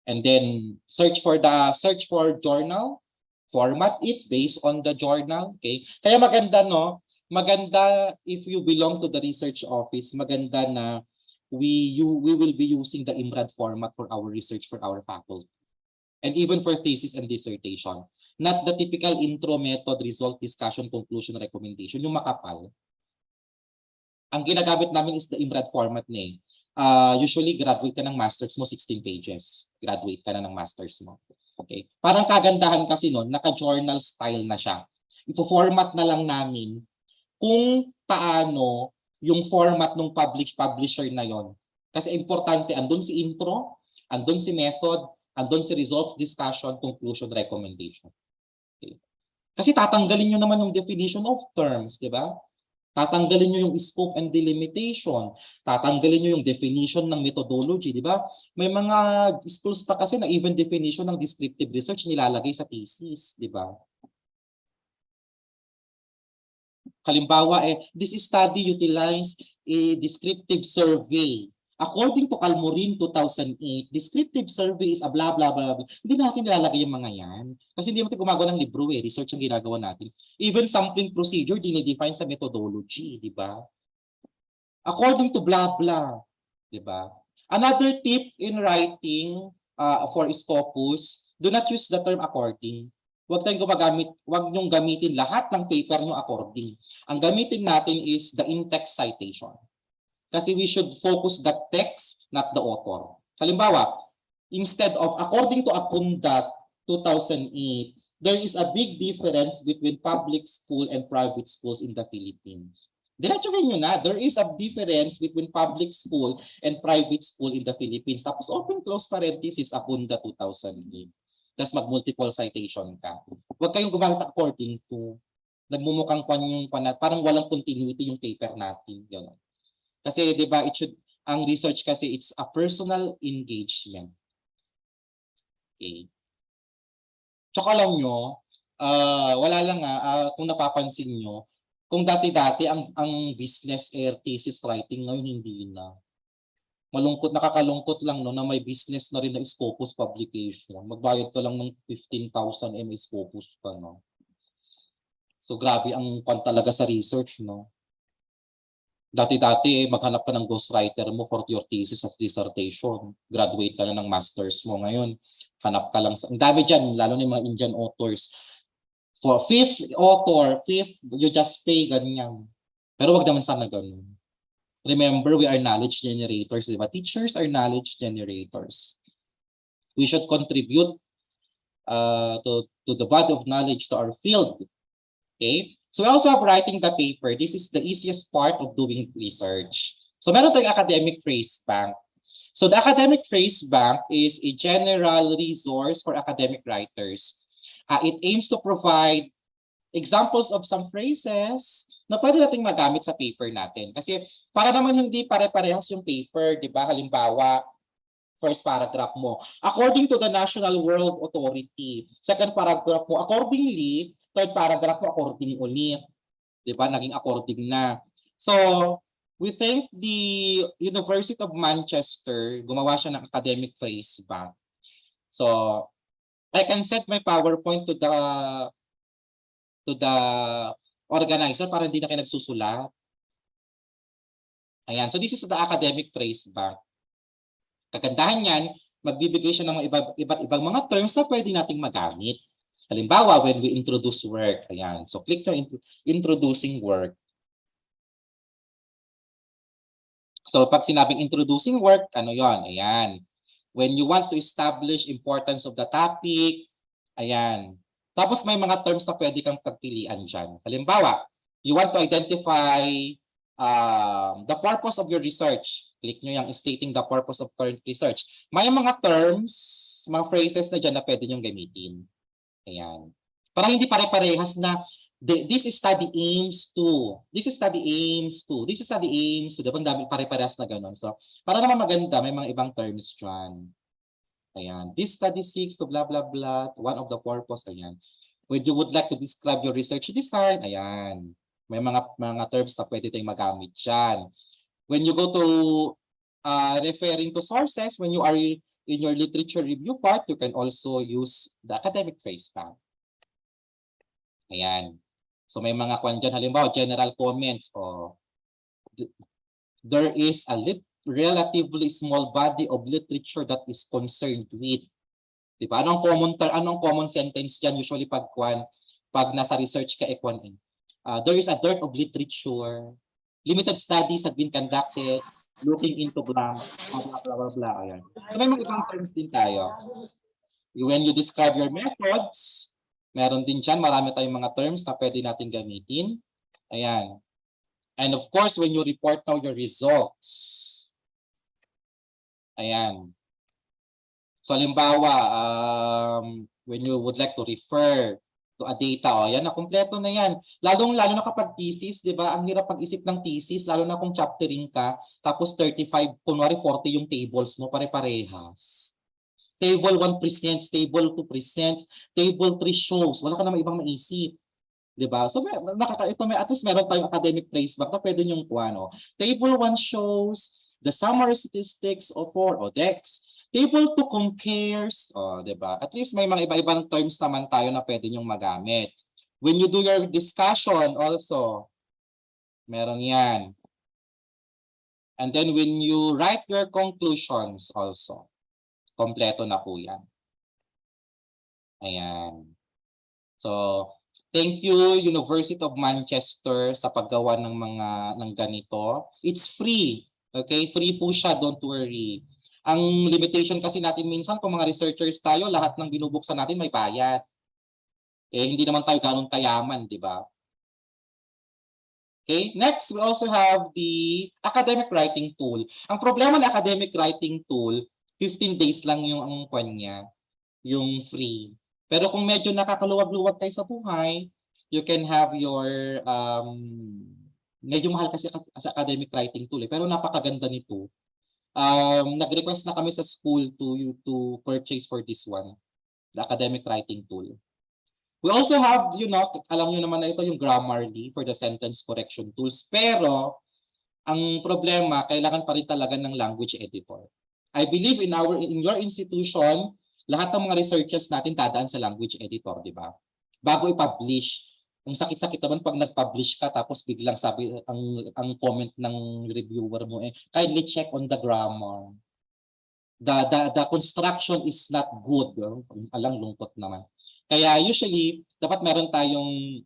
And then search for journal, format it based on the journal. Okay? Kaya maganda, no? Maganda if you belong to the research office, maganda na we will be using the IMRAD format for our research for our faculty. And even for thesis and dissertation. Not the typical intro, method, result, discussion, conclusion, recommendation. Yung makapal. Ang ginagamit namin is the IMRAD format na usually graduate ka ng masters mo 16 pages. Graduate ka na ng masters mo. Okay. Parang kagandahan kasi nun, naka-journal style na siya. Ifo-format na lang namin kung paano yung format ng publisher na yon. Kasi importante, andun si intro, andun si method, andun si results, discussion, conclusion, recommendation. Okay. Kasi tatanggalin nyo naman yung definition of terms, di ba? Tatanggalin nyo yung scope and delimitation. Tatanggalin nyo yung definition ng methodology, di ba? May mga schools pa kasi na even definition ng descriptive research nilalagay sa thesis, di ba? Halimbawa, this study utilized a descriptive survey. According to Calmorin 2008, descriptive survey is a blah, blah, blah, blah. Hindi natin nilalagay yung mga yan. Kasi hindi natin gumagawa ng libro research ang ginagawa natin. Even sampling procedure, dinidefine sa methodology, di ba? According to blah, blah, di ba? Another tip in writing for Scopus, do not use the term according. Huwag tayong gumagamit, huwag nyong gamitin lahat ng paper nyo according. Ang gamitin natin is the in-text citation. Kasi we should focus the text, not the author. Halimbawa, instead of according to Akundat 2008, there is a big difference between public school and private schools in the Philippines. Diretsuhin nyo na, there is a difference between public school and private school in the Philippines. Tapos open close parenthesis, Abunda 2008. Tapos mag-multiple citation ka. Huwag kayong gumamit according to. Nagmumukhang parang walang continuity yung paper natin. Ganun. Kasi di ba, ang research kasi it's a personal engagement. Okay. Tsaka alam nyo, wala lang kung napapansin nyo, kung dati-dati ang business thesis writing ngayon hindi na. Nakakalungkot lang no, na may business na rin na Scopus publication. Magbayad ka lang ng 15,000 Scopus pa. No? So grabe ang talaga sa research. No? Dati-dati maghanap ka ng ghostwriter mo for your thesis of dissertation. Graduate ka na ng masters mo ngayon. Hanap ka lang ang dami dyan, lalo na yung mga Indian authors. For fifth author, you just pay ganyan. Pero wag naman sana ganun. Remember, we are knowledge generators, diba? Teachers are knowledge generators. We should contribute to the body of knowledge, to our field. Okay? So we also have writing the paper. This is the easiest part of doing research. So meron tayong academic phrase bank. So the academic phrase bank is a general resource for academic writers. It aims to provide examples of some phrases na pwede nating magamit sa paper natin. Kasi para naman hindi pare-parehas yung paper, di ba? Halimbawa, first paragraph mo, according to the National World Authority. Second paragraph mo, accordingly. Third paragraph mo, according ulit. Di ba? Naging according na. So, we think the University of Manchester, gumawa siya ng academic phrase bank. So, I can set my PowerPoint to the organizer para hindi na kayo nagsusulat. Ayan. So, this is the academic phrase bank. Kagandahan yan, magbibigay siya ng mga iba't ibang mga terms na pwede nating magamit. Halimbawa, when we introduce work. Ayan. So, click nyo introducing work. So, pag sinabing introducing work, ano yon? Ayan. When you want to establish importance of the topic, ayan. Tapos may mga terms na pwede kang pagpilian dyan. Halimbawa, you want to identify the purpose of your research. Click nyo yung stating the purpose of current research. May mga terms, mga phrases na dyan na pwede nyo gamitin. Ayan. Parang hindi pare-parehas na this study aims to, this study aims to, this study aims to, diba ang dami pare-parehas na gano'n. So, para naman maganda, may mga ibang terms dyan. Ayan. This study seeks to blah, blah, blah, one of the purpose, ayan. When you would like to describe your research design, ayan. May mga terms na pwede tayong magamit dyan. When you go to referring to sources, when you are in your literature review part, you can also use the academic phrase bank. Ayan. So may mga kwan dyan, halimbawa, general comments o there is a relatively small body of literature that is concerned with. Diba? Anong common sentence dyan usually pag nasa research ka there is a dearth of literature. Limited studies have been conducted looking into blah, blah, blah, blah, blah. Ayan. So may mga ibang terms din tayo. When you describe your methods, meron din dyan, marami tayong mga terms na pwede natin gamitin. Ayan. And of course, when you report now your results. Ayan. So, halimbawa, when you would like to refer to a data, ayan, nakumpleto na yan. Lalo na kapag thesis, di ba? Ang hirap pag-isip ng thesis, lalo na kung chaptering ka, tapos 35, kunwari 40 yung tables mo, pare-parehas. Table 1 presents, table 2 presents, table 3 shows. Wala ka naman ibang maisip. Diba? So, at least meron tayong academic phrase bank na pwede niyong kuha. Table 1 shows the summary statistics of 4 o DEX. Table 2 compares. Diba? At least may mga iba-ibang terms naman tayo na pwede niyong magamit. When you do your discussion also, meron yan. And then when you write your conclusions also, kompleto na po yan. Ayan. So, thank you University of Manchester sa paggawa ng ganito. It's free. Okay? Free po siya, don't worry. Ang limitation kasi natin minsan kung mga researchers tayo, lahat ng binubuksan natin may bayad. Eh, hindi naman tayo ganun kayaman, di ba? Okay, next, we also have the academic writing tool. Ang problema ng academic writing tool, 15 days lang yung ang kwan niya, yung free. Pero kung medyo nakakaluwag-luwag kayo sa buhay, you can have your, medyo mahal kasi sa academic writing tool, pero napakaganda nito. Nag-request na kami sa school to purchase for this one, the academic writing tool. We also have, alam nyo naman na ito yung Grammarly for the sentence correction tools. Pero, ang problema, kailangan pa rin talaga ng language editor. I believe in your institution, lahat ng mga researchers natin dadaan sa language editor, di ba? Bago i-publish. Ang sakit-sakit naman pag nag-publish ka tapos biglang sabi ang comment ng reviewer mo kindly check on the grammar. The construction is not good. Alang lungkot naman. Kaya usually, dapat meron tayong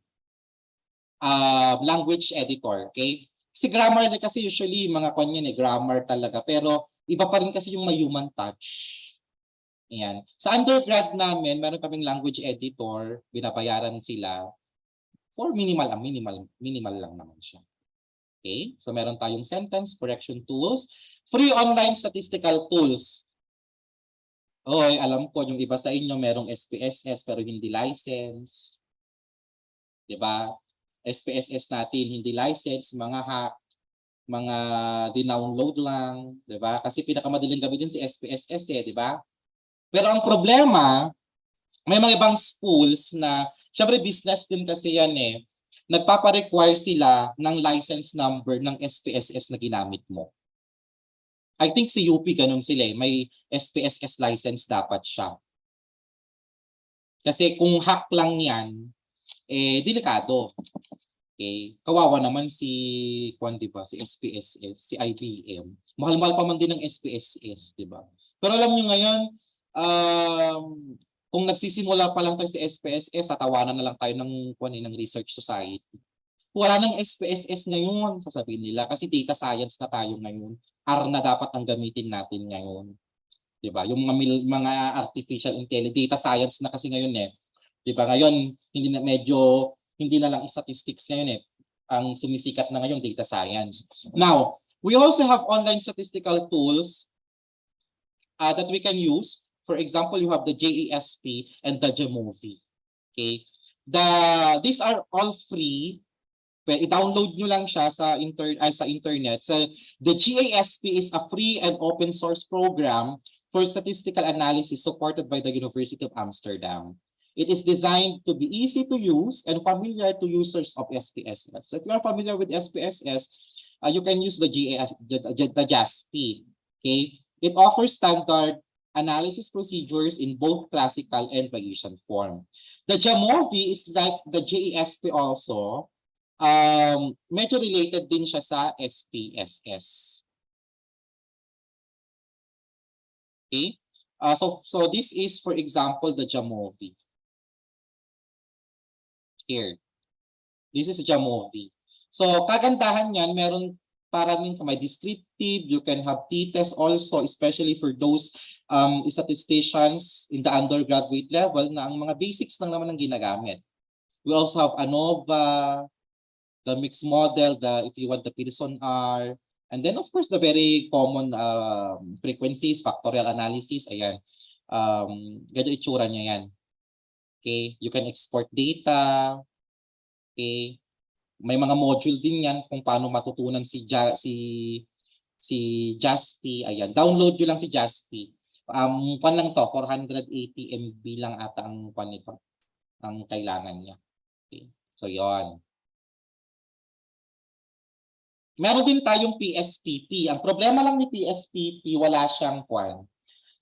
language editor, okay? Kasi grammar na kasi usually, mga kanyan grammar talaga. Pero iba pa rin kasi yung may human touch. Ayan. Sa undergrad namin, meron kaming language editor, binabayaran sila. For minimal lang naman siya. Okay? So meron tayong sentence correction tools, free online statistical tools. Oy, alam ko yung iba sa inyo merong SPSS pero hindi license. 'Di ba? SPSS natin hindi license, mga hack, mga di-download lang, 'di ba? Kasi pinakamadaling gamitin si SPSS 'di ba? Pero ang problema, may mga ibang schools na syempre business din kasi yan nagpapa-require sila ng license number ng SPSS na ginamit mo. I think si UP ganun sila may SPSS license dapat siya. Kasi kung hack lang yan, delikado. Okay? Kawawa naman si diba? Si SPSS, si IBM. Mahal-mahal pa man din ng SPSS, di ba? Pero alam niyo ngayon, kung nagsisimula pa lang tayo sa SPSS, tatawanan na lang tayo ng research society. Wala nang SPSS ngayon, sasabihin nila, kasi data science na tayo ngayon. R na dapat ang gamitin natin ngayon. 'Di ba? Yung mga artificial intelligence, data science na kasi ngayon 'Di ba? Ngayon hindi na lang statistics ngayon Ang sumisikat na ngayon data science. Now, we also have online statistical tools that we can use. For example, you have the JESP and the Jamovi. Okay? These are all free. I-download nyo lang siya sa internet. So, the GASP is a free and open source program for statistical analysis supported by the University of Amsterdam. It is designed to be easy to use and familiar to users of SPSS. So if you are familiar with SPSS, you can use the JASP. Okay? It offers standard analysis procedures in both classical and Bayesian form. The Jamovi is like the JASP also. Medyo related din siya sa SPSS. Okay? So this is, for example, the Jamovi. Here. This is Jamovi. So, kagandahan yan, meron parang may descriptive, you can have t-test also, especially for those statisticians in the undergraduate level na ang mga basics lang naman ang ginagamit. We also have ANOVA, the mixed model, if you want the Pearson R, and then of course the very common frequencies, factorial analysis, ayan. Ganyan itsura niya yan. Okay, you can export data. Okay, may mga module din yan kung paano matutunan si JASP. Ayan, download nyo lang si JASP. Pan lang to, 480 MB lang ata ang pan nito, ang kailangan niya. Okay, so yon. Meron din tayong PSPP. Ang problema lang ni PSPP, wala siyang kwan.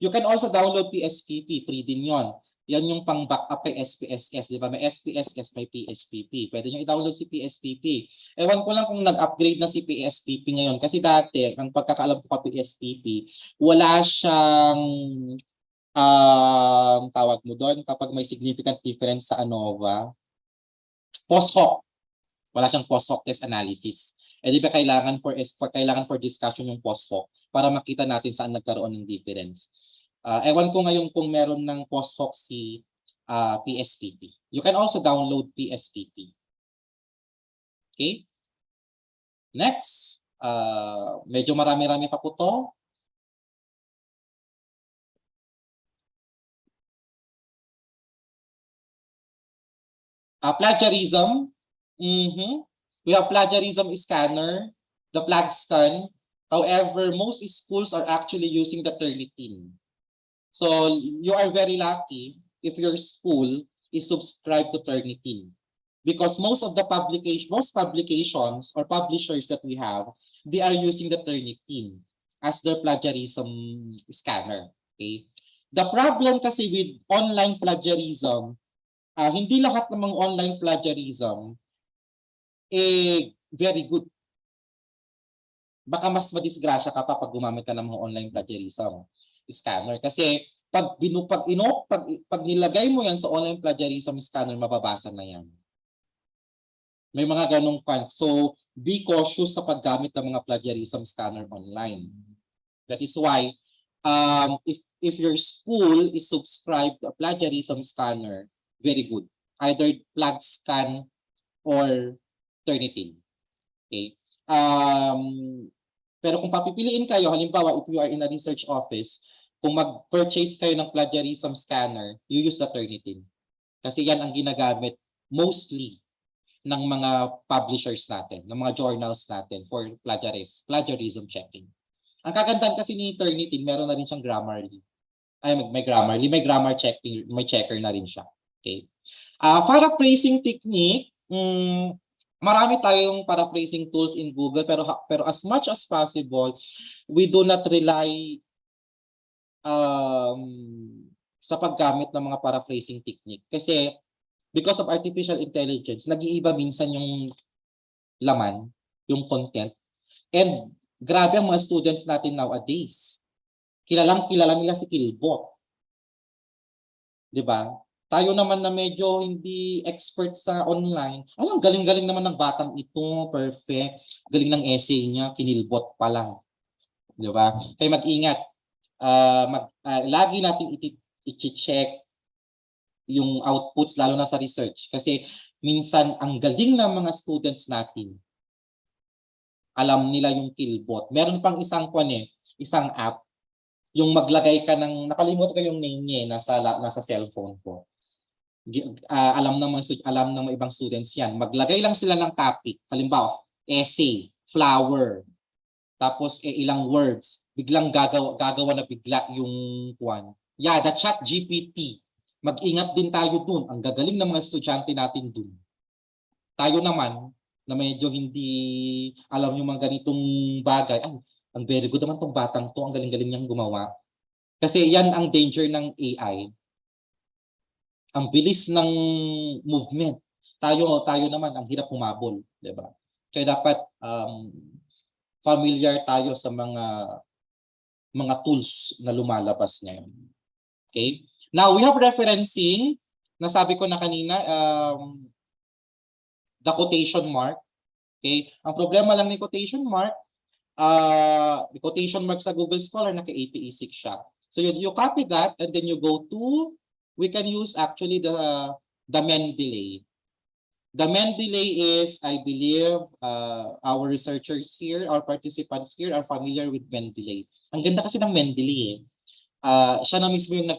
You can also download PSPP, free din yon. Yan yung pang-backup kay SPSS, di ba? May SPSS, may PSPP. Pwede nyo i-download si PSPP. Ewan ko lang kung nag-upgrade na si PSPP ngayon. Kasi dati, ang pagkakaalam ko pa PSPP, wala siyang tawag mo doon kapag may significant difference sa ANOVA. Post-hoc. Wala siyang post-hoc test analysis. Di ba kailangan for discussion yung post-hoc para makita natin saan nagkaroon ng difference. Ewan ko ngayon kung meron ng post-hoc si PSPT. You can also download PSPT. Okay? Next, medyo marami-rami pa po to. Plagiarism. We have plagiarism scanner, the flag scan. However, most schools are actually using the Turnitin. So you are very lucky if your school is subscribed to Turnitin. Because most publications or publishers that we have, they are using the Turnitin as their plagiarism scanner. Okay? The problem kasi with online plagiarism, hindi lahat ng mga online plagiarism very good. Baka mas madisgrasya ka pa pag gumamit ka ng mga online plagiarism scanner. Kasi pag nilagay mo yan sa online plagiarism scanner, mababasa na yan. May mga ganong pan. So, be cautious sa paggamit ng mga plagiarism scanner online. That is why, if your school is subscribed to a plagiarism scanner, very good. Either PlagScan or Turnitin. Okay? Pero kung papipiliin kayo, halimbawa, if you are in a research office, kung mag-purchase kayo ng plagiarism scanner, you use the Turnitin. Kasi yan ang ginagamit mostly ng mga publishers natin, ng mga journals natin for plagiarism checking. Ang kagandahan kasi ni Turnitin, meron na rin siyang Grammarly. May Grammarly, may grammar checking, may checker na rin siya. Okay. Paraphrasing technique, marami tayong paraphrasing tools in Google, pero as much as possible, we do not rely sa paggamit ng mga paraphrasing technique. Kasi because of artificial intelligence, nag-iiba minsan yung laman, yung content. And grabe ang mga students natin nowadays. Kilala nila si Kilbot. 'Di ba? Tayo naman na medyo hindi expert sa online. Alam, galing-galing naman ng batang ito, perfect. Galing ng essay niya, kinilbot pa lang. 'Di ba? Kaya mag-ingat. Lagi nating i-check yung outputs lalo na sa research kasi minsan ang galing ng mga students natin. Alam nila yung Kilbot. Meron pang isang app yung maglagay ka ng nakalimutan ko yung name niya nasa cellphone ko. Alam ng mga ibang students yan. Maglagay lang sila ng topic. Halimbawa, essay, flower, tapos ilang words. Biglang gagawa na bigla yung one. Yeah, the chat GPT. Mag-ingat din tayo dun. Ang gagaling ng mga estudyante natin dun. Tayo naman, na medyo hindi alam yung mga ganitong bagay. Ang very good naman tong batang to. Ang galing-galing niyang gumawa. Kasi yan ang danger ng AI. Ang bilis ng movement. Tayo naman ang hirap humabol, 'di ba? Kaya dapat familiar tayo sa mga tools na lumalabas ngayon. Okay? Now we have referencing, nasabi ko na kanina, the quotation mark. Okay? Ang problema lang ni quotation mark, sa Google Scholar naka-APE6 siya. So you copy that and then you go to, we can use actually the Mendeley. The Mendeley is, I believe, our researchers here, our participants here are familiar with Mendeley. Ang ganda kasi ng Mendeley siya na mismo yung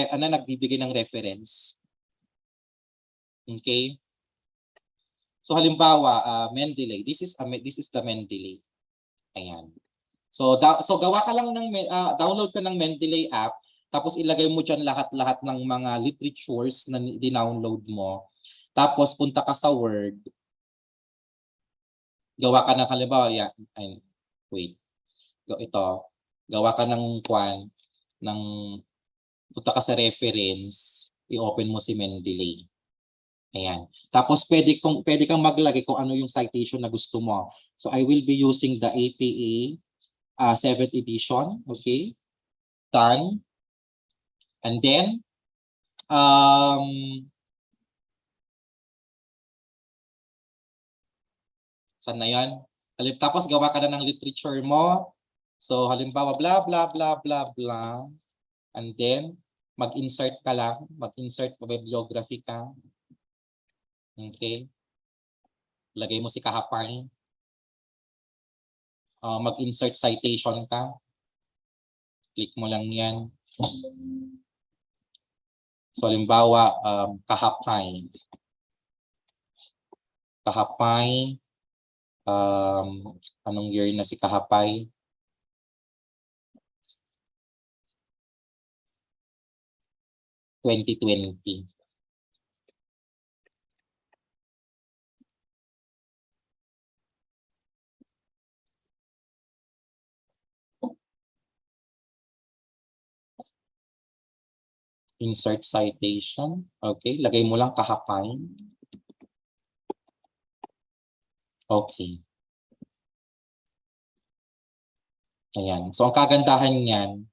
nagbibigay ng reference. Okay? So halimbawa, Mendeley, this is the Mendeley. Ayan. So gawa ka lang ng download ka ng Mendeley app, tapos ilagay mo diyan lahat-lahat ng mga literatures na di-download mo. Tapos punta ka sa Word. Gawa ka ng halimbawa, gawa ka ng punta ka sa reference, i-open mo si Mendeley. Ayan. Tapos pwede kang maglagay kung ano yung citation na gusto mo. So I will be using the APA 7th edition, okay? Done. And then saan na yan? Tapos gawa ka na ng literature mo. So halimbawa blah blah blah blah blah. And then, mag-insert ka lang. Mag-insert bibliography ka. Okay? Lagay mo si Kahapay. Mag-insert citation ka. Click mo lang yan. So, halimbawa, Kahapay. Kahapay. Anong year na si Kahapay? (2020). Insert citation. Okay, lagay mo lang Kahapay. Okay. Ayan. So, ang kagandahan niyan,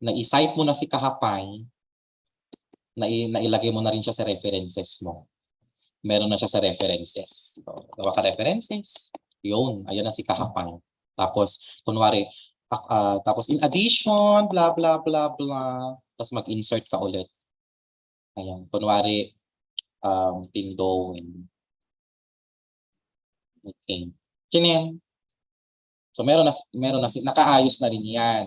na i-cite mo na si Kahapay, nailagay mo na rin siya sa references mo. Meron na siya sa references. So, gawa ka references. Yun, ayan na si Kahapay. Tapos, kunwari, tapos in addition, blah, blah, blah, blah. Tapos mag-insert ka ulit. Ayan, kunwari, Tindowen. Okay. Kinin. So, meron na, nakaayos na rin yan.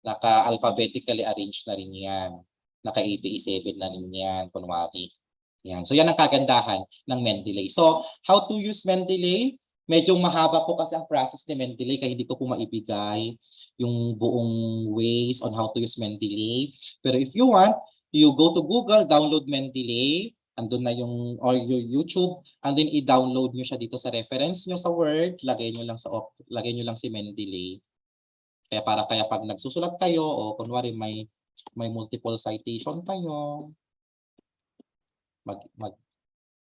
Naka-alphabetically arranged na rin yan. Naka-APE 7 na rin yan, kunwari. Yan. So, yan ang kagandahan ng Mendeley. So, how to use Mendeley? Medyo mahaba po kasi ang process ni Mendeley kaya hindi ko po maibigay yung buong ways on how to use Mendeley. Pero if you want, you go to Google, download Mendeley, andun na yung, or your YouTube, and then i-download nyo siya dito sa reference nyo sa Word, lagay nyo lang si Mendeley. Kaya pag nagsusulat kayo, o kunwari may multiple citation kayo,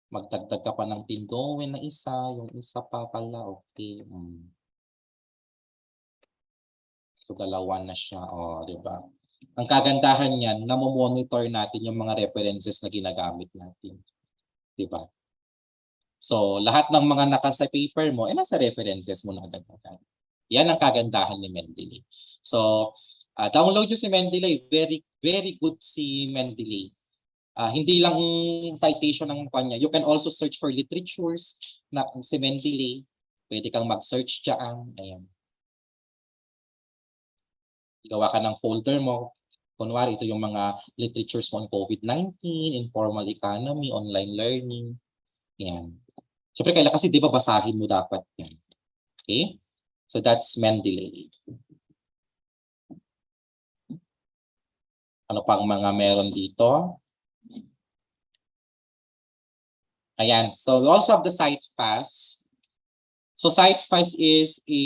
magdagdag ka pa ng Tindowen na isa, yung isa pa pala, okay. So, dalawa na siya, di ba? Ang kagandahan niyan, namo-monitor natin yung mga references na ginagamit natin. Di ba? So, lahat ng mga nasa paper mo, nasa references mo na agad. Yan ang kagandahan ni Mendeley. So, download nyo si Mendeley. Very, very good si Mendeley. Hindi lang citation ng kanya. You can also search for literatures na si Mendeley. Pwede kang mag-search dyan. Ayan. Gawa ka ng folder mo. Kunwari, ito yung mga literatures mo on COVID-19, informal economy, online learning. Ayan. Siyempre, kailangan kasi di ba basahin mo dapat yan. Okay? So that's Mendeley. Ano pang mga meron dito? Ayan. So we also have the SiteFast. So SiteFast is a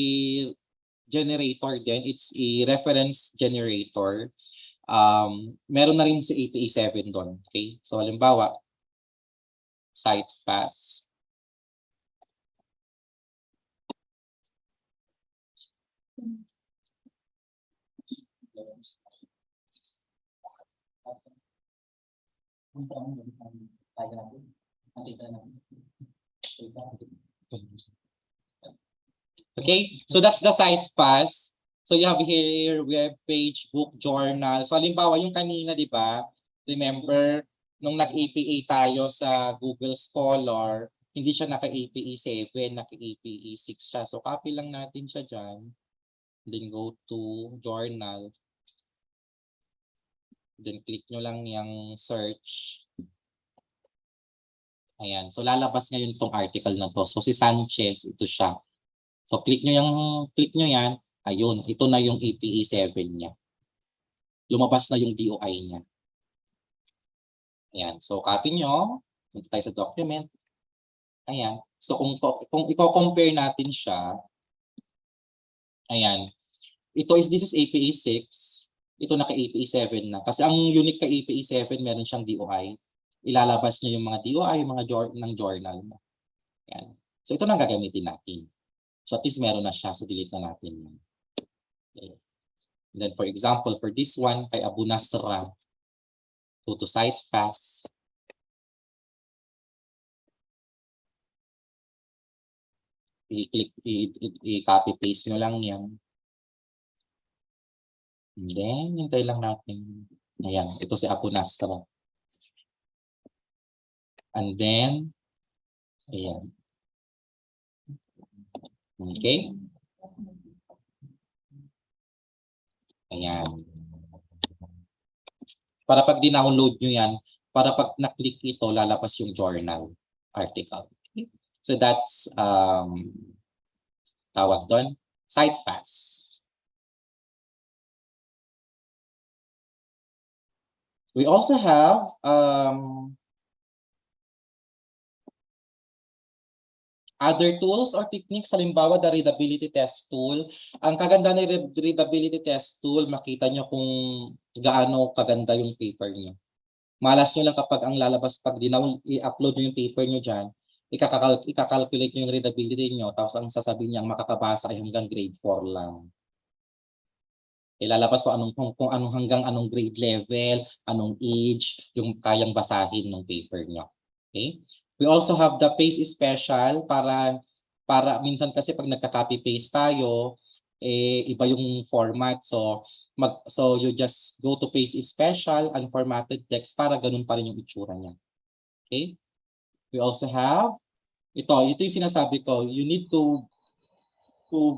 generator din. It's a reference generator. Meron na rin si APA 7 doon. Okay? So halimbawa, SiteFast. Okay, so that's the SiteFast. So you have here web page, book, journal. So halimbawa yung kanina, di ba? Remember, nung nag-APA tayo sa Google Scholar, hindi siya naka-APA 7, naka-APA 6 siya. So copy lang natin siya dyan. Then go to journal. Then click nyo lang yung search. Ayan. So lalabas ngayon itong article na to. So si Sanchez, ito siya. So click nyo yan. Ayun, ito na yung APA 7 niya. Lumabas na yung DOI niya. Ayan. So copy nyo. Punta tayo sa document. Ayan. So kung i-compare natin siya, ayan. This is APA 6. Ito naka-APA 7 na. Kasi ang unique ka APA 7, meron siyang DOI. Ilalabas niya yung mga DOI, yung mga ng journal mo. Ayan. So ito na gagamitin natin. So at least meron na siya. So delete na natin. Okay. And then for example, for this one, kay Abu Nasra, go to SiteFast. I-copy paste nyo lang yan. And then, hintay lang natin. Ayan, ito si Apo Nastra. And then, ayan. Okay? Ayan. Para pag dinownload nyo yan, para pag na-click ito, lalabas yung journal article. Okay? So that's, tawag doon, CiteFast. We also have other tools or techniques, halimbawa the readability test tool. Ang kaganda ng readability test tool, makita nyo kung gaano kaganda yung paper nyo. Malas nyo lang kapag ang lalabas, pag i-upload nyo yung paper nyo dyan, ikakalculate nyo yung readability nyo, tapos ang sasabihin niya, ang makakabasa ay hanggang grade 4 lang. Ilalabas ko kung anong hanggang anong grade level, anong age, yung kayang basahin ng paper nyo. Okay? We also have the paste special para minsan kasi pag nagka-copy-paste tayo, iba yung format. So you just go to paste special, unformatted text para ganun pa rin yung itsura niya. Okay? We also have ito yung sinasabi ko, you need to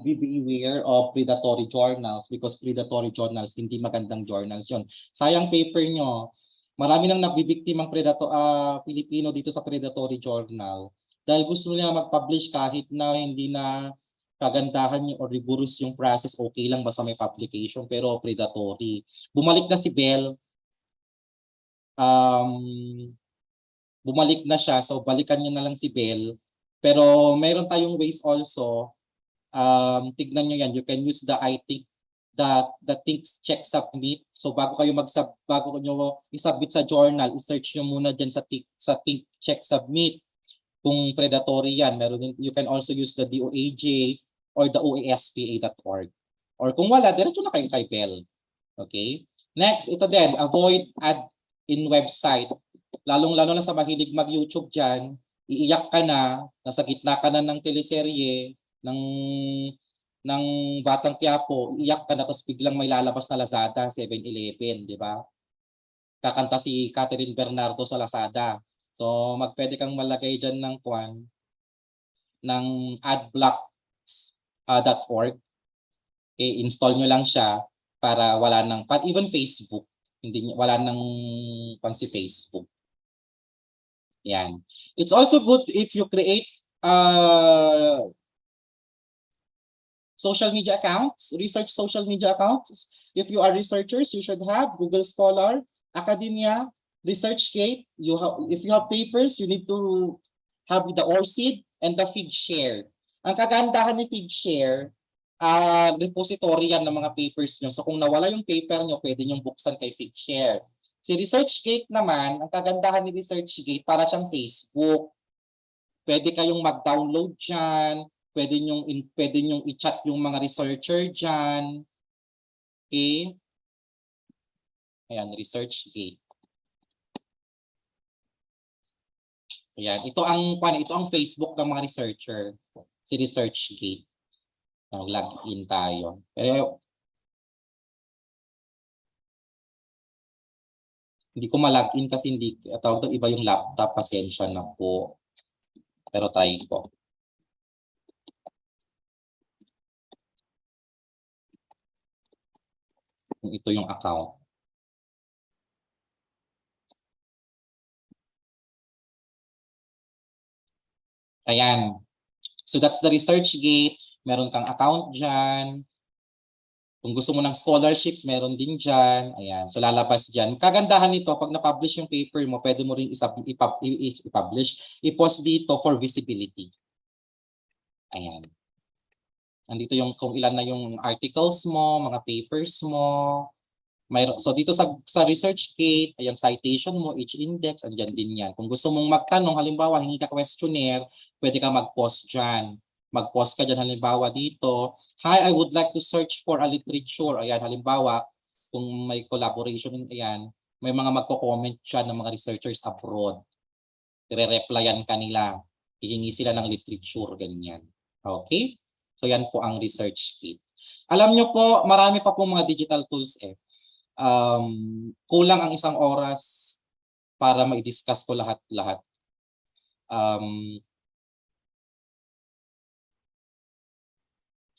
be aware of predatory journals because predatory journals, hindi magandang journals yon. Sayang paper nyo. Marami nang nabibiktimang Pilipino dito sa predatory journal dahil gusto nila mag-publish kahit na hindi na kagandahan niyo or rigorous yung process, okay lang basta may publication, pero predatory. Bumalik na si Bell. Bumalik na siya, so balikan niyo na lang si Bell. Pero meron tayong ways also. Tignan nyo yan, you can use the think check submit. So bago nyo i-submit sa journal, i-search nyo muna dyan sa think check submit kung predatory yan. You can also use the DOAJ or the oaspa.org. Or kung wala, diretso na kayo kay Bell. Okay? Next, ito din, avoid ad in website. Lalong-lalo na sa mahilig mag-YouTube dyan, iiyak ka na, nasa gitna ka na ng teleserye, ng Batang Quiapo, iyak ka na tapos biglang may lalabas na Lazada, 7-Eleven, di ba? Kakanta si Catherine Bernardo sa Lazada. So, pwede kang malagay dyan ng adblocks.org. Install nyo lang siya para wala nang, even Facebook, wala nang si Facebook. Yan. It's also good if you create social media accounts, research social media accounts. If you are researchers, you should have Google Scholar, Academia, ResearchGate. If you have papers, you need to have the ORCID and the Figshare. Ang kagandahan ni Figshare, repository yan ng mga papers nyo. So kung nawala yung paper nyo, pwede nyo buksan kay Figshare. Si ResearchGate naman, ang kagandahan ni ResearchGate, para siyang Facebook. Pwede kayong mag-download dyan. Pwede nyong i-chat yung mga researcher dyan. Okay? Ayan, ResearchGate. Ayan, ito ang Facebook ng mga researcher. Si ResearchGate. Log-in tayo. Pero hindi ko ma-login kasi iba yung laptop. Pasensya na po. Pero try ko. Ito yung account. Ayan. So that's the ResearchGate. Meron kang account dyan. Kung gusto mo ng scholarships, meron din dyan. Ayan. So lalabas dyan. Kagandahan nito, pag na-publish yung paper mo, pwede mo rin i-publish, i-post dito for visibility. Ayan. Nandito yung kung ilan na yung articles mo, mga papers mo. So dito sa ResearchGate, yung citation mo, each index, andyan din yan. Kung gusto mong magtanong, halimbawa, hingi ka questionnaire, pwede ka mag-post dyan. Mag-post ka dyan, halimbawa dito, hi, I would like to search for a literature. Ayan, halimbawa, kung may collaboration, ayan, may mga magko-comment dyan ng mga researchers abroad. I-replyan kanila. Hihingi sila ng literature, ganyan. Okay? So yan po ang ResearchGate. Alam nyo po, marami pa po mga digital tools eh. Kulang ang isang oras para ma-discuss ko lahat-lahat.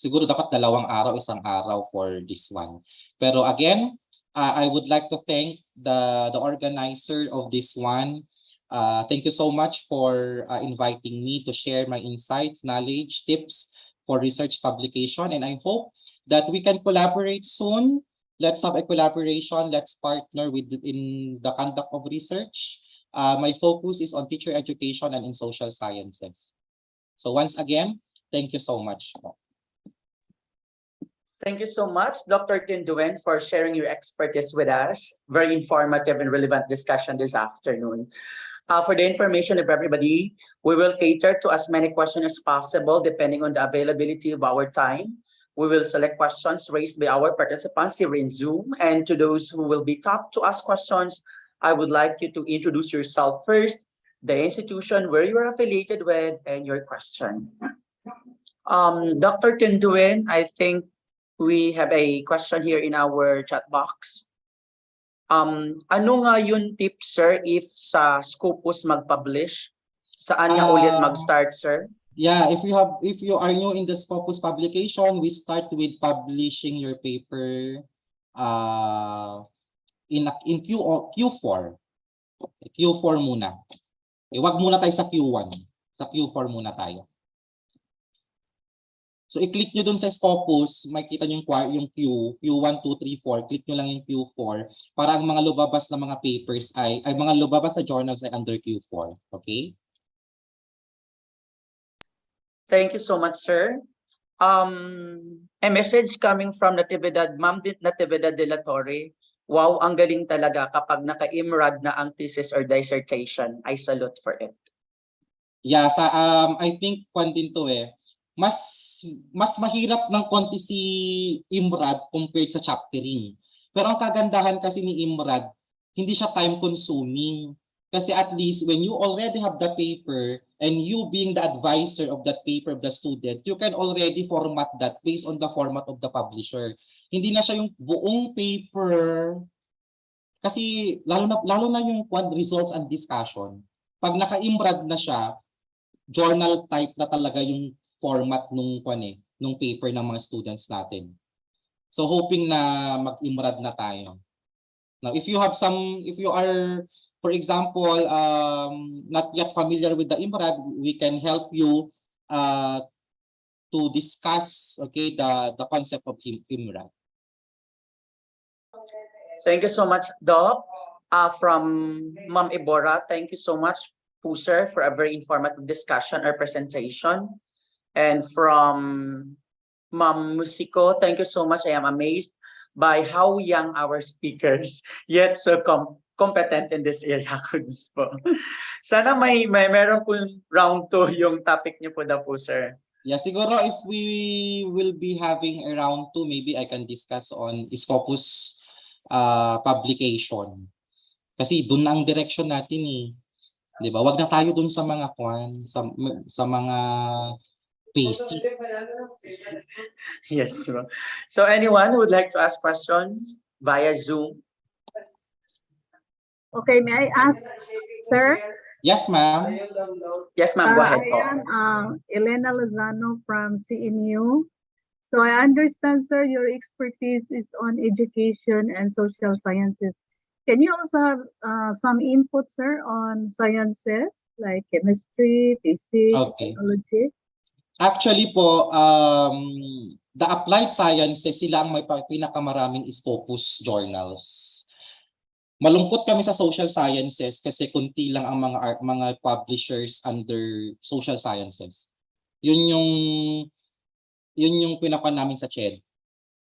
Siguro dapat 2 araw, 1 araw for this one. Pero again, I would like to thank the organizer of this one. Thank you so much for inviting me to share my insights, knowledge, tips for research publication. And I hope that we can collaborate soon. Let's have a collaboration. Let's partner in the conduct of research. My focus is on teacher education and in social sciences. So once again, thank you so much. Thank you so much, Dr. Tindowen, for sharing your expertise with us. Very informative and relevant discussion this afternoon. For the information of everybody, we will cater to as many questions as possible depending on the availability of our time. We will select questions raised by our participants here in Zoom. And to those who will be tapped to ask questions, I would like you to introduce yourself first, the institution where you are affiliated with, and your question. Dr. Tindowen, I think we have a question here in our chat box. Ano nga yung tip, sir, if sa Scopus mag-publish? Saan nga ulit mag-start, sir? Yeah, if you are new in the Scopus publication, we start with publishing your paper in Q4. Q4 muna. Wag muna tayo sa Q1. Sa Q4 muna tayo. So i-click nyo dun sa Scopus, makikita nyo yung Q1, 2, 3, 4. Click nyo lang yung Q4 para ang mga lumabas na mga papers ay mga lumabas na journals ay under Q4. Okay? Thank you so much, sir. A message coming from Natividad, Ma'am Natividad de la Torre. Wow, ang galing talaga kapag naka-IMRAD na ang thesis or dissertation. I salute for it. Yeah, I think din to eh. Mas mahirap ng konti si IMRAD compared sa chaptering. Pero ang kagandahan kasi ni IMRAD, hindi siya time consuming. Kasi at least when you already have the paper and you being the advisor of that paper of the student, you can already format that based on the format of the publisher. Hindi na siya yung buong paper. Kasi lalo na yung results and discussion. Pag naka-IMRAD na siya, journal type na talaga yung format nung paper ng mga students natin. So hoping na mag-IMRAD na tayo. Now if you are, for example, not yet familiar with the IMRAD, we can help you to discuss the concept of IMRAD. Thank you so much, Doc. From Ma'am Ibora, thank you so much, sir, for a very informative discussion or presentation. And from Ma'am Musico, thank you so much. I am amazed by how young our speakers, yet so competent in this area. Sana meron po round 2 yung topic niyo po daw po, sir. Yeah, siguro if we will be having a round 2, maybe I can discuss on Scopus publication. Kasi doon na ang direction natin eh. 'Di ba? Wag na tayo doon sa mga sa mga basic. Yes. So anyone who would like to ask questions via Zoom? Okay, may I ask, sir? Yes, ma'am. Yes, ma'am. Go ahead po. I am Elena Lozano from CNU. So I understand, sir, your expertise is on education and social sciences. Can you also have some input, sir, on sciences like chemistry, physics, technology? Actually po, the applied sciences, sila ang may pinakamaraming Scopus journals. Malungkot kami sa social sciences kasi kunti lang ang mga publishers under social sciences. Yun yung pinapan namin sa CHED.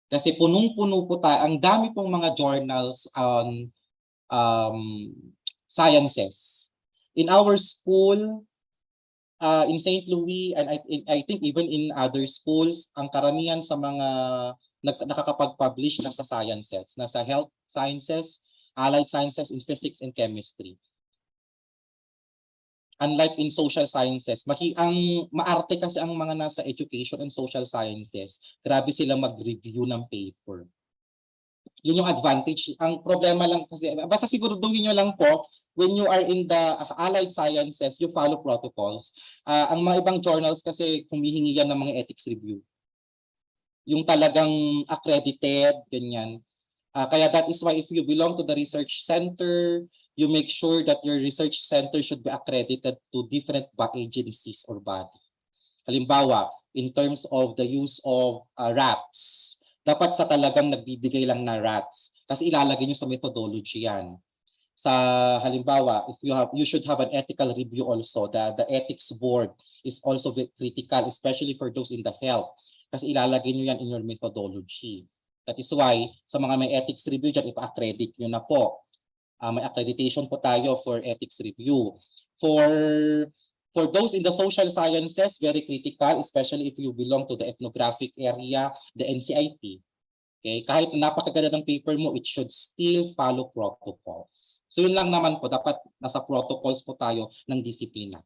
Kasi punong-puno po tayo, ang dami pong mga journals on sciences. In our school, in St. Louis, and I think even in other schools, ang karamihan sa mga nakakapag-publish na sa sciences, nasa health sciences, allied sciences, in physics and chemistry. Unlike in social sciences, ang maarte kasi ang mga nasa education and social sciences, grabe sila mag-review ng paper. Yun yung advantage. Ang problema lang kasi, basta siguraduhin nyo lang po, when you are in the allied sciences, you follow protocols. Ang mga ibang journals kasi humihingi yan ng mga ethics review. Yung talagang accredited, ganyan. Kaya that is why if you belong to the research center, you make sure that your research center should be accredited to different agencies or body. Halimbawa, in terms of the use of rats, dapat sa talagang nagbibigay lang na rats kasi ilalagay nyo sa methodology yan. Sa halimbawa, if you should have an ethical review also. The ethics board is also very critical, especially for those in the health kasi ilalagay nyo yan in your methodology. That is why sa mga may ethics review dyan, ipa-accredit nyo na po. May accreditation po tayo for ethics review. For those in the social sciences, very critical, especially if you belong to the ethnographic area, the NCIP. Okay? Kahit napakaganda ng paper mo, it should still follow protocols. So yun lang naman po, dapat nasa protocols po tayo ng disiplina.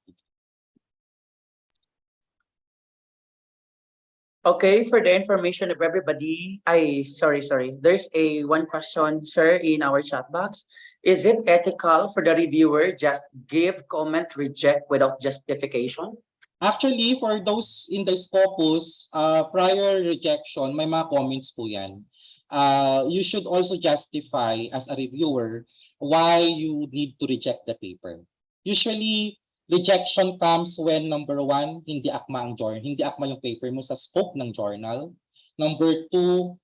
Okay, for the information of everybody, sorry. There's one question, sir, in our chat box. Is it ethical for the reviewer just give, comment, reject without justification? Actually, for those in the Scopus, prior rejection, may mga comments po yan. You should also justify as a reviewer why you need to reject the paper. Usually, rejection comes when number one, hindi akma ang journal, hindi akma yung paper mo sa scope ng journal. Number two,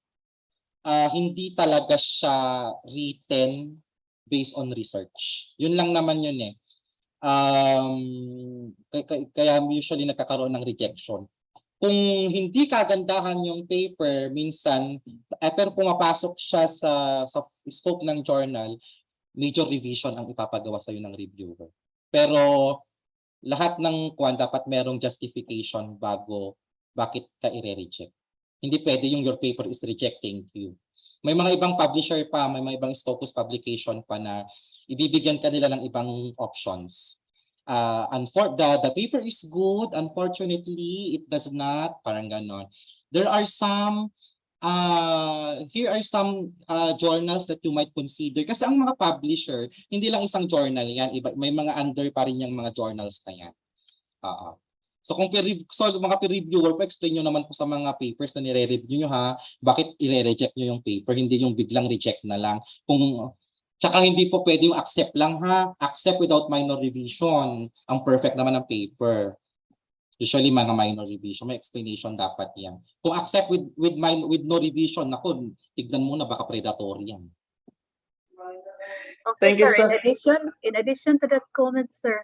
hindi talaga siya written based on research. Yun lang naman yun eh. Kaya usually nagkakaroon ng rejection. Kung hindi kagandahan yung paper, minsan, pero pumapasok siya sa scope ng journal, major revision ang ipapagawa sa'yo ng reviewer. Pero lahat ng kwan dapat merong justification bago bakit ka i-reject. Hindi pwede yung your paper is rejecting you. May mga ibang publisher pa, may mga ibang Scopus publication pa na ibibigyan ka nila ng ibang options. The paper is good, unfortunately, it does not, parang ganon. There are some, here are some journals that you might consider. Kasi ang mga publisher, hindi lang isang journal yan, may mga under pa rin yung mga journals na yan. So kung mga peer reviewer po, explain nyo naman po sa mga papers na nire-review nyo ha, bakit i-reject nyo yung paper, hindi yung biglang reject na lang. Tsaka hindi po pwede yung accept lang ha, accept without minor revision. Ang perfect naman ng paper. Usually mga minor revision, may explanation dapat yan. Kung accept with no revision, naku, tignan mo na baka predatory yan. Okay, Thank you, sir. sir. In addition to that comment, sir,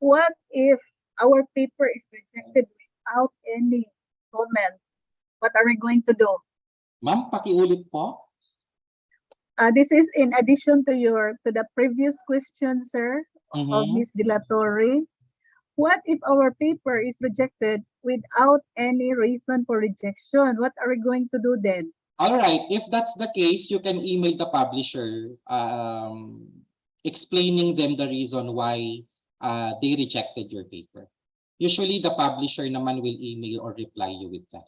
what if our paper is rejected without any comment? What are we going to do? Ma'am, pakiulit po. This is in addition to the previous question, sir, of Ms. Dilatorre. What if our paper is rejected without any reason for rejection? What are we going to do then? All right, if that's the case, you can email the publisher explaining them the reason why they rejected your paper. Usually, the publisher naman will email or reply you with that.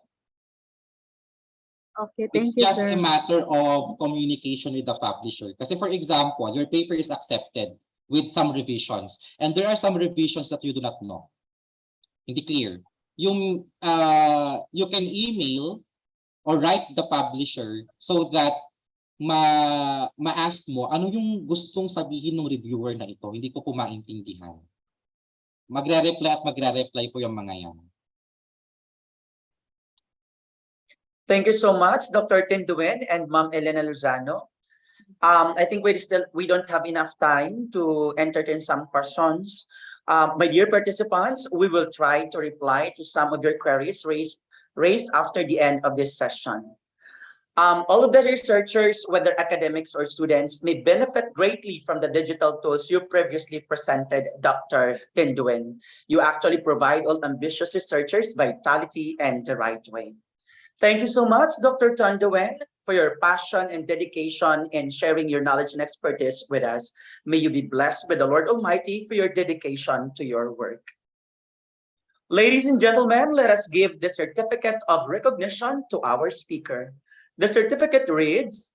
Okay, thank you, It's just sir. a matter of communication with the publisher. Kasi for example, your paper is accepted with some revisions, and there are some revisions that you do not know. Hindi clear. You can email or write the publisher so that ma-ask mo ano yung gustong sabihin ng reviewer na ito. Hindi ko po maintindihan. Magre-reply at magre-reply po yung mga yan. Thank you so much, Dr. Tindowen and Ma'am Elena Lozano. I think we don't have enough time to entertain some questions. My dear participants, we will try to reply to some of your queries raised after the end of this session. All of the researchers, whether academics or students, may benefit greatly from the digital tools you previously presented, Dr. Tindowen. You actually provide all ambitious researchers vitality and the right way. Thank you so much, Dr. Tindowen, for your passion and dedication in sharing your knowledge and expertise with us. May you be blessed by the Lord Almighty for your dedication to your work. Ladies and gentlemen, let us give the certificate of recognition to our speaker. The certificate reads,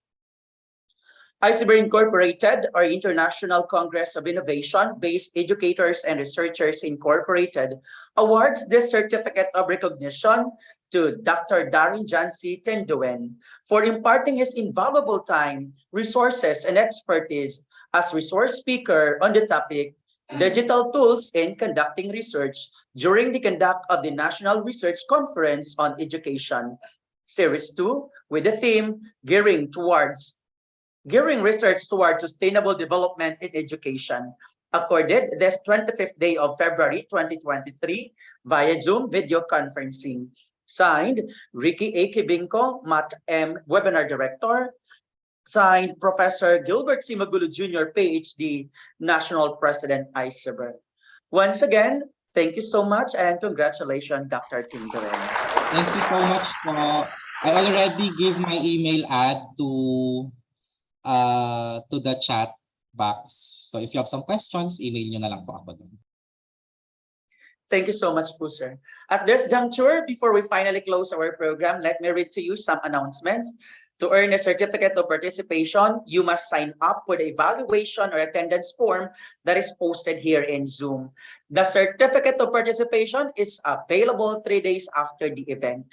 ICBR Incorporated, or International Congress of Innovation-Based Educators and Researchers Incorporated, awards this certificate of recognition to Dr. Darin Tindowen for imparting his invaluable time, resources, and expertise as resource speaker on the topic Digital Tools in Conducting Research during the conduct of the National Research Conference on Education, Series 2, with the theme Gearing Research Towards Sustainable Development in Education, accorded this 25th day of February 2023 via Zoom video conferencing. Signed, Ricky A. Kibinko, Matt M. Webinar Director. Signed, Professor Gilbert C. Magulo Jr., PhD, National President, ICBR. Once again, thank you so much and congratulations, Dr. Tindowen. Thank you so much po. I already give my email ad to the chat box. So if you have some questions, email nyo na lang po ako doon. Thank you so much, po, sir. At this juncture, before we finally close our program, let me read to you some announcements. To earn a certificate of participation, you must sign up with the evaluation or attendance form that is posted here in Zoom. The certificate of participation is available 3 days after the event.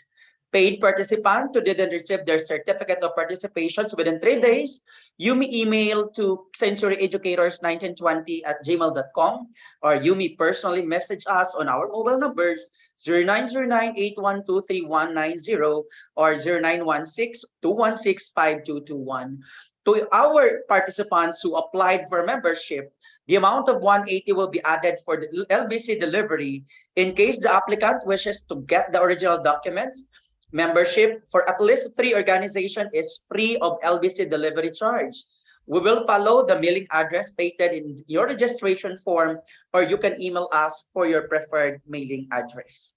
Paid participant who didn't receive their certificate of participation within 3 days, you may email to centuryeducators1920@gmail.com, or you may personally message us on our mobile numbers 0909-812-3190 or 0916-216-5221. To our participants who applied for membership, the amount of 180 will be added for the LBC delivery. In case the applicant wishes to get the original documents, membership for at least 3 organizations is free of LBC delivery charge. We will follow the mailing address stated in your registration form, or you can email us for your preferred mailing address.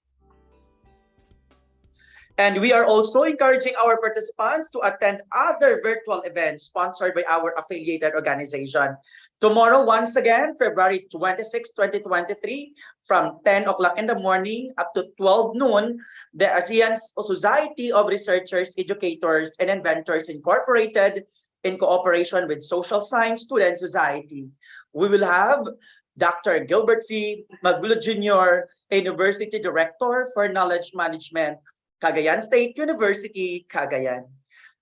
And we are also encouraging our participants to attend other virtual events sponsored by our affiliated organization. Tomorrow, once again, February 26, 2023, from 10 o'clock in the morning up to 12 noon, the ASEAN Society of Researchers, Educators, and Inventors Incorporated, in cooperation with Social Science Student Society. We will have Dr. Gilbert C. Magulo Jr., University Director for Knowledge Management, Cagayan State University, Cagayan.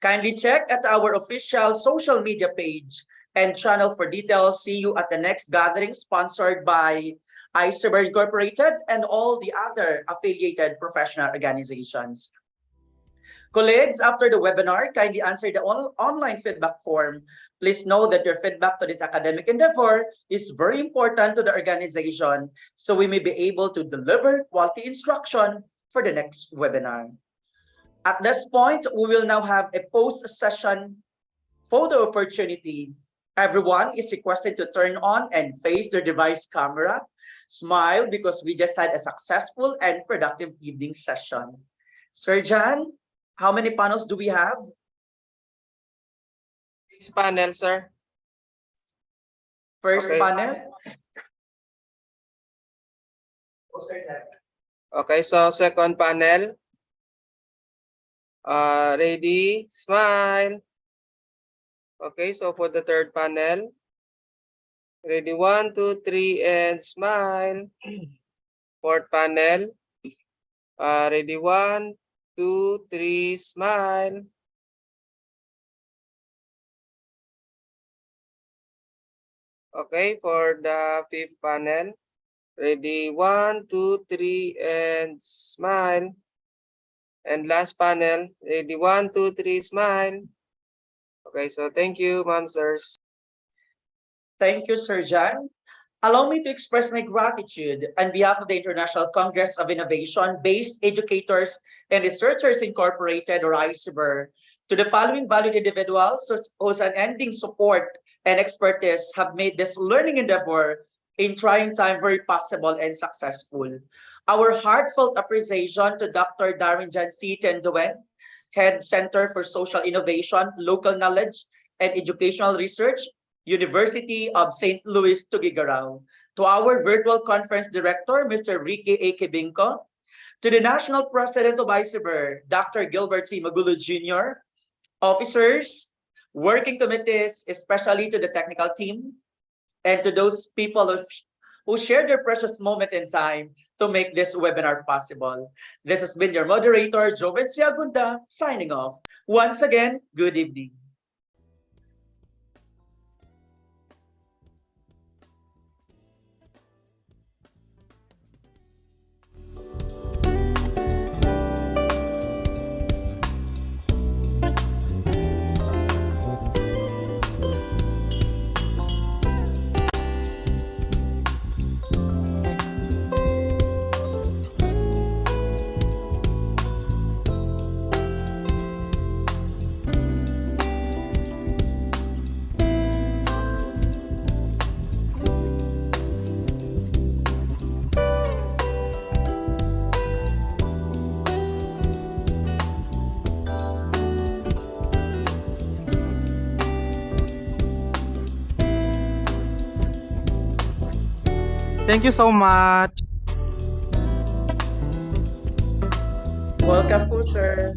Kindly check at our official social media page and channel for details. See you at the next gathering sponsored by ICBR Incorporated and all the other affiliated professional organizations. Colleagues, after the webinar, kindly answer the online feedback form. Please know that your feedback to this academic endeavor is very important to the organization, so we may be able to deliver quality instruction for the next webinar. At this point, we will now have a post-session photo opportunity. Everyone is requested to turn on and face their device camera. Smile because we just had a successful and productive evening session. Sir Jan, how many panels do we have? 6 panel, sir. First panel. Okay, so second panel. Ready, smile. Okay, so for the third panel. Ready, 1, 2, 3, and smile. Fourth panel. Ready, 1, 2, 3, smile. Okay, for the fifth panel. Ready, 1, 2, 3, and smile. And last panel, ready, 1, 2, 3, smile. Okay, so thank you, ma'am, sirs. Thank you, Sir Jan. Allow me to express my gratitude on behalf of the International Congress of Innovation-Based Educators and Researchers Incorporated, or ICBR, to the following valued individuals whose unending support and expertise have made this learning endeavor in trying time very possible and successful. Our heartfelt appreciation to Dr. Darin Tindowen, Head Center for Social Innovation, Local Knowledge, and Educational Research, University of St. Louis, Tuguegarao. To our virtual conference director, Mr. Ricky A. Kibinko. To the National President of ICIBER, Dr. Gilbert C. Magulo Jr., officers, working committees, especially to the technical team, and to those people who shared their precious moment in time to make this webinar possible. This has been your moderator, Joven Siagunda, signing off. Once again, good evening. Thank you so much. Welcome po, sir.